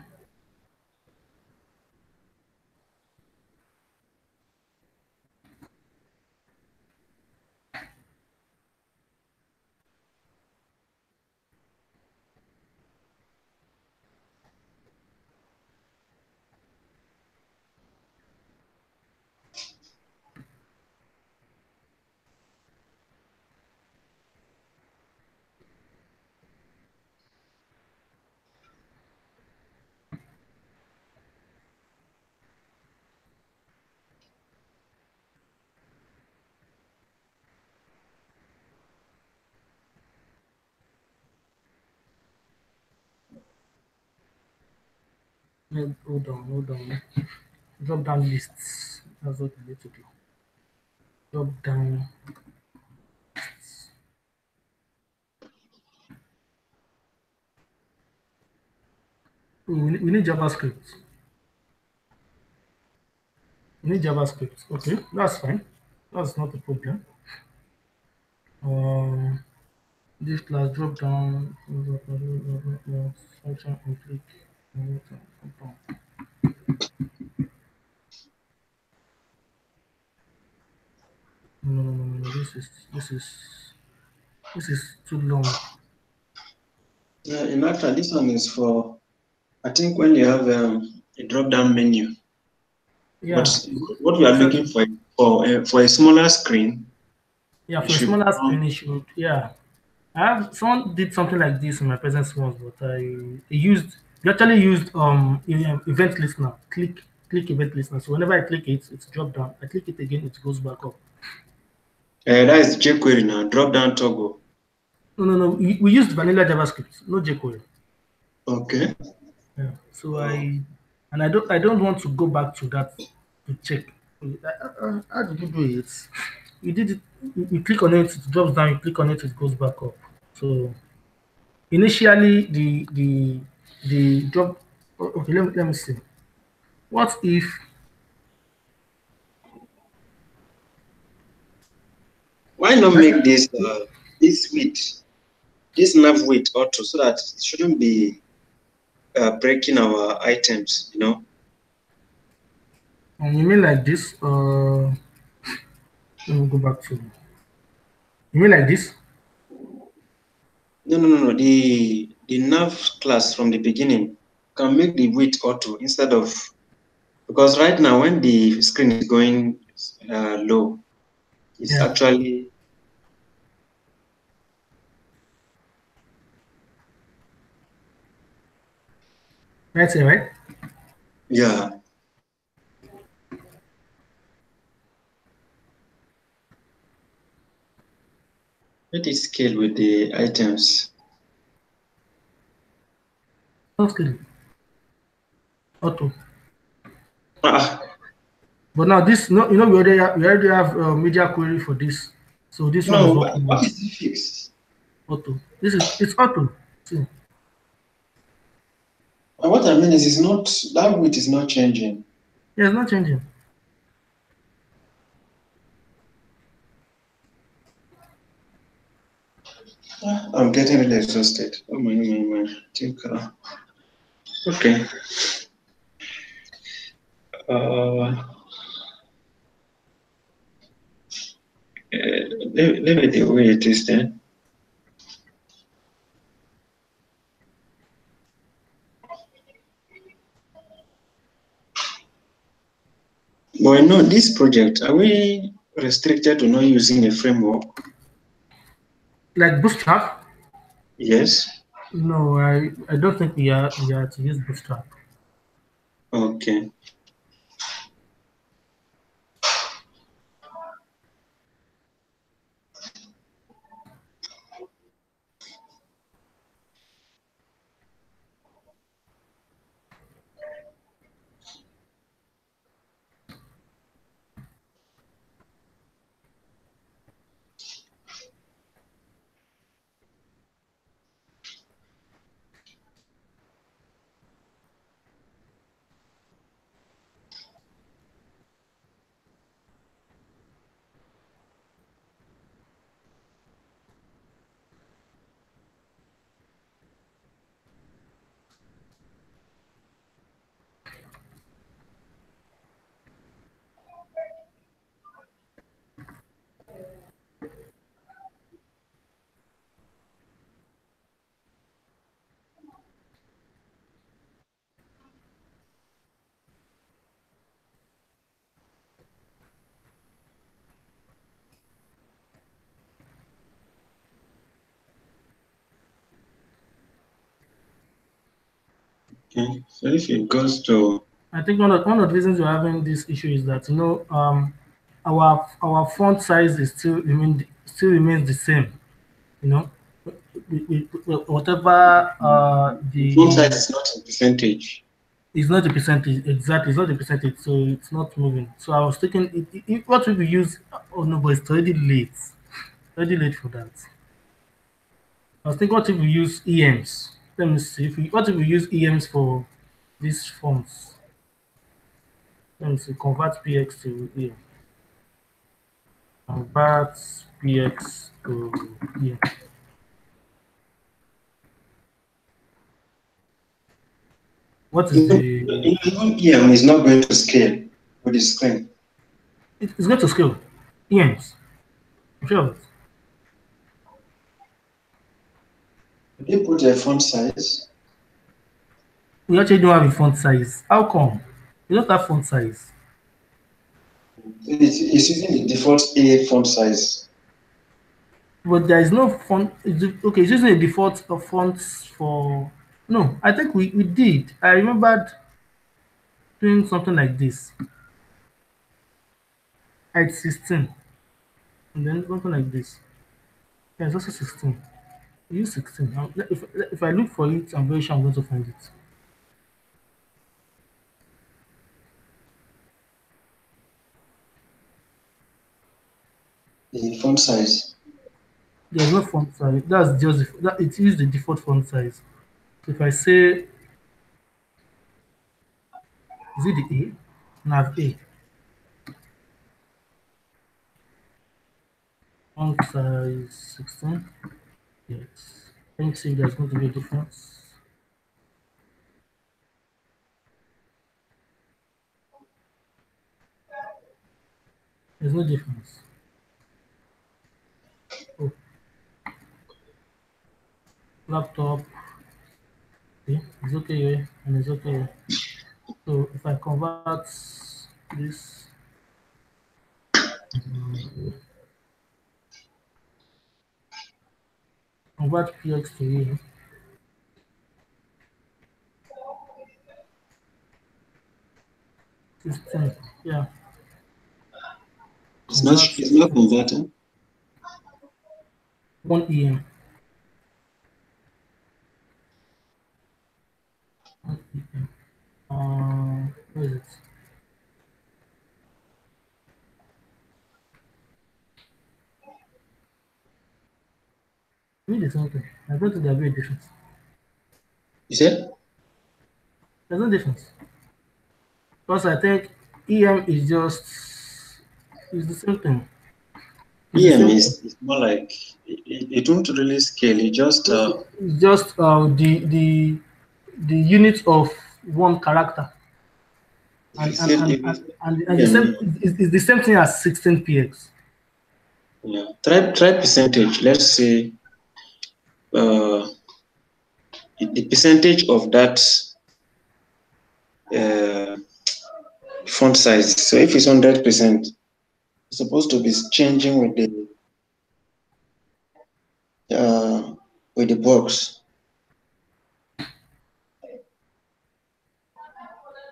Hold on. Drop down lists. That's what we need to do. Drop down. Oh, we need JavaScript. We need JavaScript. Okay, that's fine. That's not a problem. Um, this class drop down function and click. No. This is too long. Yeah, in actual, this one is for, I think when you have a drop-down menu. But Yeah, what we are looking exactly. for a smaller screen, Yeah, it for a should smaller become screen, it should. Yeah, I have someone did something like this in my present once, but we actually used event listener. Click event listener. So whenever I click it, it's drop down. I click it again, it goes back up. that is jQuery now, drop-down toggle. No. We used vanilla JavaScript, not jQuery. Okay. Yeah. So Oh. I don't want to go back to that to check. How did you do it? You did it. You click on it, it drops down. You click on it, it goes back up. So initially, the drop. Okay, let me see. What if Why not I make this width, this nav width auto, so that it shouldn't be breaking our items, you know? you mean like this? Let me go back to. You mean like this? No. The nav class from the beginning can make the width auto instead of, because right now when the screen is going low, it's Yeah. actually, Right here, right? yeah, let it scale with the items. Not clear. Auto. Ah, But now this, no, we already have media query for this. So this one is no, working why well. is it fixed? Auto. It's auto. See. What I mean is, it's not, that width is not changing. Yeah, it's not changing. I'm getting really exhausted. Oh my. I think, okay. Uh, leave it the way it is then. But I know this project, are we restricted to not using a framework? Like Bootstrap? Yes. No, I don't think we are to use Bootstrap. Okay. Okay. So if it goes to, I think one of the reasons we're having this issue is that our font size is still remains the same. You know, whatever the font size the is not in percentage. it's not the percentage exactly. It's not the percentage, so it's not moving. So I was thinking, what we use? Oh no, but it's already late. Already late for that. I was thinking, what if we use EMs? Let me see. What if we use EMs for these fonts? Let me see. Convert PX to EM. Convert PX to EM. What is Even, the? even EM is not going to scale with the screen. It's going to scale. EMs. I'm sure of it. They put a font size. We actually don't have a font size. How come? We don't have font size. It's using the default A font size. But there is no font. Okay, it's using a default of fonts for. No, I think we did. I remembered doing something like this at 16, and then something like this. Yeah, it's also 16. Use 16. Now, if I look for it, I'm very sure I'm going to find it. The font size. There's no font size. That's just it is the default font size. So if I say, is it the A? Nav A. Font size 16. Yes. Let me see if there's going to be a difference. There's no difference. Oh, laptop. Okay, it's okay here and it's okay here. So if I convert this, convert PX to E, 16. Yeah, convert It's not 16. converting. 1 EM. 1 EM. Where is it? Read the something. I don't think there'll be a difference. You said There's no difference. Because I think EM is the same thing. It's the EM same. is more like it won't really scale. It just It's just the unit of one character, if you and and said and if and, it's and the EM, same is the same thing as 16px. yeah. Try percentage. Let's say uh, the percentage of that uh, font size. So if it's 100%, it's supposed to be changing with the box.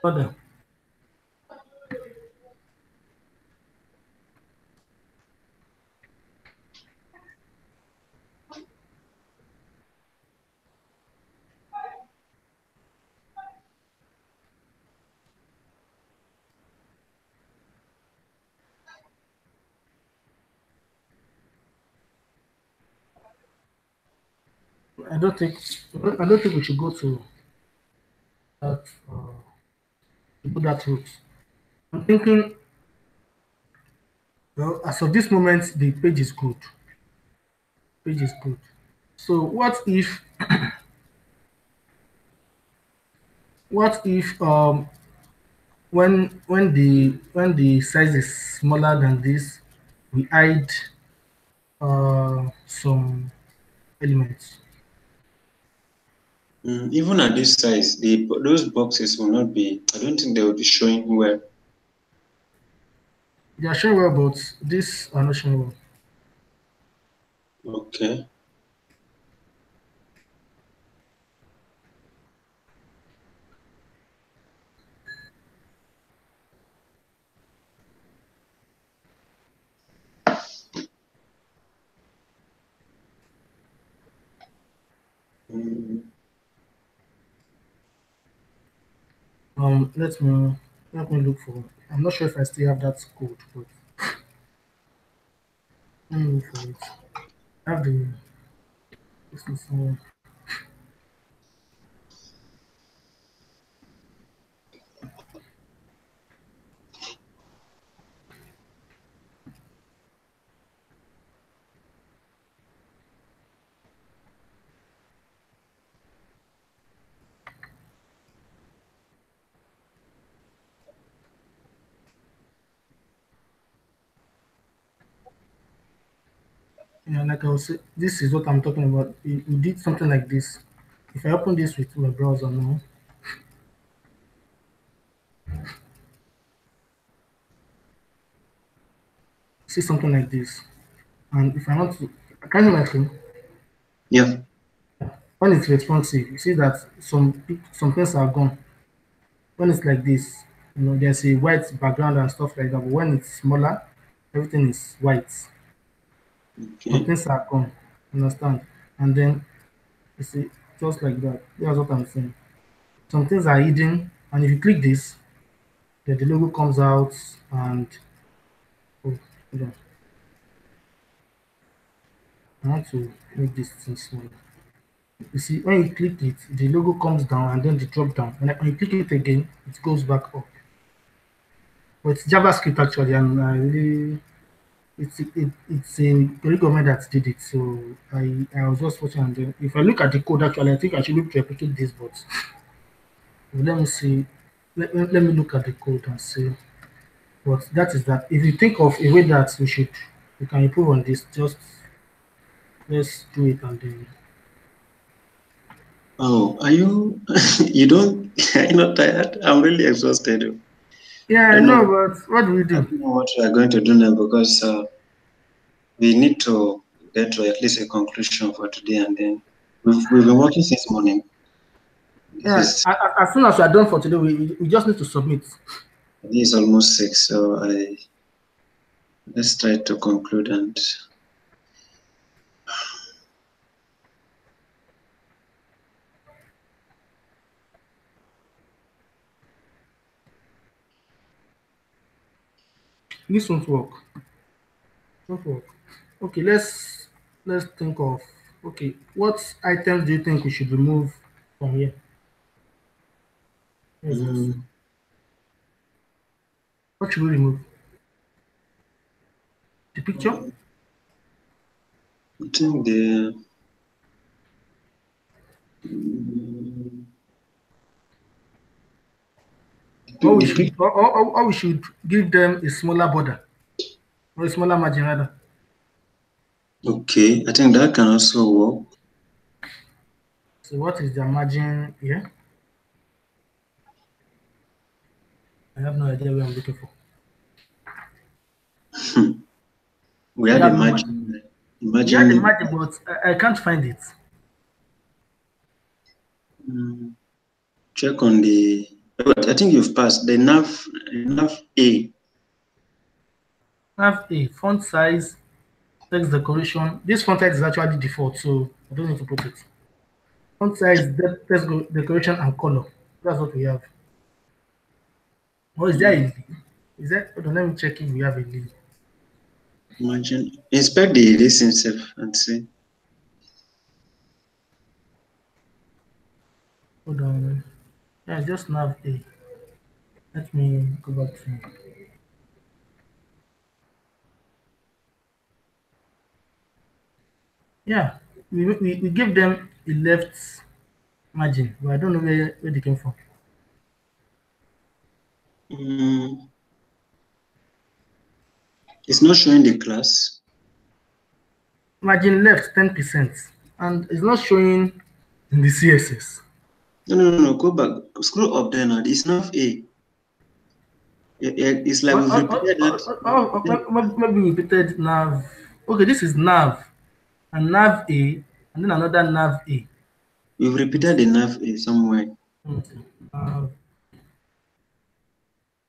Further, I don't think I don't think we should go to that to put that route. I'm thinking, well, as of this moment, the page is good. Page is good. So what if when the size is smaller than this, we hide some elements. Even at this size, those boxes will not be. I don't think they will be showing well. They are showing well, but these are not showing well. Okay. Mm. Let me look for. I'm not sure if I still have that code, but let me look for it. I have the this is yeah, like I was saying, this is what I'm talking about. We did something like this. If I open this with my browser now, see something like this. And if I want to, can you imagine Yeah. when it's responsive, you see that some things are gone. When it's like this, there's a white background and stuff like that. But when it's smaller, everything is white. Some Okay. things are gone. Understand? And then you see, just like that. That's what I'm saying. Some things are hidden, and if you click this, then the logo comes out and oh, hold on. I want to make this thing small. You see, when you click it, the logo comes down and then the drop down. And when you click it again, it goes back up. But it's JavaScript actually, and I really it's a government that did it. So I was just watching, and then if I look at the code actually, I think I should be able to replicate this, but let me see. Let me look at the code and see. But that is that. If you think of a way that we can improve on this, just let's do it and then. Oh, are you? You don't? Are you not tired? I'm really exhausted. Yeah, I I don't know, know. but what do we I do? don't know what we are going to do now because we need to get to at least a conclusion for today, and then we've been working since morning. This Yeah, is as soon as we are done for today, we just need to submit. this is almost 6, so I let's try to conclude and This won't work. Won't work. Okay, let's think of okay, what items do you think we should remove from here? Yes, yes. um, What should we remove? The picture? I think um, Or we the should pic. or we should give them a smaller border or a smaller margin rather. Okay, I think that can also work. So what is the margin here? I have no idea where I'm looking for. We We had have no margin. We had the imagine margin, but I can't find it. um, check on the. But I think you've passed the nav A. Have a font size, text decoration. This font size is actually default, so I don't need to put it. Font size, depth, decoration, and color. That's what we have. Or is there a Um, lead? Is that? Hold on, let me check if we have a lead. Imagine inspect the this itself and see. Hold on. Yeah, just nav A. Let me go back to. Yeah, we give them a left margin, but I don't know where they came from. Um, it's not showing the class. Margin left 10%, and it's not showing in the CSS. No. Go back. Scroll up there now. It's nav A. It's like we've repeated that. Maybe we repeated nav. Okay, this is nav and nav A, and then another nav A. We've Let me repeated see. the nav A somewhere. Okay. Nav.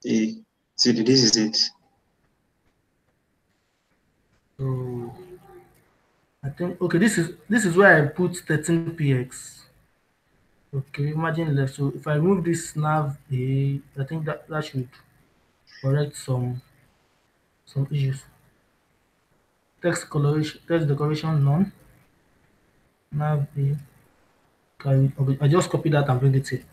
A. See, this is it. So I think okay. This is where I put 13px. Okay, margin left. So if I remove this nav a, I think that should correct some issues. Text decoration none. Nav a carry. Okay, I just copy that and bring it here.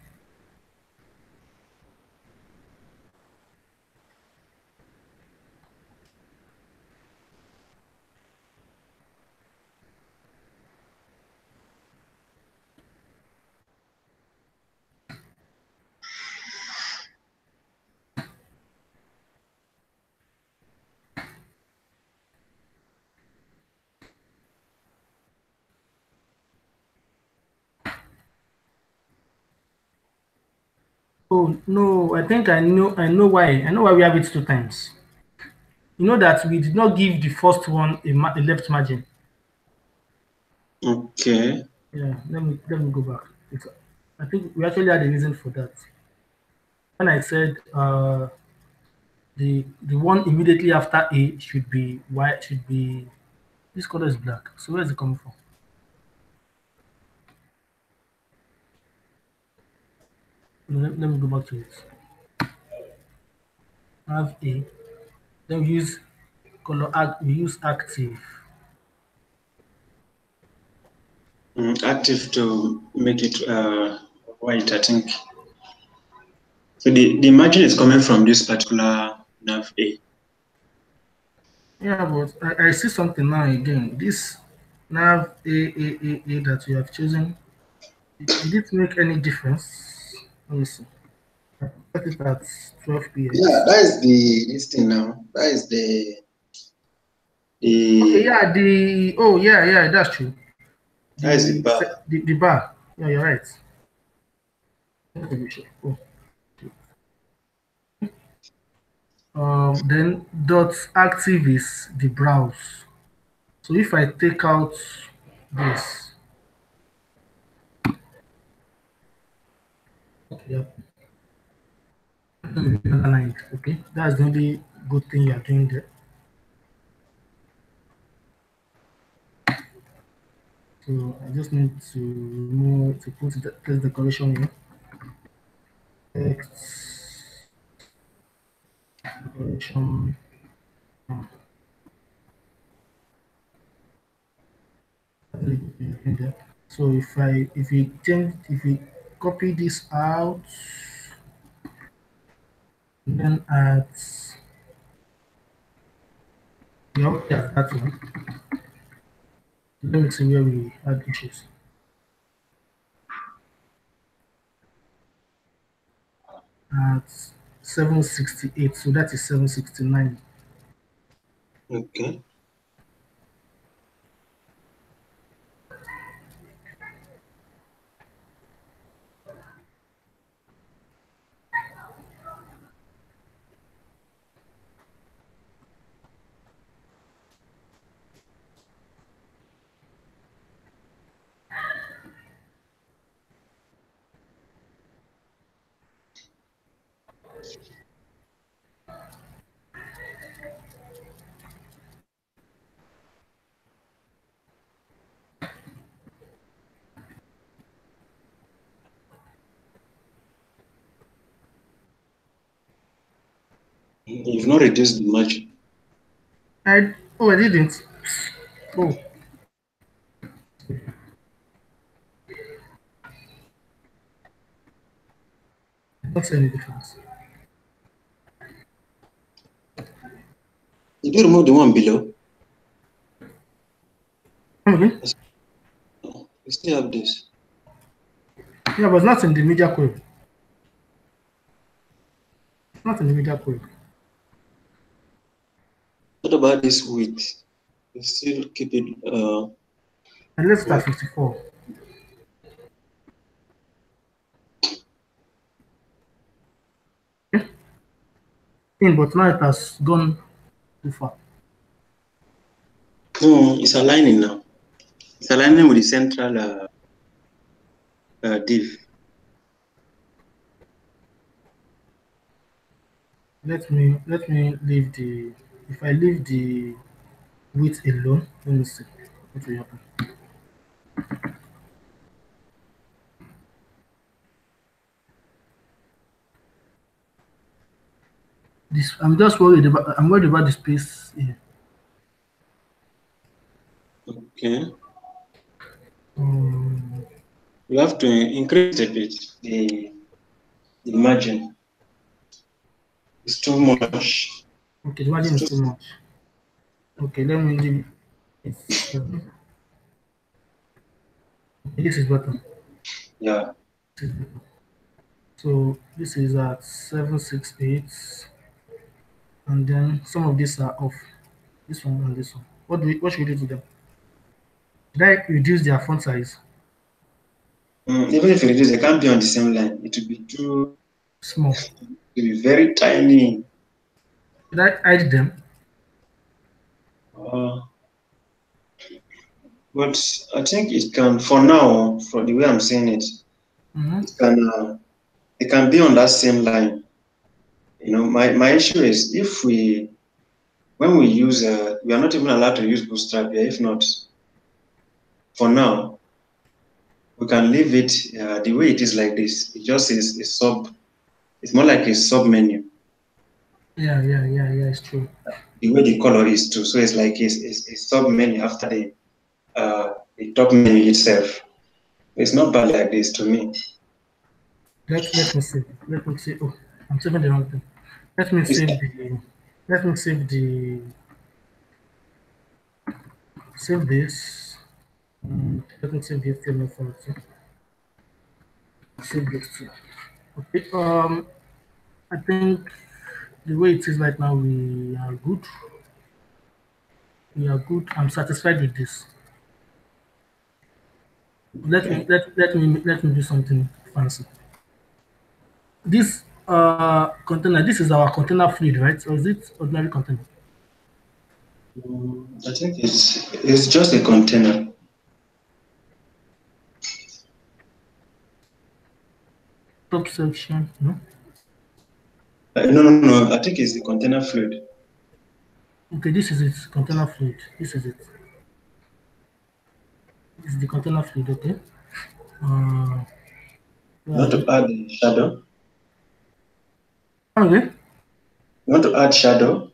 Oh no, I think I know why. I know why we have it two times. You know that we did not give the first one a left margin. Okay. Yeah, let me go back. I think we actually had a reason for that. When I said the one immediately after A should be white, should be this color is black. So where is it coming from? Let me go back to it. Have A. Then we use we use active. Active to make it white, I think. So the margin is coming from this particular nav A. Yeah, but I see something now again. This nav A that you have chosen, did it make any difference? Let me see. Set it at Yeah, 12px. that is this thing now. That is Okay, the yeah, yeah, that's true. that is the The bar. the bar. Yeah, you're right. Let me check. Oh. Then dot active is the browse. So if I take out this, yeah, underlined. Okay, that's the only good thing you're doing there. So I just need to remove to put the text decoration here. Text decoration. So if we copy this out, then add yeah, that one. Let me see where we had issues. At 768, so that is 769. Okay. You've not reduced the margin. I didn't. Oh, I don't see any difference. Did you remove the one below? Come again? You still have this. Yeah, but it's not in the media query. It's not in the media query. What about this width? You still keep it And let's start white. 54. Okay? But now it has gone too far. No, it's aligning now. It's aligning with the central div. Let me leave the if I leave the width alone, let me see. What will happen? This I'm just worried about. I'm worried about the space here. Okay. Um, You have to increase a bit the margin. It's too much. okay, the margin It's is too too much. Okay, let me leave it. Okay, this is better. yeah. This is better. So this is at 768, and then some of these are off. This one and this one. What should we do to them? Should I reduce their font size? Even if you reduce, they can't be on the same line. It will be too. Small. It will be very tiny. Should I hide them? Uh, but I think it can, for now, for the way I'm saying it, Mm-hmm. it can be on that same line. My issue is if when we use, we are not even allowed to use Bootstrap here. If not, for now, we can leave it the way it is like this. It just is a sub. It's more like a sub menu. Yeah. It's true. The way the color is too. So it's like a sub menu after the top menu itself. It's not bad like this to me. Let me see. Let me see. Oh, I'm saving the wrong thing. Let me It's, save the. Let me save the. Save this. Let me save the HTML file too. Save this too. Okay. I think the way it is right now, we are good. We are good. I'm satisfied with this. Let me do something fancy. This container. This is our container fluid, right? Or is it ordinary container? I think it's just a container. Top section. No. No. I think it's the container fluid. Okay, this is it. Container fluid. This is it. This is the container fluid. Okay. Uh, You where are want we? to add the shadow? Okay. You want to add shadow?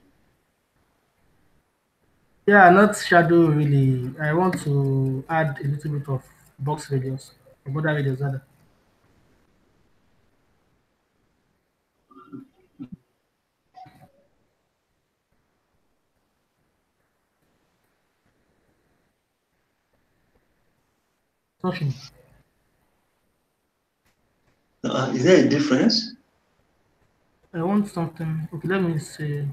Yeah, not shadow really. I want to add a little bit of box radius, or border radius rather. Something. Is there a difference? I want something. Okay, let me see.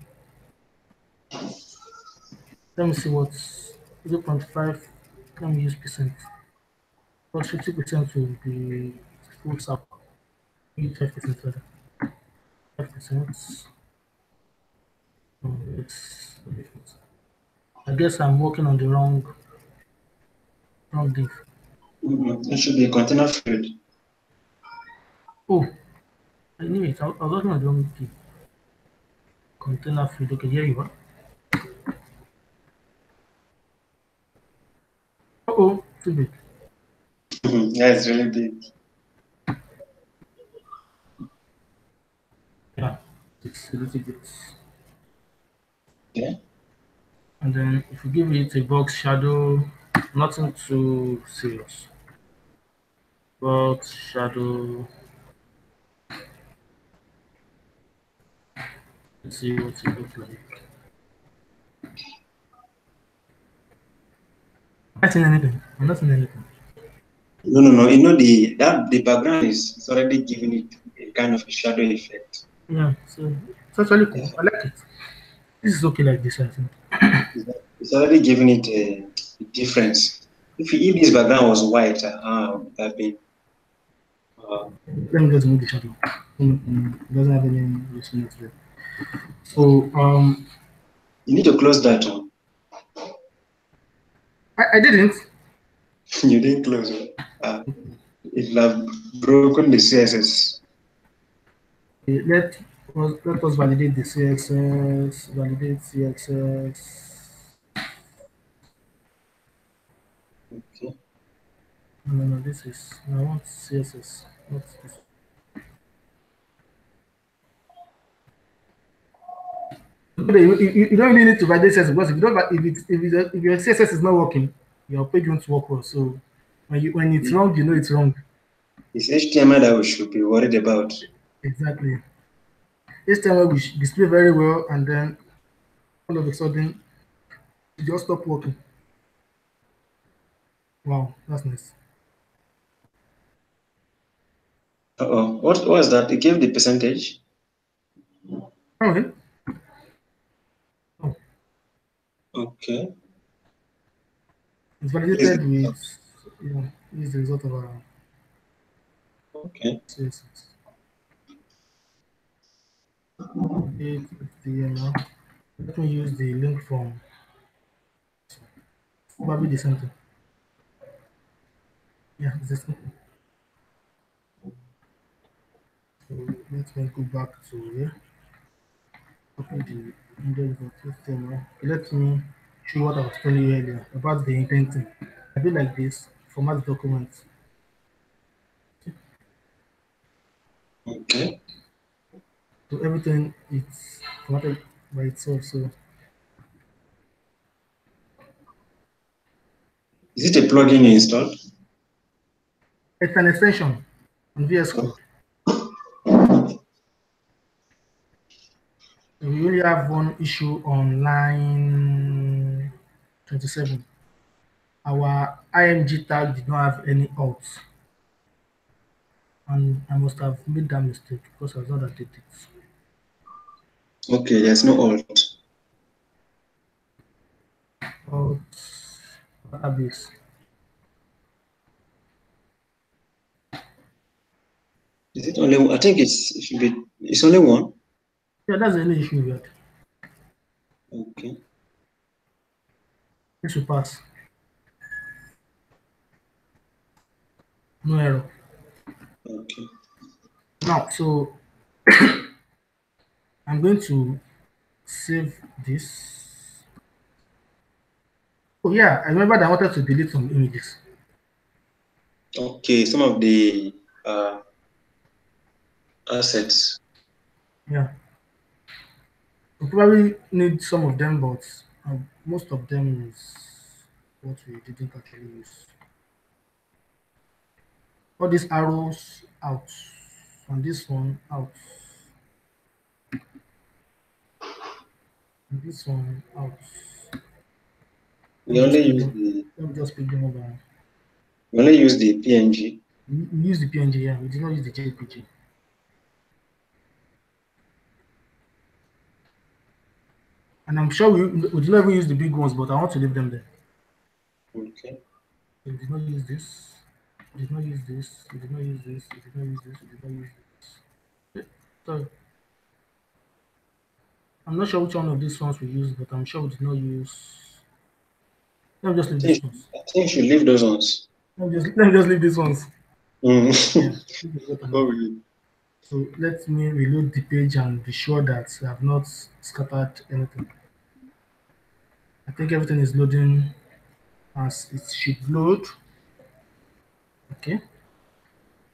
Let me see what's 0.5. Let me use percent. Plus 50% will be full sap. Maybe 5% rather. 5%. Oh, it's I guess I'm working on the wrong div. It should be a container fluid. Oh, I knew it. I was working on the wrong div. Container field. Okay, here you are. Oh, too big. Yeah, it's really big. Yeah, it's a little bit. Yeah. And then if you give it a box shadow, nothing too serious. Box shadow. Let's see what it looks like. I'm not seeing anything. I'm not seeing anything. No. The background is already giving it a kind of a shadow effect. Yeah, so it's actually Yeah. cool. I like it. This is okay like this, I think. It's already giving it a difference. If this background was white, it would have been. Let me just move the shadow. It doesn't have any resonance there. So You need to close that one. I didn't. You didn't close it. It will have broken the CSS. Okay, let us validate the CSS. Validate CSS. No, this is, I want CSS, not this. You don't really need to validate CSS because if you don't, if your CSS is not working, your page won't work well. So when it's wrong, you know it's wrong. It's HTML that we should be worried about. Exactly. HTML will display very well, and then all of a sudden, it just stop working. Wow, that's nice. Uh-oh. What was that? It gave the percentage? Okay. Oh, Okay. it's Please. validated with, is the result of our Okay. CSS. Update HTML. Let me use the link from probably the same thing. Yeah, it's the same thing. So let me go back to here. Copy the index of HTML. Let me show what I was telling you earlier about the indenting. I do like this, format documents. Okay. So everything is formatted by itself. So Is it a plugin you installed? it's an extension on VS Code. We only have one issue on line 27. Our IMG tag did not have any alts, and I must have made that mistake because I was not updated it. Okay, there's no alt. Alts database. Is it only one? I think it should be, it's only one. Yeah, that's the only issue we had. Okay. This will pass. No error. Okay. Now, so I'm going to save this. Oh yeah, I remember that I wanted to delete some images. Okay, some of the assets. Yeah, we probably need some of them, but most of them is what we didn't actually use. All these arrows out, and this one out, and this one out. We only use the Let me just pick them up. we only use the PNG. We use the PNG, yeah. We did not use the JPG. And I'm sure we did not even use the big ones, but I want to leave them there. Okay. We did not use this. We did not use this. We did not use this. We did not use this. We did not use this. So I'm not sure which one of these ones we used, but I'm sure we did not use. Let me just leave these ones. I think you should leave those ones. Let me just leave these ones. Mm. Yeah. This is what I'm doing. Oh, So let me reload the page and be sure that I have not scattered anything. I think everything is loading as it should load. Okay.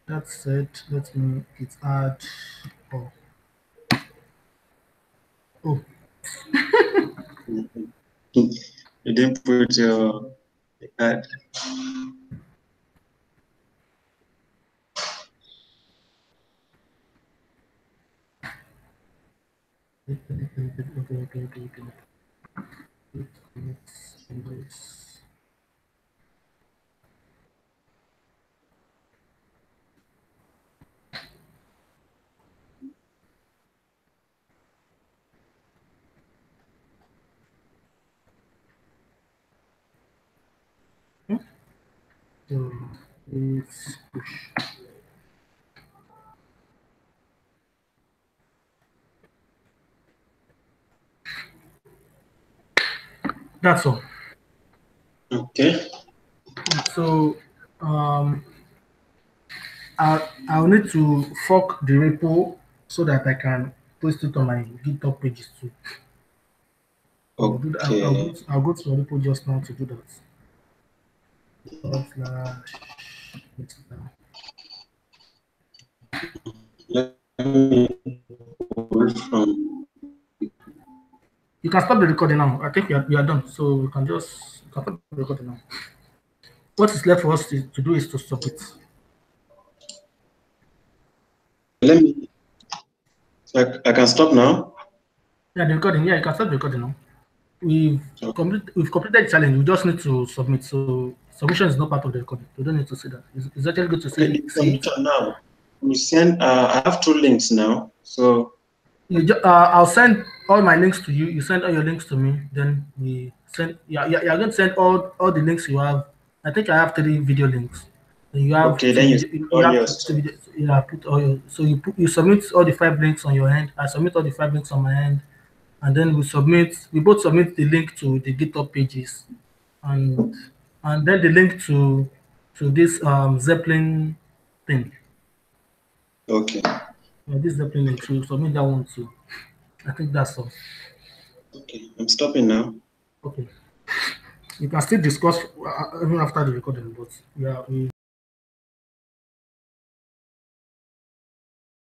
That said, let me hit add. Oh, oh, really? You didn't put your ad. okay. Let's so let's push. That's all. Okay. So um, I'll need to fork the repo so that I can post it on my GitHub pages too. I'll do that. Okay. I'll go to the repo just now to do that. Forward slash. Let me pull from. You can stop the recording now. I think we are done. So you can stop the recording now. What is left for us to do is to submit. Let me. I can stop now. Yeah, the recording. Yeah, you can stop the recording now. We've completed the challenge. We just need to submit. So submission is not part of the recording. You don't need to see that. It's actually good to see. Okay, the submission now. We send. I have 2 links now. So I'll send all my links to you. You send all your links to me. Then we send. Yeah, you're going to send all the links you have. I think I have 3 video links. Then you have okay, 2 then you video. send You all have your 2 stuff. video. Yeah, put all your. So you submit all the 5 links on your end. I submit all the 5 links on my end, and then we both submit the link to the GitHub pages, and then the link to this Zeppelin thing. Okay. Yeah, this Zeppelin link. So you submit that one too. I think that's all. Okay, I'm stopping now. Okay. You can still discuss even after the recording, but yeah,